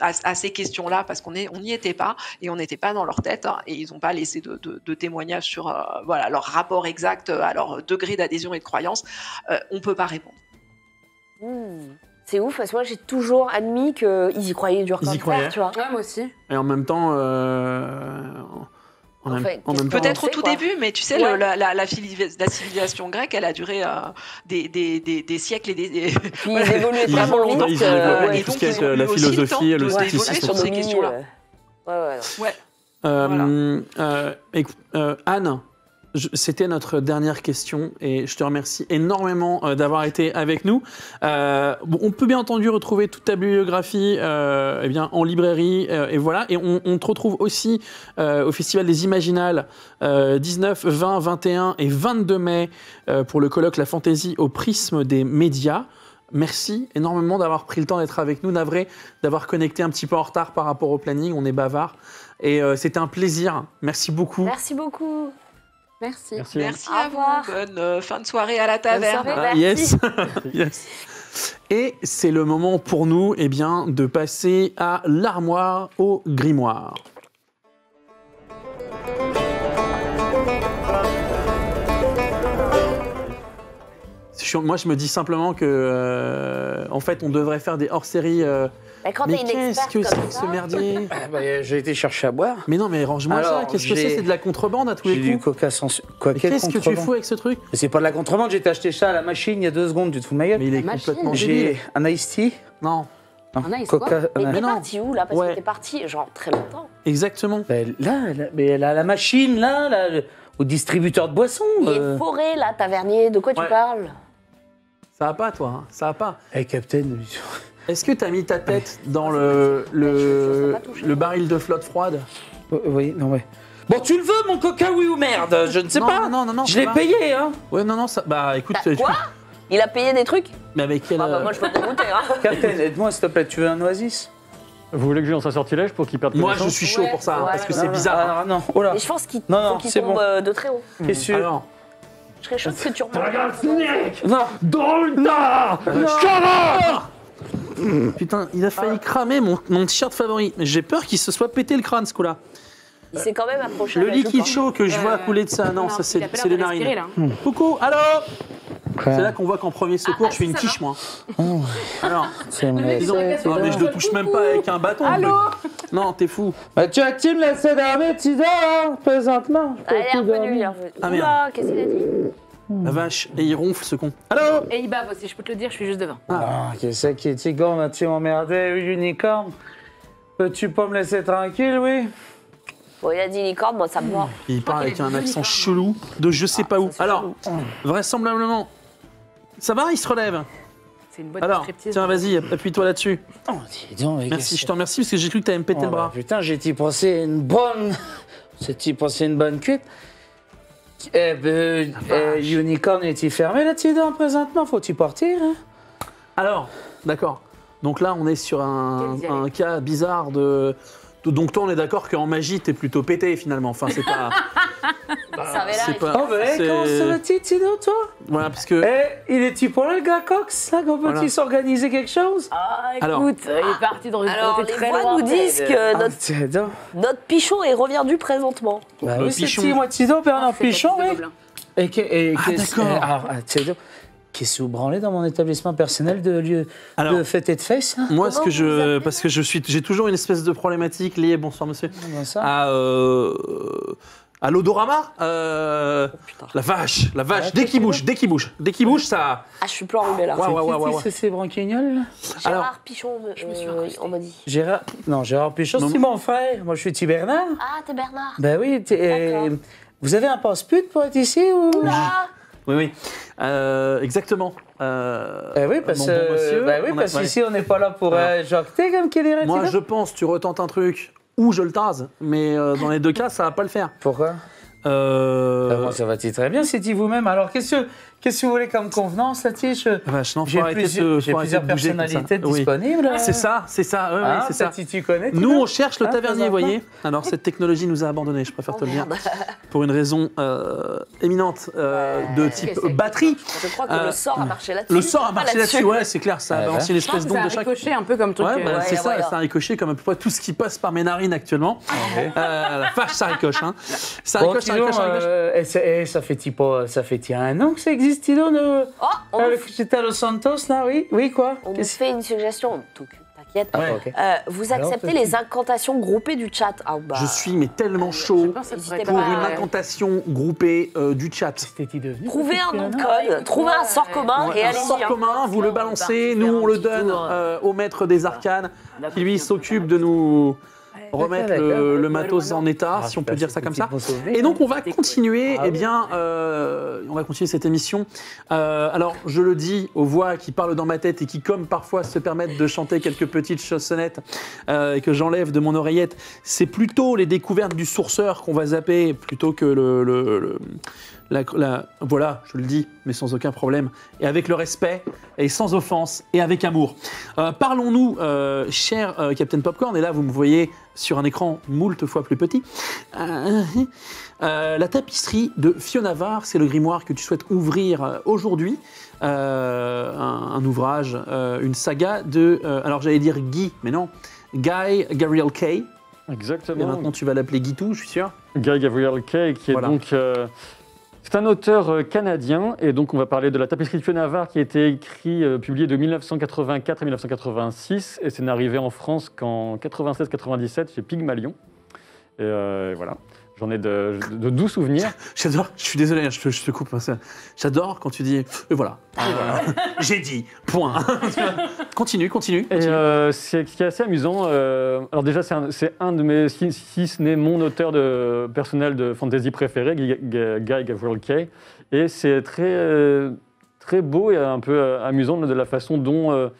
à ces questions-là, parce qu'on n'y était pas, et on n'était pas dans leur tête, et ils n'ont pas laissé de témoignages sur leur rapport exact à leur degré d'adhésion et de croyance, on ne peut pas répondre. C'est ouf, parce que moi j'ai toujours admis qu'ils y croyaient dur comme fer, tu vois. Ouais, moi aussi. Et en même temps, On Peut-être au sait, tout quoi. début, mais tu sais, Ouais. la civilisation grecque, elle a duré des siècles et des... Puis ils évoluaient Ils tellement ont- vite. ils développaient ouais. tout ce donc, qui est ils ont eu la aussi le philosophie temps et le de scepticisme. d'évoluer sur ces questions-là. Ouais. Écoute, Anne, c'était notre dernière question et je te remercie énormément d'avoir été avec nous. On peut bien entendu retrouver toute ta bibliographie en librairie et voilà. Et on te retrouve aussi au Festival des Imaginales 19, 20, 21 et 22 mai pour le colloque La Fantaisie au prisme des médias. Merci énormément d'avoir pris le temps d'être avec nous. Navré d'avoir connecté un petit peu en retard par rapport au planning. On est bavard. Et c'était un plaisir. Merci beaucoup. Merci beaucoup. Merci. Merci. Merci Au à revoir. vous. Bonne fin de soirée à la Bonne taverne. soirée. Ah, Merci. yes. Yes. Et c'est le moment pour nous de passer à l'armoire au grimoire. Moi, je me dis simplement que, en fait, on devrait faire des hors-séries. Mais quand Mais t'es une qu'est-ce experte que c'est comme que ça, ce merdier? Ah, bah, j'ai été chercher à boire. Mais non, mais range-moi ça. Alors, Qu'est-ce que j'ai- c'est? C'est de la contrebande à tous J'ai les du coups. coca sans sucre. Quoi, Mais quel qu'est-ce que tu contrebande? fous avec ce truc? Mais c'est pas de la contrebande, j'ai été acheter ça à la machine il y a 2 secondes, tu te fous de ma gueule? Mais il est La machine. complètement débile. J'ai un iced tea. Non, Non, Un ice, coca. Mais Mais t'es non. parti où là? Parce Ouais. que t'es parti genre très longtemps. exactement. Mais la machine, là, au distributeur de boissons. Il est forêt là, tavernier, de quoi tu Ouais. parles? Ça va pas, toi. Hein. Ça va pas. Hey, Captain. Est-ce que t'as mis ta tête dans Je sais pas toucher. le baril de flotte froide? Oui, non, ouais. Bon, tu le veux, mon coca, oui ou merde? Je ne sais Non, pas. non, non, non, Je c'est l'ai pas- payé, hein. Ouais, non, non, ça. Bah écoute. T'as quoi? Il a payé des trucs? Mais avec quel. Ah bah moi je peux te goûter hein. Captain, aide-moi, s'il te plaît. Tu veux un oasis? Vous voulez que je lance un sortilège pour qu'il perde Moi, je connaissance suis chaud pour ça, hein, Ouais, parce que ouais, c'est ouais. bizarre. hein. Ah, non, oh là. Et je pense qu'il Non, non, faut qu'il c'est tombe bon. de très haut. Qu'est-ce que tu veux? Alors, Je serais chaude que tu remontes. Non. Dolta putain, il a failli cramer mon t-shirt favori. Mais j'ai peur qu'il se soit pété le crâne, ce coup-là. Il s'est quand même approché. Le à la jupe, liquide hein. chaud que je vois couler de ça, non, ça c'est les narines. Coucou, allô? C'est là qu'on voit qu'en premier secours, je fais une quiche, moi. Alors, C'est dis donc. Non, mais je le touche même pas avec un bâton. Allô? Non, t'es fou. Bah, tu as-tu me laissé dormir, tu dors, hein, présentement? Ah, il est revenu, il est revenu. Ah, merde. Oula, qu'est-ce qu'il a dit? La vache, et il ronfle ce con. Allô? Et il bave aussi, je peux te le dire, je suis juste devant. Ah, qu'est-ce qui est tigre, vas-tu m'emmerder, unicorne? Peux-tu pas me laisser tranquille, oui? Bon, il a dit licorne, moi ça me va. Il parle avec un accent chelou de je sais pas où. Alors, vraisemblablement, ça va, il se relève. C'est une bonne Alors, striptease. tiens, vas-y, appuie-toi là-dessus. Oh, dis donc, mais Merci, qu'est-ce- je te remercie parce que j'ai cru que t'allais me péter Oh, le bras. Putain, j'ai-t'y pensé une bonne... J'ai-t'y pensé une bonne cuite. Eh ben, Unicorn est-il fermé là-dedans présentement? Faut-il partir, hein? Alors, d'accord. Donc là, on est sur un Quel dialogue. cas bizarre de. Donc toi, on est d'accord qu'en magie, t'es plutôt pété finalement. Enfin, c'est pas. Ça avait l'air c'est pas. Oh, ben, c'est- comment ça va-t-il, Tino, toi? Voilà, parce que. Eh, il est-tu pas là, le gars Cox, là, qu'on peut-il Voilà. s'organiser quelque chose? Ah, Alors. écoute, il est parti dans une Alors, côté les très voix loin. nous disent que Ah, tiens donc. notre pichon est reviendu présentement. Bah Le oui, c'est pichon. petit, moi, Tino, Bernard C'est Pichon, Baptiste de oui. Gobelin. Ah, d'accord. Alors, tiens donc. Qu'est-ce que vous branlez dans mon établissement personnel de lieu Alors. de fête et de fesses, là? Moi, Comment vous vous appelez parce que j'ai toujours une espèce de problématique liée, bonsoir monsieur, Comment ça? à l'odorama. Putain. La vache, Ouais, dès qu'il bouge, ça. Ah, je suis plus enrhumée là. Ouais, ouais, ouais, ouais, ouais. C'est ces branquignoles, là? Gérard Alors. Pichon, Je me suis raccrochée. on m'a dit. Gérard Pichon, Non. c'est mon frère. Moi, je suis petit Bernard. Ah, t'es Bernard. Ben oui, D'accord. vous avez un passe-pute pour être ici ou? Oula. Oui, oui. Exactement. Ben oui, parce mon bon monsieur, on a- ouais. qu'ici, on n'est pas là pour Alors. jacter, comme qu'il dirait. Moi, Tino. je pense, tu retentes un truc ou je le tase, mais dans les deux cas, ça va pas le faire. Pourquoi? Moi, ça va très bien, c'est dit vous-même. Alors, qu'est-ce que vous voulez comme convenance, là, Tige? Vache, non, faut J'ai arrêter plusieurs, de j'ai faut arrêter plusieurs de bouger comme ça. personnalités Oui. disponibles. C'est ça, oui, Hein, c'est ça. Tu connais, Tino? Nous, on cherche le Hein, tavernier, vous présentement voyez. Alors, cette technologie nous a abandonnés, je préfère te le dire, Merde. pour une raison éminente de type Qu'est-ce que c'est batterie. Je crois que Euh, le sort a marché là-dessus. Le sort a marché Pas là-dessus, ouais, c'est clair, ça a Ouais, balancé une Je pense espèce que d'onde ça de a chaque. ricoché un peu comme truc. Ouais, bah, c'est ça, voilà. ça a ricoché comme à peu près tout ce qui passe par mes narines actuellement. La vache, ça ricoche, hein. Ça Bon, ricoche, ça Tino, ricoche, ça ricoche. ça fait un an que ça existe, Tino, Oh, on, nous, j'étais à Los Santos, là, oui? Oui, quoi? on nous fait une suggestion. T'inquiète. Ah, Ouais. ok. Vous Alors, acceptez petit. les incantations groupées du chat. Ah, bah, Je suis mais tellement Je chaud pense que ça pourrait N'hésitez être pour pas, une ouais. incantation groupée du chat. T'es-tu devenu? Trouvez un nom de Ouais, code, trouvez un sort ouais. commun Ouais, et un allez-y. sort hein. commun, vous le On va balancez, faire nous un on le petit donne tour. au maître des arcanes, qui lui s'occupe de nous remettre d'accord. le matos en état, si on peut dire ça comme ça. Et donc on va continuer, Ah eh oui. bien, on va continuer cette émission. Alors je le dis aux voix qui parlent dans ma tête et qui, comme parfois, se permettent de chanter quelques petites chansonnettes et que j'enlève de mon oreillette, c'est plutôt les découvertes du sourceur qu'on va zapper plutôt que Voilà, je le dis, mais sans aucun problème, et avec le respect, et sans offense, et avec amour. Parlons-nous, cher Captain Popcorn, et là vous me voyez sur un écran moult fois plus petit. La tapisserie de Fiona Var, c'est le grimoire que tu souhaites ouvrir aujourd'hui. Un ouvrage, une saga de... alors j'allais dire Guy, mais non, Guy Gabriel Kay. Exactement. Et maintenant tu vas l'appeler Guitou, je suis sûr. Guy Gabriel Kay, qui est Voilà. donc... c'est un auteur canadien, et donc on va parler de la tapisserie de Fiona Var, qui a été publiée de 1984 à 1986, et c'est n'arrivé en France qu'en 96-97 chez Pygmalion. Et voilà, j'en ai de doux souvenirs. J'adore, je suis désolé, je te coupe. Hein, j'adore quand tu dis, et voilà, j'ai dit, point. Continue. Et ce qui est assez amusant, alors déjà c'est un de mes, si ce n'est mon auteur personnel de fantasy préféré, Guy Gabriel Kay, et c'est très beau et un peu amusant de la façon dont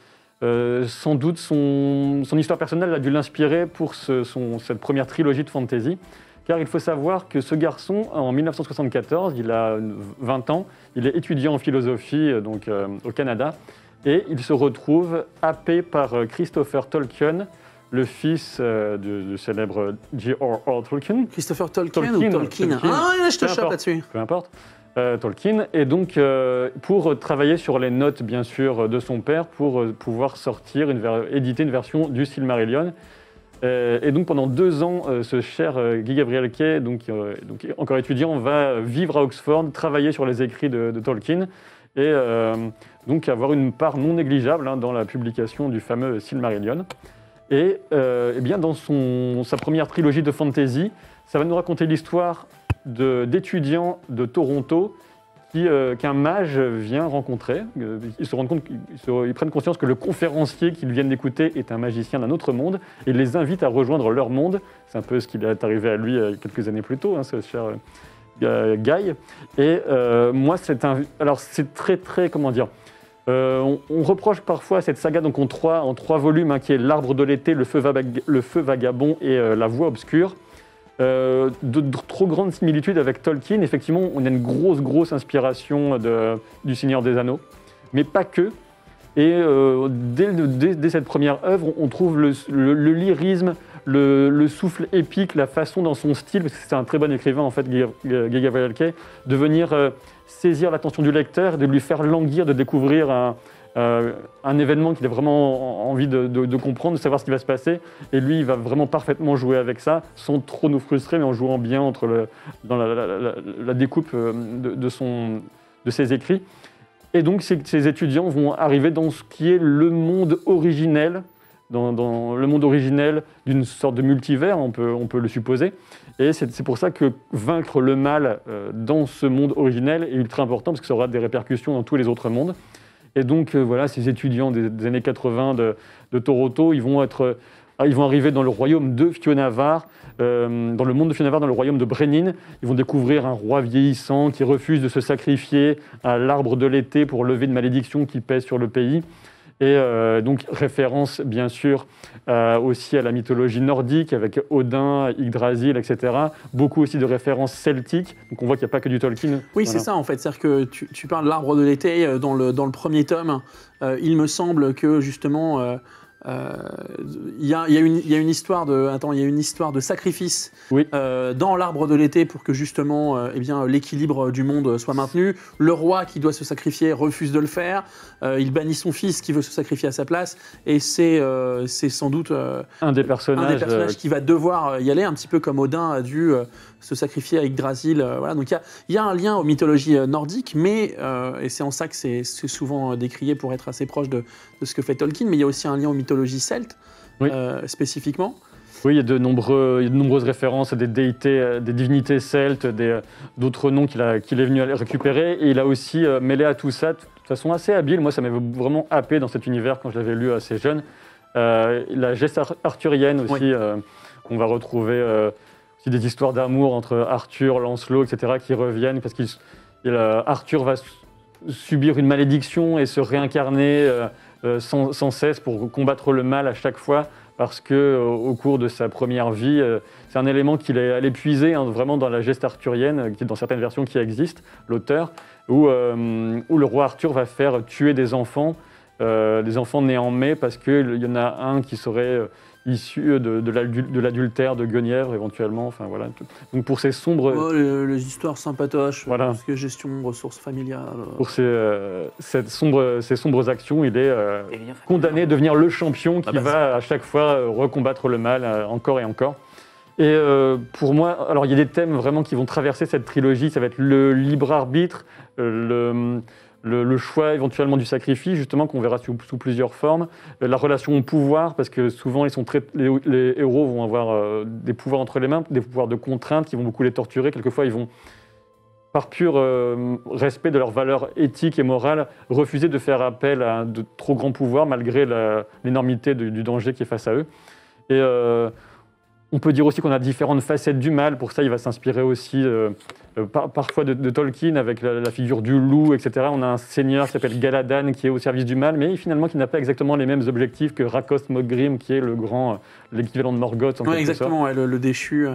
sans doute son histoire personnelle a dû l'inspirer pour cette première trilogie de fantasy. Car il faut savoir que ce garçon, en 1974, il a 20 ans, il est étudiant en philosophie au Canada, et il se retrouve happé par Christopher Tolkien, le fils du célèbre J.R.R. Tolkien. Christopher Tolkien ou Tolkien. Ah, je te chope là-dessus. Peu importe. Tolkien, et donc pour travailler sur les notes, bien sûr, de son père, pour pouvoir éditer une version du Silmarillion. Et donc pendant 2 ans, ce cher Guy Gabriel Kay, donc encore étudiant, va vivre à Oxford, travailler sur les écrits de Tolkien, et donc avoir une part non négligeable dans la publication du fameux Silmarillion. Et bien dans sa première trilogie de fantasy, ça va nous raconter l'histoire d'étudiants de Toronto qu'un mage vient rencontrer. Ils se rendent compte, ils prennent conscience que le conférencier qu'ils viennent d'écouter est un magicien d'un autre monde, et il les invite à rejoindre leur monde. C'est un peu ce qui est arrivé à lui quelques années plus tôt, ce cher Guy. Et moi, alors c'est très, comment dire, on reproche parfois à cette saga donc en trois volumes, qui est L'Arbre de l'été, Le Feu vagabond et La Voix obscure. De trop grandes similitudes avec Tolkien. Effectivement, on a une grosse inspiration du Seigneur des Anneaux, mais pas que. Et dès cette première œuvre, on trouve le lyrisme, le souffle épique, la façon dans son style, parce que c'est un très bon écrivain en fait, Guy Gabriel Kay, de venir saisir l'attention du lecteur, de lui faire languir, de découvrir un événement qu'il a vraiment envie de comprendre, de savoir ce qui va se passer. Et lui, il va vraiment parfaitement jouer avec ça, sans trop nous frustrer, mais en jouant bien dans la découpe de ses écrits. Et donc, ces étudiants vont arriver dans ce qui est le monde originel, dans le monde originel d'une sorte de multivers, on peut le supposer. Et c'est pour ça que vaincre le mal dans ce monde originel est ultra important, parce que ça aura des répercussions dans tous les autres mondes. Et donc, voilà, ces étudiants des années 80 de Toronto, ils vont arriver dans le royaume de Fiona Var, dans le monde de Fiona Var, dans le royaume de Brenin. Ils vont découvrir un roi vieillissant qui refuse de se sacrifier à l'arbre de l'été pour lever une malédiction qui pèse sur le pays. Et donc, référence, bien sûr, aussi à la mythologie nordique, avec Odin, Yggdrasil, etc. Beaucoup aussi de références celtiques. Donc, on voit qu'il n'y a pas que du Tolkien. Oui, voilà. C'est ça, en fait. C'est-à-dire que tu parles de l'arbre de l'été dans le premier tome. Il me semble que, justement... il y a une histoire de sacrifice Oui. dans l'arbre de l'été pour que justement l'équilibre du monde soit maintenu. Le roi qui doit se sacrifier refuse de le faire. Il bannit son fils qui veut se sacrifier à sa place. Et c'est sans doute un des personnages qui va devoir y aller, un petit peu comme Odin a dû se sacrifier à Yggdrasil. Voilà. Donc il y a un lien aux mythologies nordiques, mais et c'est en ça que c'est souvent décrié pour être assez proche de ce que fait Tolkien, mais il y a aussi un lien aux mythologies celtes, oui. Spécifiquement. Oui, il y a de nombreuses références à des déités, des divinités celtes, d'autres noms qu'il est venu récupérer, et il a aussi mêlé à tout ça de façon assez habile. Moi, ça m'avait vraiment happé dans cet univers quand je l'avais lu assez jeune. La geste arthurienne aussi, oui. On va retrouver aussi des histoires d'amour entre Arthur, Lancelot, etc. qui reviennent, parce qu'Arthur va subir une malédiction et se réincarner sans cesse pour combattre le mal à chaque fois, parce que au cours de sa première vie, c'est un élément qu'il est allé puiser vraiment dans la geste arthurienne, qui dans certaines versions qui existent, l'auteur, où le roi Arthur va faire tuer des enfants nés en mai, parce qu'il y en a un qui serait issu de l'adultère de Guenièvre éventuellement. Enfin, voilà. Donc pour ces sombres... Oh, les histoires sympatoches, Voilà. parce que gestion, ressources familiales. Pour ces sombres actions, il est condamné à devenir le champion qui va à chaque fois recombattre le mal encore et encore. Et pour moi, alors il y a des thèmes vraiment qui vont traverser cette trilogie. Ça va être le libre arbitre, le choix éventuellement du sacrifice, justement, qu'on verra sous plusieurs formes, la relation au pouvoir, parce que souvent les héros vont avoir des pouvoirs entre les mains, des pouvoirs de contrainte qui vont beaucoup les torturer. Quelquefois, ils vont, par pur respect de leurs valeurs éthiques et morales, refuser de faire appel à de trop grands pouvoirs, malgré l'énormité du danger qui est face à eux. Et on peut dire aussi qu'on a différentes facettes du mal. Pour ça, il va s'inspirer aussi parfois de Tolkien avec la figure du loup, etc. On a un seigneur qui s'appelle Galadan qui est au service du mal, mais finalement qui n'a pas exactement les mêmes objectifs que Rakost Mogrim, qui est l'équivalent de Morgoth. Ouais, exactement, ouais, le déchu.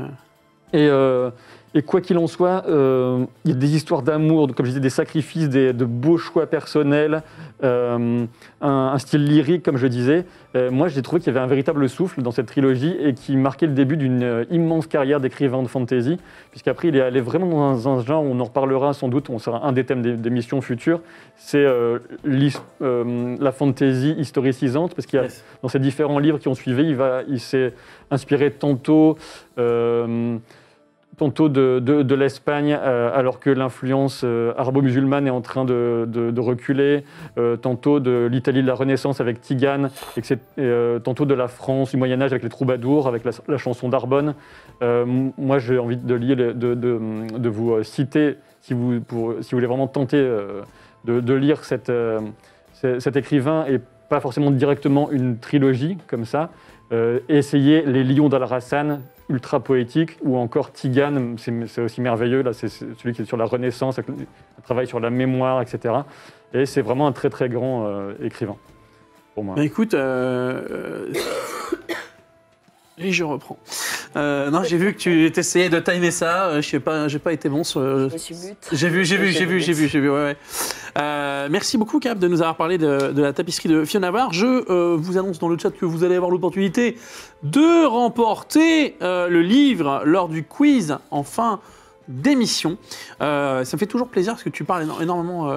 Et quoi qu'il en soit, il y a des histoires d'amour, comme je disais, des sacrifices, de beaux choix personnels, un style lyrique, comme je disais. Moi, j'ai trouvé qu'il y avait un véritable souffle dans cette trilogie et qui marquait le début d'une immense carrière d'écrivain de fantasy, puisqu'après, il est allé vraiment dans un genre, on en reparlera sans doute, on sera un des thèmes des missions futures, c'est la fantasy historicisante, parce qu'il y a, dans ces différents livres qui ont suivi, il s'est inspiré tantôt de l'Espagne, alors que l'influence arabo-musulmane est en train de reculer, tantôt de l'Italie de la Renaissance avec Tigane, tantôt de la France du Moyen-Âge avec les troubadours, avec la chanson d'Arbonne. Moi, j'ai envie de vous citer, si vous voulez vraiment tenter de lire cet écrivain, et pas forcément directement une trilogie comme ça, essayez Les Lions d'Al-Rassan, ultra poétique, ou encore Tigane, c'est aussi merveilleux, là c'est celui qui est sur la Renaissance, un travail sur la mémoire, etc. Et c'est vraiment un très très grand écrivain, pour moi. Bah, écoute, et je reprends. Non, j'ai vu que tu essayais de timer ça, je sais pas, j'ai pas été bon sur... Je me suis mute. J'ai vu, ouais. Merci beaucoup, Cap, de nous avoir parlé de la tapisserie de Fiona Barr. Je vous annonce dans le chat que vous allez avoir l'opportunité de remporter le livre lors du quiz en fin d'émission. Ça me fait toujours plaisir parce que tu parles énormément,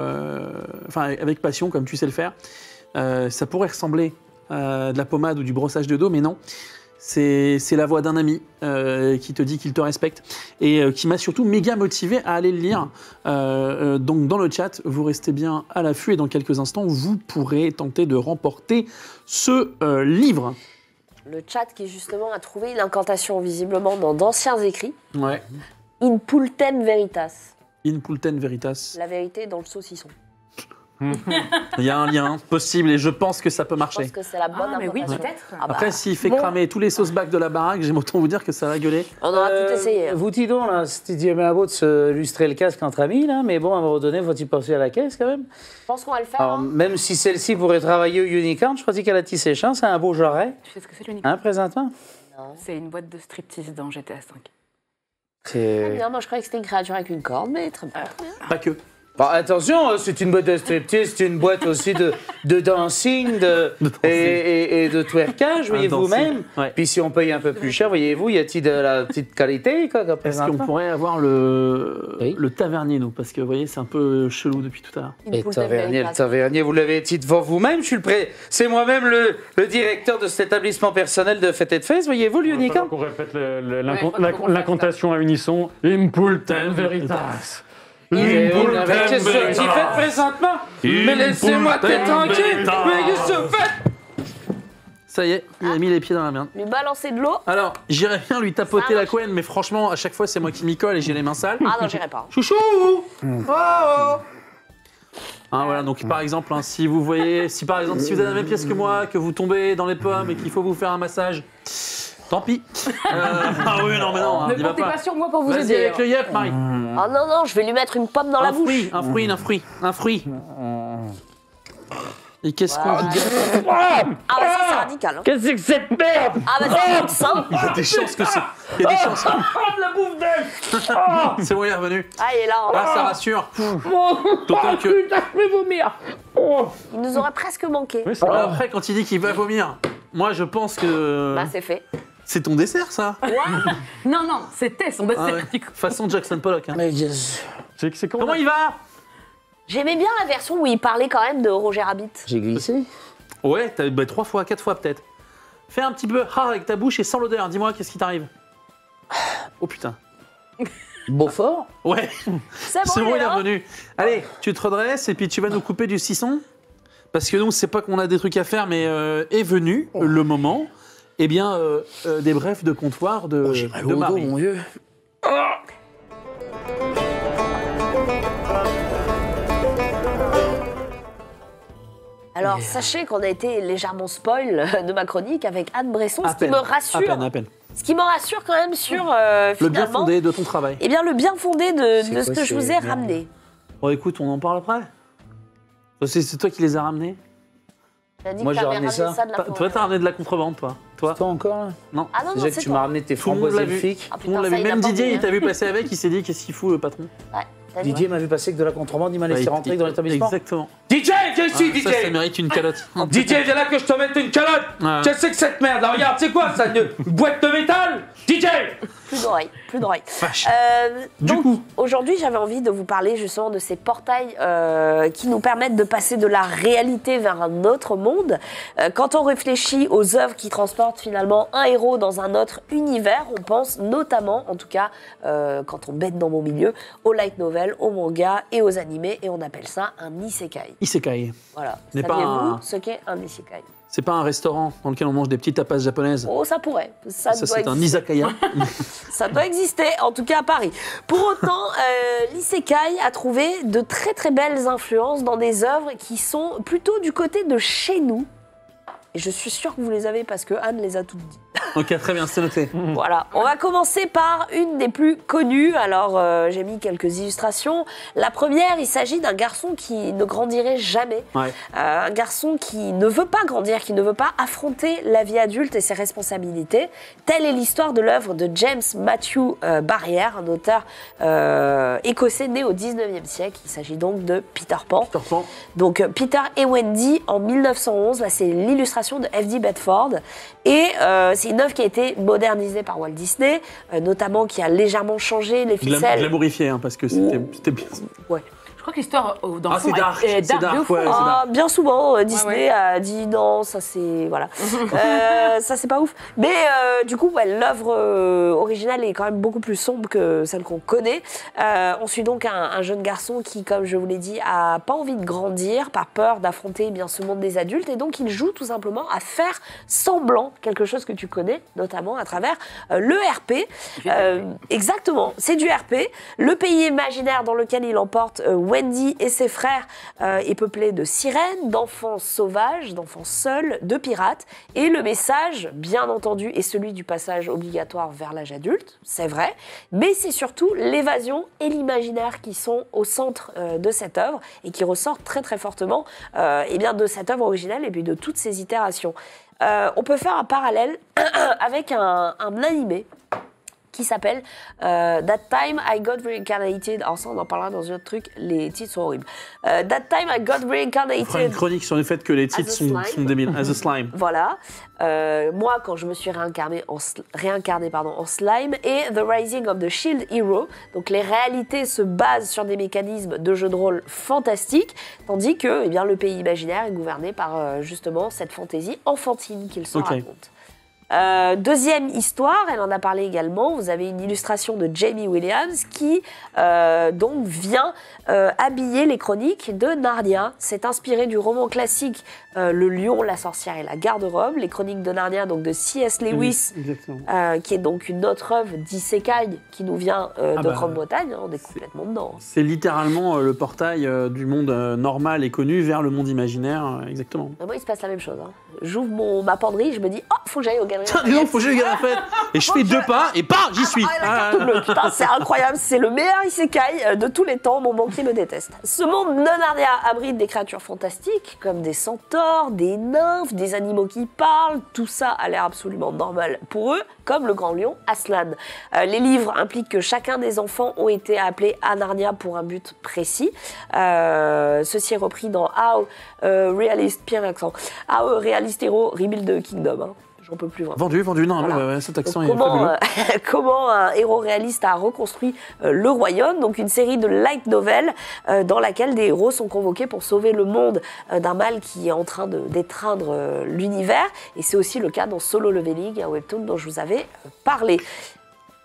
avec passion, comme tu sais le faire. Ça pourrait ressembler à de la pommade ou du brossage de dos, mais non. C'est la voix d'un ami qui te dit qu'il te respecte et qui m'a surtout méga motivé à aller le lire. Donc dans le chat, vous restez bien à l'affût et dans quelques instants, vous pourrez tenter de remporter ce livre. Le chat qui justement a trouvé une incantation visiblement dans d'anciens écrits. Ouais. In pultem veritas. In pultem veritas. La vérité dans le saucisson. Il y a un lien possible et je pense que ça peut Je marcher. pense que c'est la bonne Ah, mais oui, incantation. peut-être. Ah bah, Après, s'il fait bon. cramer tous les sauce-bacs de la baraque, j'aime autant vous dire que ça va gueuler. On aura tout essayé. hein. Vous dites donc, là, c'était bien beau de se lustrer le casque entre amis, là, mais bon, à un moment donné, faut-il penser à la caisse quand même? Je pense qu'on va le faire. Alors, hein. même si celle-ci pourrait travailler au Unicorn, je crois qu'elle a tissé champ, c'est un beau jarret, Tu sais ce que c'est l'unicorn? hein, présentement? C'est une boîte de striptease dans GTA V. Très C'est... bien, moi je croyais que c'était une créature avec une corde, mais très bien. Très bien. Pas que. Bon, attention, c'est une boîte de striptease, c'est une boîte aussi de dancing, et de twerkage, voyez-vous dancing, même. ouais. Puis si on paye un peu plus cher, voyez-vous, y a-t-il de la petite qualité, quoi, Est-ce qu'on présentement? pourrait avoir Oui. le tavernier, nous? Parce que vous voyez, c'est un peu chelou depuis tout à l'heure. In Le pultem veritas. tavernier, vous l'avez dit devant vous-même, c'est moi-même le directeur de cet établissement personnel de Fête et de Fête, voyez-vous, l'Unicorn? On répète l'incantation à unisson. In pultem veritas. Qu'est-ce que tu faites présentement? Mais laissez-moi t'être tranquille! Mais qu'est-ce que vous faites? Ça y est, il a mis les pieds dans la merde. Lui balancer de l'eau. Alors, j'irais bien lui tapoter Ça la marche. couenne, mais franchement, à chaque fois, c'est moi qui m'y colle et j'ai les mains sales. Ah non, j'irai pas. Chouchou! Hein, voilà, donc par exemple, hein, si vous voyez, si par exemple, si vous avez la même pièce que moi, que vous tombez dans les pommes et qu'il faut vous faire un massage, tant pis. Ah oui, non, mais non, hein, Ne n'y va comptez pas. pas sur moi pour vous Vas-y aider. avec le yep, Marie. Ah non, je vais lui mettre une pomme dans la bouche. Un fruit. Et qu'est-ce qu'on vous dit? Ah bah ça c'est radical. Hein. Qu'est-ce que c'est que cette merde? Ah bah ça c'est ça. Il y a des chances que c'est. Il y a des chances. de la bouffe d'œuf. C'est bon, il est revenu. Ah il est là. Hein. Ah, ça rassure. Oh, D'autant que- putain, je vais vomir. Oh. Il nous aurait presque manqué. Oui, c'est Alors vrai. après, quand il dit qu'il va vomir, moi je pense que. Bah c'est fait. C'est ton dessert, ça. Non, c'était son dessert. Ah ouais. Façon Jackson Pollock. Hein. Mais yes. C'est comment Comment il va? J'aimais bien la version où il parlait quand même de Roger Rabbit. J'ai glissé. Ouais, t'as 3 fois, 4 fois peut-être. Fais un petit peu avec ta bouche et sans l'odeur. Dis-moi, qu'est-ce qui t'arrive? Oh putain. Beaufort. Ouais, C'est c'est bon, il est là. revenu. Allez, tu te redresses et puis tu vas nous couper du citron. Parce que nous, c'est pas qu'on a des trucs à faire, mais est venu le moment, eh bien, des brefs de comptoir de, J'ai mal de au dos, Marie. mon vieux. Alors sachez qu'on a été légèrement spoil de ma chronique avec Anne Bresson, À ce qui peine, me à rassure. peine, à peine. Ce qui me rassure quand même sur Le bien finalement. fondé de ton travail. Eh bien le bien fondé de C'est ce quoi que je vous ces ai merdes ramené. Bon, écoute, on en parle après. C'est toi qui les as ramenés. T'as dit Moi, que j'ai t'avais ramené ramené ça. ça de la Toi, forêt. t'as ramené de la contrebande, toi. Toi Toi encore là? Non. Ah non, non, Déjà que c'est tu toi. m'as ramené tes Tout le monde framboises l'a vu. elfiques. Ah Tout le monde putain, l'a ça, vu. il a Même pas Didier, oublié. il t'a vu passer avec, il s'est dit qu'est-ce qu'il fout le patron. Ouais, t'as dit Didier quoi m'a vu passer avec de la contrebande, il m'a laissé Bah, rentrer dans l'établissement. Exactement. DJ, viens ici, Ah, ça DJ. mérite une calotte. DJ, viens là que je te mette une calotte. Ouais. Qu'est-ce que c'est que cette merde là? Regarde, c'est quoi ça? Une boîte de métal? DJ. Plus d'oreilles, plus d'oreilles. Vache. Donc, coup. aujourd'hui, j'avais envie de vous parler justement de ces portails qui nous permettent de passer de la réalité vers un autre monde. Quand on réfléchit aux œuvres qui transportent finalement un héros dans un autre univers, on pense notamment, en tout cas, quand on bête dans mon milieu, aux light novels, aux mangas et aux animés, et on appelle ça un isekai. Isekai. Voilà. N'est pas Saviez-vous un- ce qu'est un isekai? C'est pas un restaurant dans lequel on mange des petites tapas japonaises. Oh, ça pourrait. Ça Ça, doit c'est un exister. izakaya. Ça doit exister, en tout cas à Paris. Pour autant, l'isekai a trouvé de très très belles influences dans des œuvres qui sont plutôt du côté de chez nous. Et je suis sûre que vous les avez parce que Anne les a toutes dit. Ok, très bien, c'est noté. Voilà, on va commencer par une des plus connues. Alors, j'ai mis quelques illustrations. La première, il s'agit d'un garçon qui ne grandirait jamais. Ouais. Un garçon qui ne veut pas grandir, qui ne veut pas affronter la vie adulte et ses responsabilités. Telle est l'histoire de l'œuvre de James Matthew Barrière, un auteur écossais né au 19e siècle. Il s'agit donc de Peter Pan. Torpant. Donc Peter et Wendy en 1911, là c'est l'illustration de F.D. Bedford et c'est une œuvre qui a été modernisée par Walt Disney, notamment qui a légèrement changé les ficelles. Glamourifié, hein, parce que c'était bien. Ouais. Je crois que l'histoire dans le Ah, fond c'est dark, est c'est dark, de fou. ouais. Ah, bien souvent, Disney ouais. a dit non, ça c'est voilà, ça c'est pas ouf. Mais du coup, ouais, l'œuvre originale est quand même beaucoup plus sombre que celle qu'on connaît. On suit donc un jeune garçon qui, comme je vous l'ai dit, a pas envie de grandir, par peur d'affronter bien ce monde des adultes, et donc il joue tout simplement à faire semblant quelque chose que tu connais, notamment à travers le RP. Exactement, c'est du RP. Le pays imaginaire dans lequel il emporte Wendy et ses frères est peuplé de sirènes, d'enfants sauvages, d'enfants seuls, de pirates. Et le message, bien entendu, est celui du passage obligatoire vers l'âge adulte, c'est vrai. Mais c'est surtout l'évasion et l'imaginaire qui sont au centre de cette œuvre et qui ressortent très très fortement eh bien, de cette œuvre originale et puis de toutes ces itérations. On peut faire un parallèle avec un animé qui s'appelle That Time I Got Reincarnated. Alors ça, on en parlera dans un autre truc, les titres sont horribles. That Time I Got On fera une Reincarnated. chronique sur le fait que les titres As a sont débiles. As a slime. Voilà. Moi, quand je me suis réincarnée en slime, et The Rising of the Shield Hero. Donc les réalités se basent sur des mécanismes de jeu de rôle fantastiques, tandis que eh bien, le pays imaginaire est gouverné par justement cette fantaisie enfantine qu'il se Ok. raconte. Deuxième histoire, elle en a parlé également, vous avez une illustration de Jamie Williams qui donc vient habiller les chroniques de Narnia. C'est inspiré du roman classique Le lion, la sorcière et la garde-robe, les chroniques de Narnia, donc de C.S. Lewis, Exactement. qui est donc une autre œuvre d'isekai qui nous vient de Grande-Bretagne, on est complètement dedans. C'est littéralement le portail du monde normal et connu vers le monde imaginaire, exactement. Moi, il se passe la même chose. Hein. J'ouvre ma penderie, je me dis, oh, faut que j'aille au galeries. Tiens, dis donc, faut que j'aille à la fête. Et je fais 2 pas, et bah, j'y suis. Ah, la carte bleue, putain, c'est incroyable, c'est le meilleur isekai de tous les temps, mon banquier me déteste. Ce monde de Narnia abrite des créatures fantastiques, comme des centaures, des nymphes, des animaux qui parlent, tout ça a l'air absolument normal pour eux, comme le grand lion Aslan. Les livres impliquent que chacun des enfants ont été appelés à Narnia pour un but précis. Ceci est repris dans How Realist Hero Rebuild the Kingdom. Hein. J'en peux plus vraiment. Vendu, non, Voilà. ouais, cet accent Donc, est fabuleux. comment un héros réaliste a reconstruit le royaume, donc une série de light novels dans laquelle des héros sont convoqués pour sauver le monde d'un mal qui est en train d'étreindre l'univers. Et c'est aussi le cas dans Solo Leveling, un webtoon dont je vous avais parlé.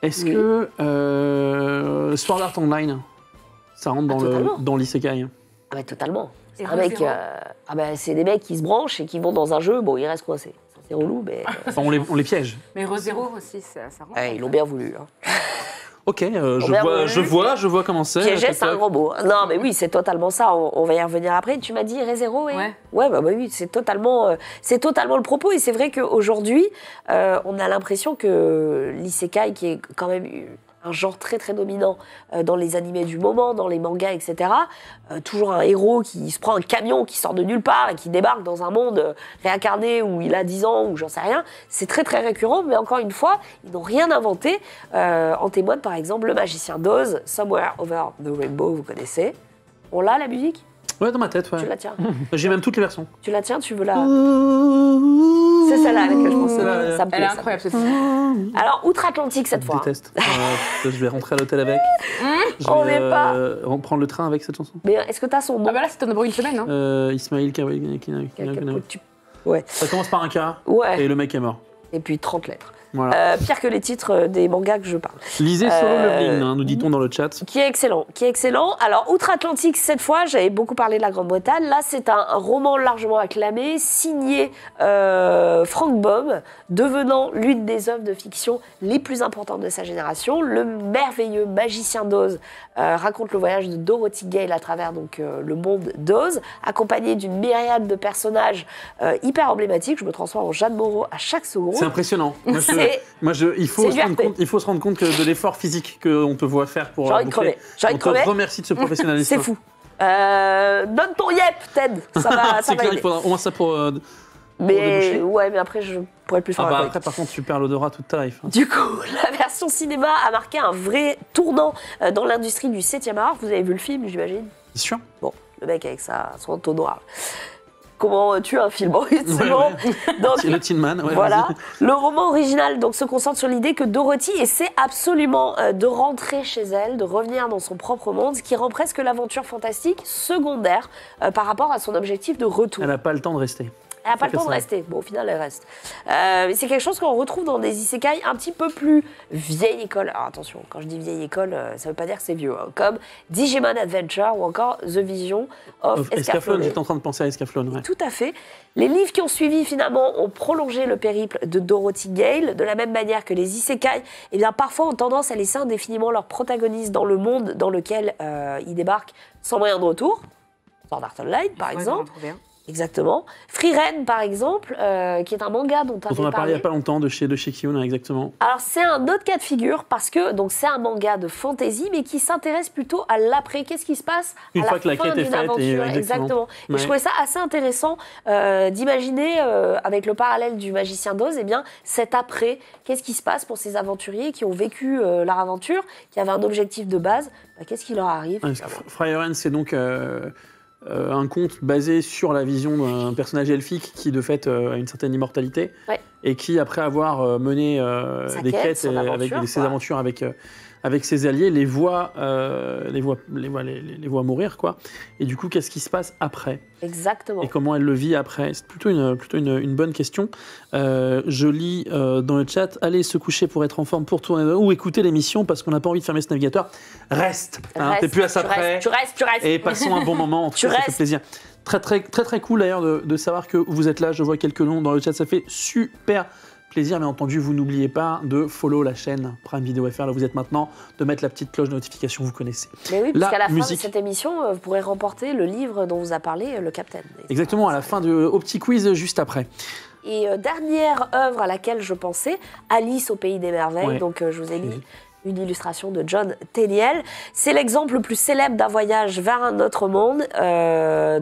Est-ce que Sword Art Online, ça rentre dans l'isekai? Ouais, totalement. C'est Et un mec, ReZero c'est des mecs qui se branchent et qui vont dans un jeu, bon, ils restent coincés. Ça, c'est relou, mais Enfin, on les piège. Mais ReZero aussi, ça rentre. ouais, ils l'ont bien voulu. Hein. Ok, je vois comment c'est. Piéger, c'est un gros mot. Non, mais oui, c'est totalement ça. On va y revenir après. Tu m'as dit ReZero, Ouais. Ouais, bah oui, c'est totalement le propos. Et c'est vrai qu'aujourd'hui, on a l'impression que l'isekai, qui est quand même un genre très très dominant dans les animés du moment, dans les mangas, etc. Toujours un héros qui se prend un camion, qui sort de nulle part et qui débarque dans un monde réincarné où il a 10 ans ou j'en sais rien. C'est très très récurrent, mais encore une fois, ils n'ont rien inventé. En témoigne par exemple le magicien d'Oz, Somewhere Over the Rainbow, vous connaissez. On l'a la musique? Ouais, dans ma tête, ouais. Tu la tiens? J'ai même toutes les versions. Tu la tiens? Tu veux la... C'est celle-là à laquelle je pensais. Ouais. Ça me plaît, Elle est ça me incroyable plaît. cette Alors, outre-Atlantique cette Je fois. déteste. Je vais rentrer à l'hôtel avec. On n'est pas- Prendre le train avec cette chanson. Mais est-ce que tu as son nom? Ah bah là, c'était pour une semaine, hein. Ismail Kawai. Ouais. Ça commence par un K Ouais. et le mec est mort. Et puis 30 lettres. Voilà. Pire que les titres des mangas que je parle. Lisez Solo Leveling, nous dit-on dans le chat. Qui est excellent. Alors, outre-Atlantique, cette fois, j'avais beaucoup parlé de la Grande-Bretagne. Là, c'est un roman largement acclamé, signé Frank Baum, devenant l'une des œuvres de fiction les plus importantes de sa génération. Le merveilleux magicien d'Oz raconte le voyage de Dorothy Gale à travers donc, le monde d'Oz, accompagné d'une myriade de personnages hyper emblématiques. Je me transforme en Jeanne Moreau à chaque seconde. C'est impressionnant. Il faut c'est se rendre compte que de l'effort physique qu'on te voit faire pour. J'ai envie de crever. On te remercie de ce professionnalisme. C'est fou. Donne ton yep, Ted. Ça va, C'est clair, aider. il faudra au moins ça pour. Mais déboucher. ouais, mais après je pourrais plus faire la Après, par contre, tu perds l'odorat toute ta life. Du coup, la version cinéma a marqué un vrai tournant dans l'industrie du 7e art. Vous avez vu le film, j'imagine? C'est sûr. Bon, le mec avec son entonnoir. Comment tuer un film? C'est Ouais, bon. Donc, C'est le Tin Man. Ouais, voilà. vas-y. Le roman original donc, se concentre sur l'idée que Dorothy essaie absolument de rentrer chez elle, de revenir dans son propre monde, ce qui rend presque l'aventure fantastique secondaire par rapport à son objectif de retour. Elle n'a pas le temps de rester. Elle n'a pas le que temps de ça. rester. Bon, au final, elle reste. Mais c'est quelque chose qu'on retrouve dans des isekai un petit peu plus vieille école. Alors attention, quand je dis vieille école, ça ne veut pas dire que c'est vieux. Hein. Comme Digimon Adventure ou encore The Vision of Escaflowne. J'étais en train de penser à Escaflowne. Ouais. Tout à fait. Les livres qui ont suivi, finalement, ont prolongé le périple de Dorothy Gale, de la même manière que les isekai, eh bien, parfois ont tendance à laisser indéfiniment leurs protagonistes dans le monde dans lequel ils débarquent sans moyen de retour. Sword Art Online, par exemple. Exactement. Free Ren, par exemple, qui est un manga dont on a parlé il n'y a pas longtemps de chez Kiyun, exactement. Alors, c'est un autre cas de figure parce que c'est un manga de fantasy, mais qui s'intéresse plutôt à l'après. Qu'est-ce qui se passe Une à fois la que la fin quête est d'une faite, aventure? exactement. Et je trouvais ça assez intéressant d'imaginer, avec le parallèle du magicien d'Oz, eh bien, cet après. Qu'est-ce qui se passe pour ces aventuriers qui ont vécu leur aventure, qui avaient un objectif de base? Qu'est-ce qui leur arrive? Free Ren, c'est donc un conte basé sur la vision d'un personnage elfique qui, de fait, a une certaine immortalité et qui, après avoir mené des quêtes avec ses aventures avec ses alliés, les voit mourir, quoi. Et du coup, qu'est-ce qui se passe après? Exactement. Et comment elle le vit après? C'est plutôt une bonne question. Je lis dans le chat, allez se coucher pour être en forme pour tourner ou écouter l'émission parce qu'on n'a pas envie de fermer ce navigateur. Reste, hein, t'es plus à ça près. Tu restes. Et passons un bon moment, en tout cas, ça fait plaisir. Très cool d'ailleurs de savoir que vous êtes là. Je vois quelques noms dans le chat, ça fait super plaisir. Bien entendu, vous n'oubliez pas de follow la chaîne Prime Video FR, là vous êtes maintenant, de mettre la petite cloche de notification, vous connaissez. Mais oui, puisqu'à la fin de musique. cette émission, vous pourrez remporter le livre dont vous a parlé le Capitaine. Exactement, à la fin au petit quiz juste après. Et dernière œuvre à laquelle je pensais, Alice au Pays des Merveilles. Ouais. Donc je vous ai mis une illustration de John Tenniel. C'est l'exemple le plus célèbre d'un voyage vers un autre monde.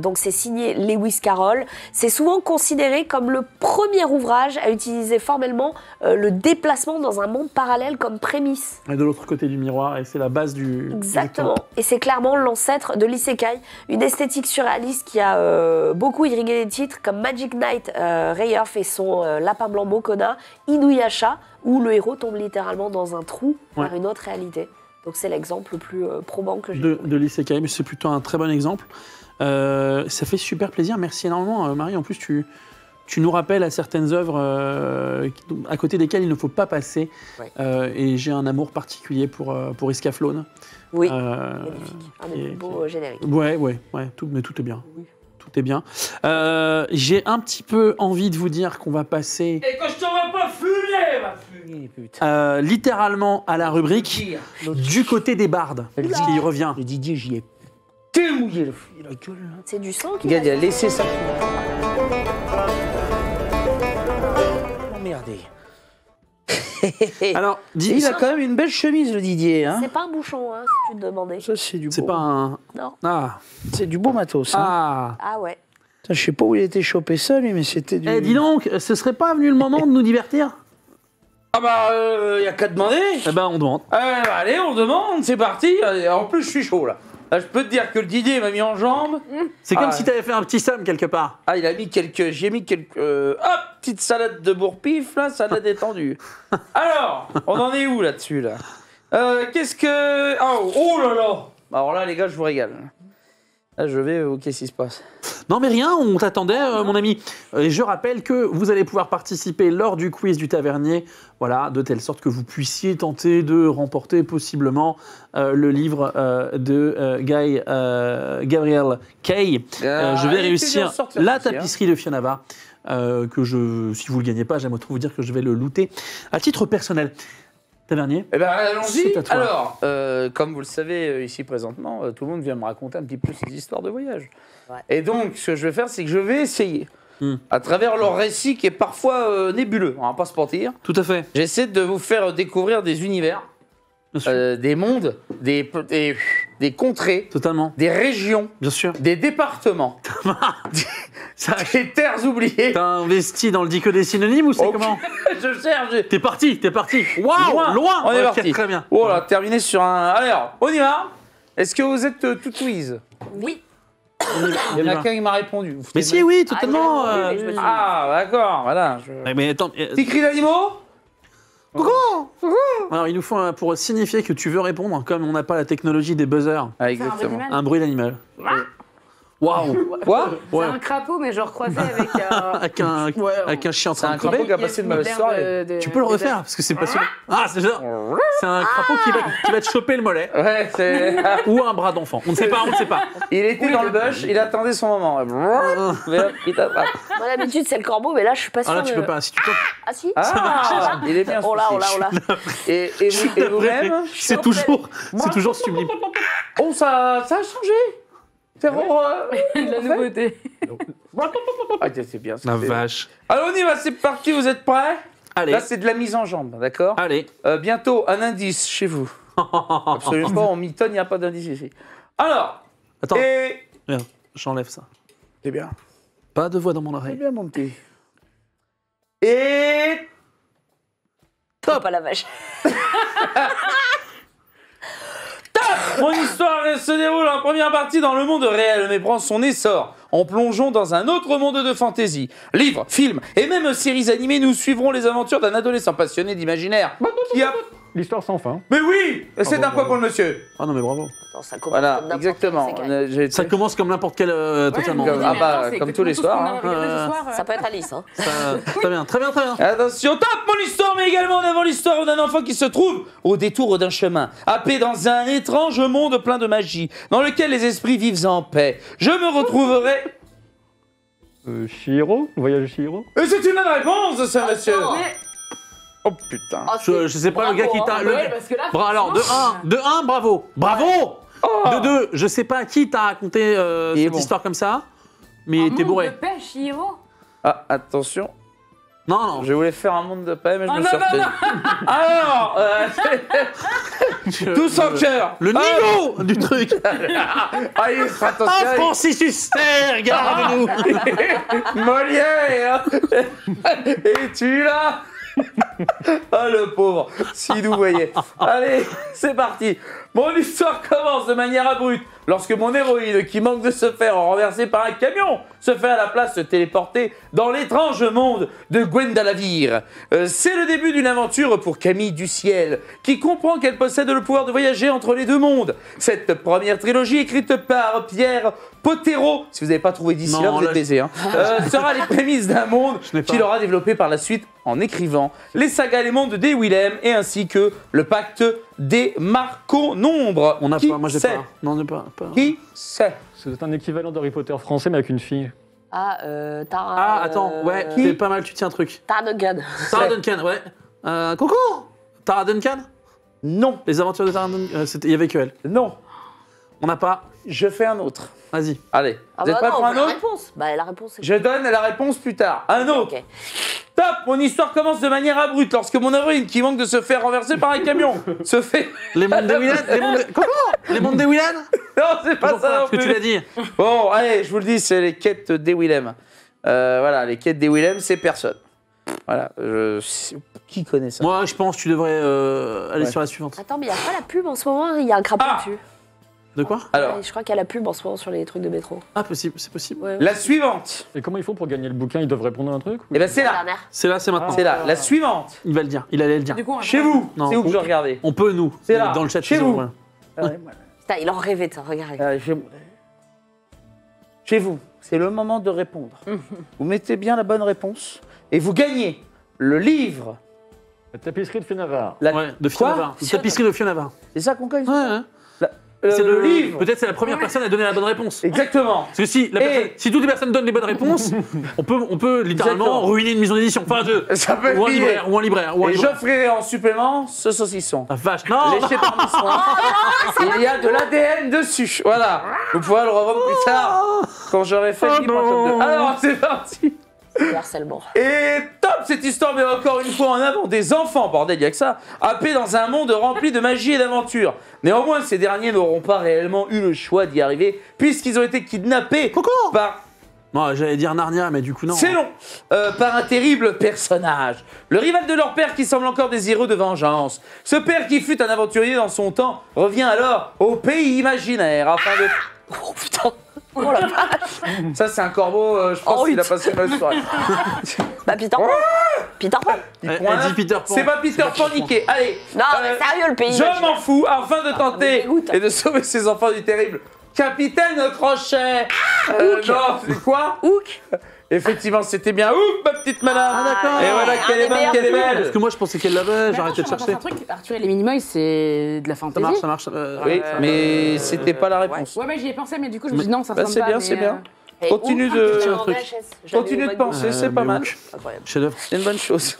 Donc c'est signé Lewis Carroll. C'est souvent considéré comme le premier ouvrage à utiliser formellement le déplacement dans un monde parallèle comme prémisse. Et de l'autre côté du miroir, et c'est la base du... Exactement. Et c'est clairement l'ancêtre de l'isekai, une esthétique surréaliste qui a beaucoup irrigué les titres comme Magic Knight, Rayearth et son lapin blanc Mokona, Inuyasha, où le héros tombe littéralement dans un trou vers une autre réalité. Donc c'est l'exemple le plus probant que j'ai de l'isekai, mais c'est plutôt un très bon exemple. Ça fait super plaisir, merci énormément Marie. En plus, tu nous rappelles à certaines œuvres à côté desquelles il ne faut pas passer. Ouais. Et j'ai un amour particulier pour Iskaflone. Oui, magnifique. Un des plus beaux génériques. Ouais, mais tout est bien. Oui. Tout est bien. J'ai un petit peu envie de vous dire qu'on va passer... Et que je t'en vais pas fumer, ma fumer, putain. Littéralement à la rubrique du côté des bardes, qui y revient. Le Didier, j'y ai mouillé la gueule. C'est du sang qui... Regarde, il a laissé ça. Emmerdé. Alors, il a quand même une belle chemise, le Didier. Hein. C'est pas un bouchon, hein, si tu te demandais. Ça, c'est du beau. C'est pas un... Non. Ah. C'est du beau matos. Hein. Ah ouais. Je sais pas où il a été chopé ça, lui, mais c'était du... Eh, dis donc, ce serait pas venu le moment de nous divertir? Ah bah, y a qu'à demander. Eh ben, on demande. Allez, on demande, c'est parti. En plus, je suis chaud, là. Là, je peux te dire que le Didier m'a mis en jambe. C'est comme si t'avais fait un petit somme quelque part. Ah, il a mis quelques... J'ai mis quelques... hop, petite salade de bourre-pif, là, salade détendue. Alors, on en est où, là-dessus, là, qu'est-ce que... Oh là là. Alors là, les gars, je vous régale. Là, je vais... qu'est-ce qui se passe? Non, mais rien, on t'attendait, mon ami. Et je rappelle que vous allez pouvoir participer lors du quiz du tavernier, voilà, de telle sorte que vous puissiez tenter de remporter possiblement le livre de Gabriel Kay. Je vais réussir la tapisserie de Fionava, que si vous ne le gagnez pas, j'aimerais trop vous dire que je vais le looter à titre personnel. Tavernier. Eh ben, allons-y. Alors, comme vous le savez ici présentement, tout le monde vient me raconter un petit peu ses histoires de voyage. Ouais. Et donc, ce que je vais faire, c'est que je vais essayer, à travers leur récit qui est parfois nébuleux, on va pas se mentir. Tout à fait. J'essaie de vous faire découvrir des univers, des mondes, des contrées, totalement, des régions, bien sûr, des départements, des terres oubliées. T'as investi dans le dit que des synonymes ou c'est comment? Je cherche. T'es parti. Waouh, loin. On est parti. Très bien. Voilà, terminé sur un. Alors, on y va. Est-ce que vous êtes tout quiz? Oui. Il y en a qu'un qui m'a répondu. Mais si, oui, totalement. D'accord, voilà. Mais attends. Petit cri d'animaux. Alors, il nous faut pour signifier que tu veux répondre, comme on n'a pas la technologie des buzzers. Ah, exactement. Un bruit d'animal. Waouh. Quoi? C'est un crapaud, mais genre croisé avec un chien en train de crever. C'est un crapaud qui a passé de mauvaise soirée. Tu peux le refaire parce que c'est passionnant. Ah, c'est un crapaud qui va te choper le mollet. Ouais, c'est. Ou un bras d'enfant. On ne sait pas. Il était dans le bush, il attendait son moment. Il t'attrape. Moi, d'habitude, c'est le corbeau, mais là, je suis pas sûre. Ah, là, tu peux pas. Si tu Ah, si? Ah, il est bien. Oh là. Et vous-même? C'est toujours sublime. Oh, ça a changé. C'est de la nouveauté. Ah, c'est bien. La vache. Alors, on y va, c'est parti, vous êtes prêts? Allez. Là, c'est de la mise en jambe, d'accord? Allez. Bientôt, un indice chez vous. Absolument pas, on mitonne, il n'y a pas d'indice ici. Alors. Attends. Merde, j'enlève ça. C'est bien. Pas de voix dans mon oreille. C'est bien, mon petit. Et. Top à la vache. Mon histoire se déroule en première partie dans le monde réel, mais prend son essor en plongeant dans un autre monde de fantaisie. Livres, films et même séries animées, nous suivrons les aventures d'un adolescent passionné d'imaginaire qui a... L'histoire sans fin. Mais oui, c'est un point pour le monsieur. Ah non, mais bravo. Non, ça commence Voilà, comme n'importe exactement. Ça commence comme n'importe quel totalement. Comme tous les soirs. Ça peut être Alice. Hein. Très bien. Attention, top mon histoire, mais également en avant l'histoire d'un enfant qui se trouve au détour d'un chemin, happé dans un étrange monde plein de magie, dans lequel les esprits vivent en paix. Je me retrouverai Chihiro, le voyage de Chihiro. Et c'est une bonne réponse, ça, monsieur. Oh putain. Ah, Je sais pas, le gars qui t'a. Ouais, parce que là, Alors, de 1, bravo. Bravo. De 2, je sais pas qui t'a raconté Il est cette bon. histoire comme ça, mais t'es bourré. De pêche, Chihiro. Ah, attention. Non, Je voulais faire un monde de paix, mais je Oh, me non, suis non, retenu. Alors, tous en cœur. Le niveau du truc. Allez, Ah, Francis Huster, regarde-nous. Molière. Et tu là. Ah, le pauvre. Si nous voyez. Allez, c'est parti. Mon histoire commence de manière abrupte lorsque mon héroïne, qui manque de se faire renverser par un camion, se fait à la place se téléporter dans l'étrange monde de Gwendalavir. C'est le début d'une aventure pour Camille Duciel, qui comprend qu'elle possède le pouvoir de voyager entre les deux mondes. Cette première trilogie, écrite par Pierre Potero, si vous n'avez pas trouvé d'ici Non, là, vous là, êtes baisé, hein, sera les prémices d'un monde n'ai pas. qu'il aura développé par la suite en écrivant les sagas Les Mondes des Willem et ainsi que le pacte des Marco-Nombres. On n'a Qui pas, moi j'ai sait pas. Non, on n'a pas. Qui sait C'est un équivalent d'Harry Potter français, mais avec une fille. Ah, attends, ouais, qui t'es pas mal, tu tiens un truc. Tara Duncan. Tara Duncan, ouais. Coucou Tara Duncan. Non, Les aventures de Tara Duncan, il y avait que elle. non. On n'a pas. Je fais un autre. Vas-y. Allez, Ah vous êtes bah prêts non, pour un la autre réponse. Bah la réponse c'est... Je donne la réponse plus tard. Un autre. Ok. Top. Mon histoire commence de manière abrupte lorsque mon héroïne, qui manque de se faire renverser par un camion, se fait... Les mondes des Willan. Coucou Les mondes des Willan. Non, c'est pas ça non Ce que tu l'as plus. dit. Bon, allez, je vous le dis, c'est les quêtes des Willem. Voilà, les quêtes des Willem, c'est personne. Voilà, qui connaît ça? Moi, je pense que tu devrais aller Ouais. sur la suivante. Attends, mais il n'y a pas la pub en ce moment, il y a un crapaud Ah. dessus. De quoi? Alors, Ouais, je crois qu'il y a la pub en ce moment sur les trucs de métro. Ah, possible, c'est possible. Ouais. la suivante. Et comment ils font pour gagner le bouquin? Ils doivent répondre à un truc? Eh ben, c'est La là. dernière. C'est là, c'est maintenant. C'est là. La suivante. Il va le dire. Il allait le dire. Du coup, on va Chez faire- vous. Non. C'est où que je regardais? On peut, nous. C'est là. Dans le chat. Chez ils vous. ont- Putain, il en rêvait, toi, regarde. Chez vous, c'est le moment de répondre. Vous mettez bien la bonne réponse et vous gagnez le livre. La tapisserie de Fenavar. Ouais, de Quoi Fiona Navarre. Une tapisserie de Fiona Navarre. C'est ça qu'on gagne? Ouais, ouais. C'est le livre. Peut-être c'est la première personne à donner la bonne réponse. Exactement. Parce que si, si toutes les personnes donnent les bonnes réponses, on peut littéralement Exactement. ruiner une maison d'édition. Enfin, Ça peut ou un finir. libraire, ou un libraire, ou un Et libraire. j'offrirai en supplément ce saucisson. Ah, vache, non, Léché par mon soin. Il y a de l'ADN dessus. Voilà. Vous pourrez le revendre plus tard quand j'aurai fait le livre en tome 2. Alors, c'est parti. Le harcèlement. Et top, cette histoire met encore une fois en avant des enfants, bordel, il n'y a que ça, happés dans un monde rempli de magie et d'aventure. Néanmoins, ces derniers n'auront pas réellement eu le choix d'y arriver, puisqu'ils ont été kidnappés par... Non, j'allais dire Narnia, mais du coup, non. C'est long. Par un terrible personnage. Le rival de leur père qui semble encore désireux de vengeance. Ce père qui fut un aventurier dans son temps revient alors au pays imaginaire afin de... Oh putain. Oh la vache. Ça, c'est un corbeau, je pense Oh, qu'il a oui. passé une bonne soirée. Bah Peter Pan. Peter Pan. Il Elle prend un- dit Peter Pan. C'est pas Peter Pan niqué. Allez. Non, mais sérieux, le pays. Je imaginaire. m'en fous, afin de me tenter dégoûte. et de sauver ses enfants du terrible Capitaine Crochet. Non, c'est quoi? Hook. Effectivement, c'était bien. Ouh, ma petite madame. Ah, d'accord. Et voilà, Un qu'elle est des bonne, meilleurs qu'elle est films. Parce belle. que moi, je pensais qu'elle l'avait, j'ai Mais arrêté de attention, on va chercher. faire un truc. Arthur et les Minimoys, c'est de la Ça fantaisie. marche, ça marche. Oui, mais c'était pas la réponse. Ouais, mais j'y ai pensé, mais du coup, je me suis dit non, ça Bah, ressemble c'est pas. bien, mais, c'est bien. Et Continue Hook, de- j'avais un truc. en VHS. J'avais Continue eu de Hook. penser, c'est pas mais mal. Hook, Incroyable. chef-d'œuvre. C'est une bonne chose.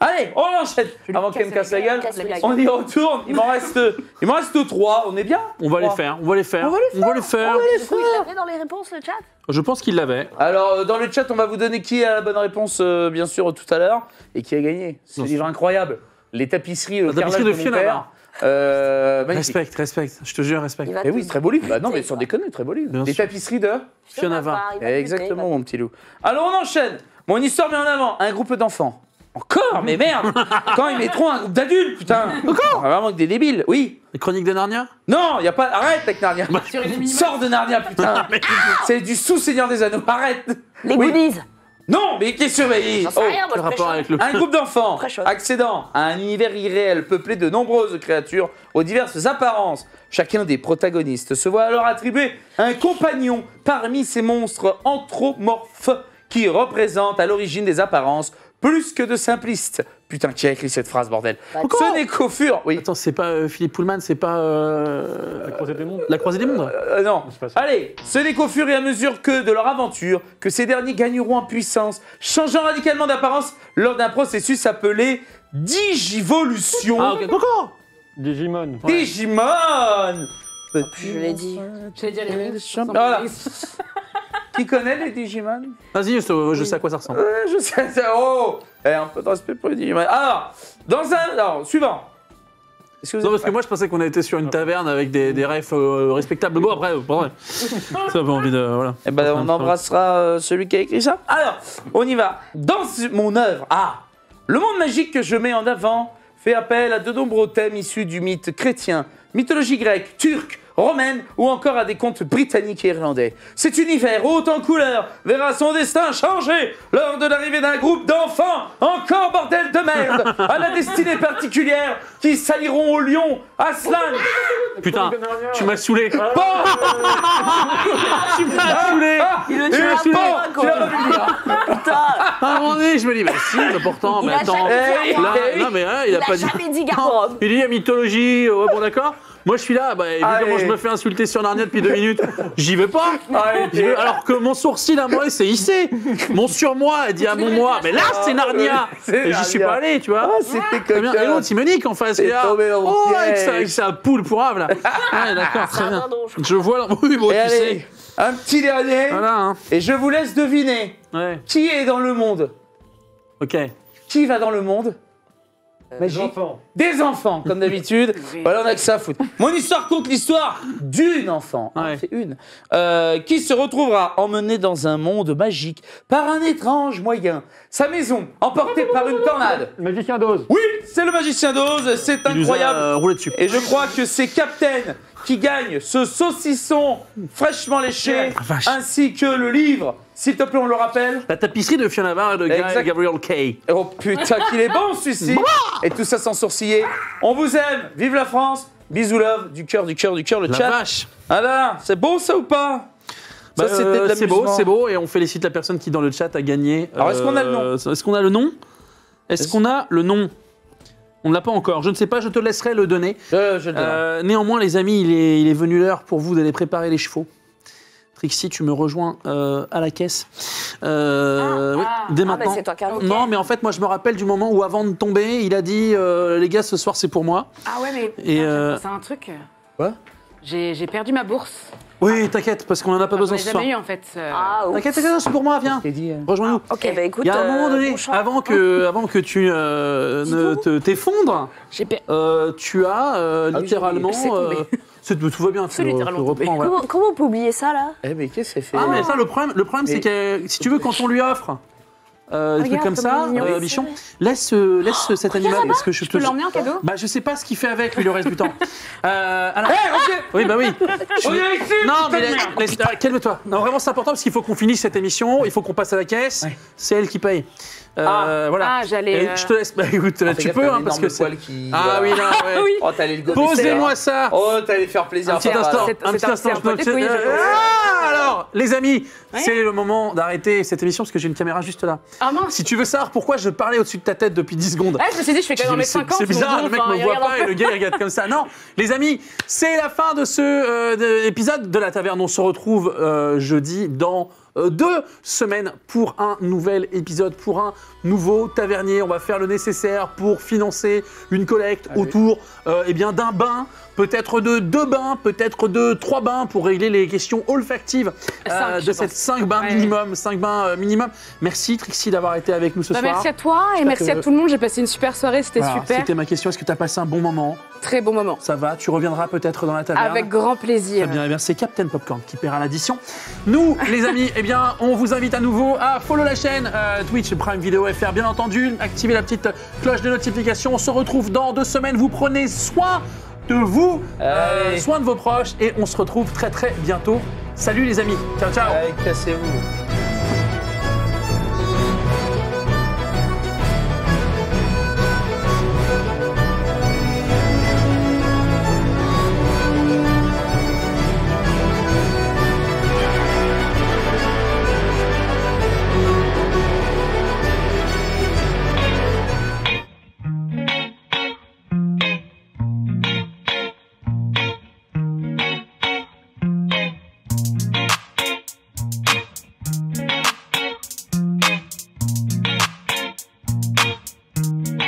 Allez, on enchaîne. Avant qu'elle me casse la gueule, Casse la gueule. on y retourne. Il m'en reste 3. On est bien? On va les Trois. faire, on va les faire. On va les faire. Du coup, il l'avait dans les réponses, le chat. Je pense qu'il l'avait. Alors, dans le chat, on va vous donner qui a la bonne réponse, bien sûr, tout à l'heure, et qui a gagné. C'est un livre incroyable. Les tapisseries, le La tapisserie carrelage de mon Fiona père. Magnifique. Respecte, je te jure, respecte. Il va Eh te- oui, très beau livre. Bah non, mais C'est sans quoi. déconner, très beau livre. Bien Les sûr. tapisseries de... Fiona Navarre. Il va te- Exactement, mon petit loup. Alors, on enchaîne. Mon histoire met en avant un groupe d'enfants. Encore? Mais merde. Quand ils mettront un groupe d'adultes, putain. Encore? Vraiment que des débiles. Oui. Les chroniques de Narnia. Non, y a pas... Arrête avec Narnia. Arthur et les Minimoys. Sors de Narnia, putain. C'est du sous-Seigneur des Anneaux. Arrête. Les Oui. goodies. Non, mais qu'est-ce que tu J'en sais rien, moi, Quel je rapport pêche. avec le. Un groupe d'enfants Très chouette. accédant à un univers irréel peuplé de nombreuses créatures aux diverses apparences. Chacun des protagonistes se voit alors attribuer un compagnon parmi ces monstres anthropomorphes qui représentent à l'origine des apparences plus que de simplistes. Putain, qui a écrit cette phrase, bordel? Ce n'est qu'au fur... Oui. Attends, c'est pas Philippe Pullman, c'est pas... La Croisée des Mondes. La Croisée des Mondes. Non. C'est pas ça. Allez, ce n'est qu'au fur et à mesure que de leur aventure, que ces derniers gagneront en puissance, changeant radicalement d'apparence lors d'un processus appelé digivolution. Ah, ok. Pourquoi Digimon. Digimon. Je l'ai dit. J'allais dire les rings. Voilà. Qui connaît les Digimon? Vas-y, je sais à quoi ça ressemble. Je sais, c'est... Oh, un peu de respect pour les Digimon. Alors, alors, suivant. Est-ce que vous Non, êtes parce que moi je pensais qu'on était sur une taverne avec des refs respectables. Bon, après, pas vrai. Ça n'a pas envie de. Voilà. Eh ben, on embrassera celui qui a écrit ça. Alors, on y va. Dans mon œuvre, le monde magique que je mets en avant fait appel à de nombreux thèmes issus du mythe chrétien, mythologie grecque, turque, romaine ou encore à des contes britanniques et irlandais. Cet univers haut en couleurs verra son destin changer lors de l'arrivée d'un groupe d'enfants, encore bordel de merde, à la destinée particulière, qui s'allieront au lion, Aslan. Putain, tu m'as saoulé. Tu m'as saoulé. Il le Et tue le à pan, pas, tu l'as quoi. pas vu venir. Putain. À un moment donné, je me dis, bah si, mais pourtant, Il mais a attends. jamais dit Là, Garderobe. non, mais hein, il a pas dit. jamais dit Garderobe. Il dit la mythologie, ouais, bon d'accord. Moi je suis là, bah, évidemment Allez. je me fais insulter sur Narnia depuis 2 minutes. J'y vais pas. Allez, J'y vais, alors que mon sourcil à moi c'est hissé. Mon surmoi dit à mon moi, mais là c'est Narnia. C'est Et j'y suis Narnia. pas allé, tu vois. C'était Très bien. Et l'autre il me nique en face. T'es il est là. tombé dans mon Oh, piège. avec sa poule pourrave là. Ouais, d'accord, très un bien. dindon, je crois. Je vois là. Oui, bon, Et tu allez, sais. un petit dernier. Voilà, hein. Et je vous laisse deviner Ouais, qui est dans le monde. ok. Qui va dans le monde magique? Des enfants, comme d'habitude. Voilà, on a que ça à foutre. Mon histoire compte l'histoire d'une enfant. Ouais. C'est une. Qui se retrouvera emmenée dans un monde magique par un étrange moyen. Sa maison, emportée par une tornade. Magicien d'Oz. Oui, c'est le magicien d'Oz, c'est Il nous a, incroyable. roulé dessus. Et je crois que c'est Captain qui gagne ce saucisson fraîchement léché, vache. ainsi que le livre. S'il te plaît, on le rappelle. La tapisserie de Fiona Barr et de Exact. Gabriel Kay. Oh putain, qu'il est bon celui-ci. Et tout ça sans sourciller. On vous aime, vive la France. Bisous love, du cœur, le La chat. vache. Alors, c'est beau ça ou pas? Bah, Ça, c'était de c'est beau, l'amusement. c'est beau, et on félicite la personne qui dans le chat a gagné. Alors, est-ce qu'on a le nom? Est-ce qu'on a le nom? Est-ce qu'on a le nom? On ne l'a pas encore. Je ne sais pas, je te laisserai le donner. Je le donne. Néanmoins, les amis, il est venu l'heure pour vous d'aller préparer les chevaux. Trixie, tu me rejoins à la caisse. Oui, dès Ah, maintenant. mais c'est toi qui as le Non, mais en fait, moi, je me rappelle du moment où, avant de tomber, il a dit les gars, ce soir, c'est pour moi. Ah ouais, mais Et, c'est un truc. Quoi? J'ai perdu ma bourse. Oui, t'inquiète, parce qu'on n'en a pas J'en besoin ai ce soir. jamais eu en fait. Ah, ouf. T'inquiète, c'est pour moi, viens. T'es dit, Rejoins-nous. Ok, bah écoute. Il y a un moment donné, bon chant. avant que tu ne t'effondres, J'ai per- tu as littéralement. c'est tombé. Tout va bien, tu C'est littéralement reprends. Ouais. Comment on peut oublier ça là? Eh mais qu'est-ce que c'est fait? Ah, mais ça, le problème c'est que si tu veux, quand on lui offre des trucs comme comme ça, il est mignon. Bichon, laisse cet animal. Parce que je Je peux l'emmener en cadeau? Bah, je sais pas ce qu'il fait avec lui le reste du temps. Alors, ok. oui, bah oui. On vient ici. Non, mais putain de merde. calme-toi. Non, vraiment, c'est important parce qu'il faut qu'on finisse cette émission. Il faut qu'on passe à la caisse. C'est elle qui paye. Voilà. Ah, j'allais. Et je te laisse. Bah, écoute, là, Fais tu gaffe, peux, t'as un hein, parce énorme que c'est. poil qui... Ah oui, là, ouais. oui. Oh, t'allais le gober. Posez-moi ça. Oh, t'allais faire plaisir. Un petit à Farah, instant. là. C'est Un petit un- instant. c'est un peu je- dépouillé, je pense. Alors, les amis, c'est le moment d'arrêter cette émission parce que j'ai une caméra juste là. Ah mince! Si tu veux savoir pourquoi je parlais au-dessus de ta tête depuis 10 secondes. Ah, je me suis dit, je fais quand même C'est 50. c'est bizarre, le mec me voit pas et le gars il regarde comme ça. Non, les amis, c'est la fin de ce épisode de la taverne. On se retrouve jeudi dans 2 semaines pour un nouvel épisode, pour un nouveau tavernier. On va faire le nécessaire pour financer une collecte autour d'un bain. Peut-être de 2 bains, peut-être de 3 bains pour régler les questions olfactives Cinq, de je cette pense. 5 bains Ouais. minimum. 5 bains minimum. Merci Trixie d'avoir été avec nous ce soir. Merci à toi et J'espère merci que- à tout le monde. J'ai passé une super soirée, c'était Voilà, super. C'était ma question. Est-ce que tu as passé un bon moment? Très bon moment. Ça va? Tu reviendras peut-être dans la taverne? Avec grand plaisir. Très bien, c'est Captain Popcorn qui paiera l'addition. Nous, les amis, on vous invite à nouveau à follow la chaîne Twitch, Prime Video FR, bien entendu. Activez la petite cloche de notification. On se retrouve dans 2 semaines. Vous prenez soin de vous, Allez. soin de vos proches, et on se retrouve très très bientôt. Salut les amis. Ciao, ciao. Allez, cassez-vous.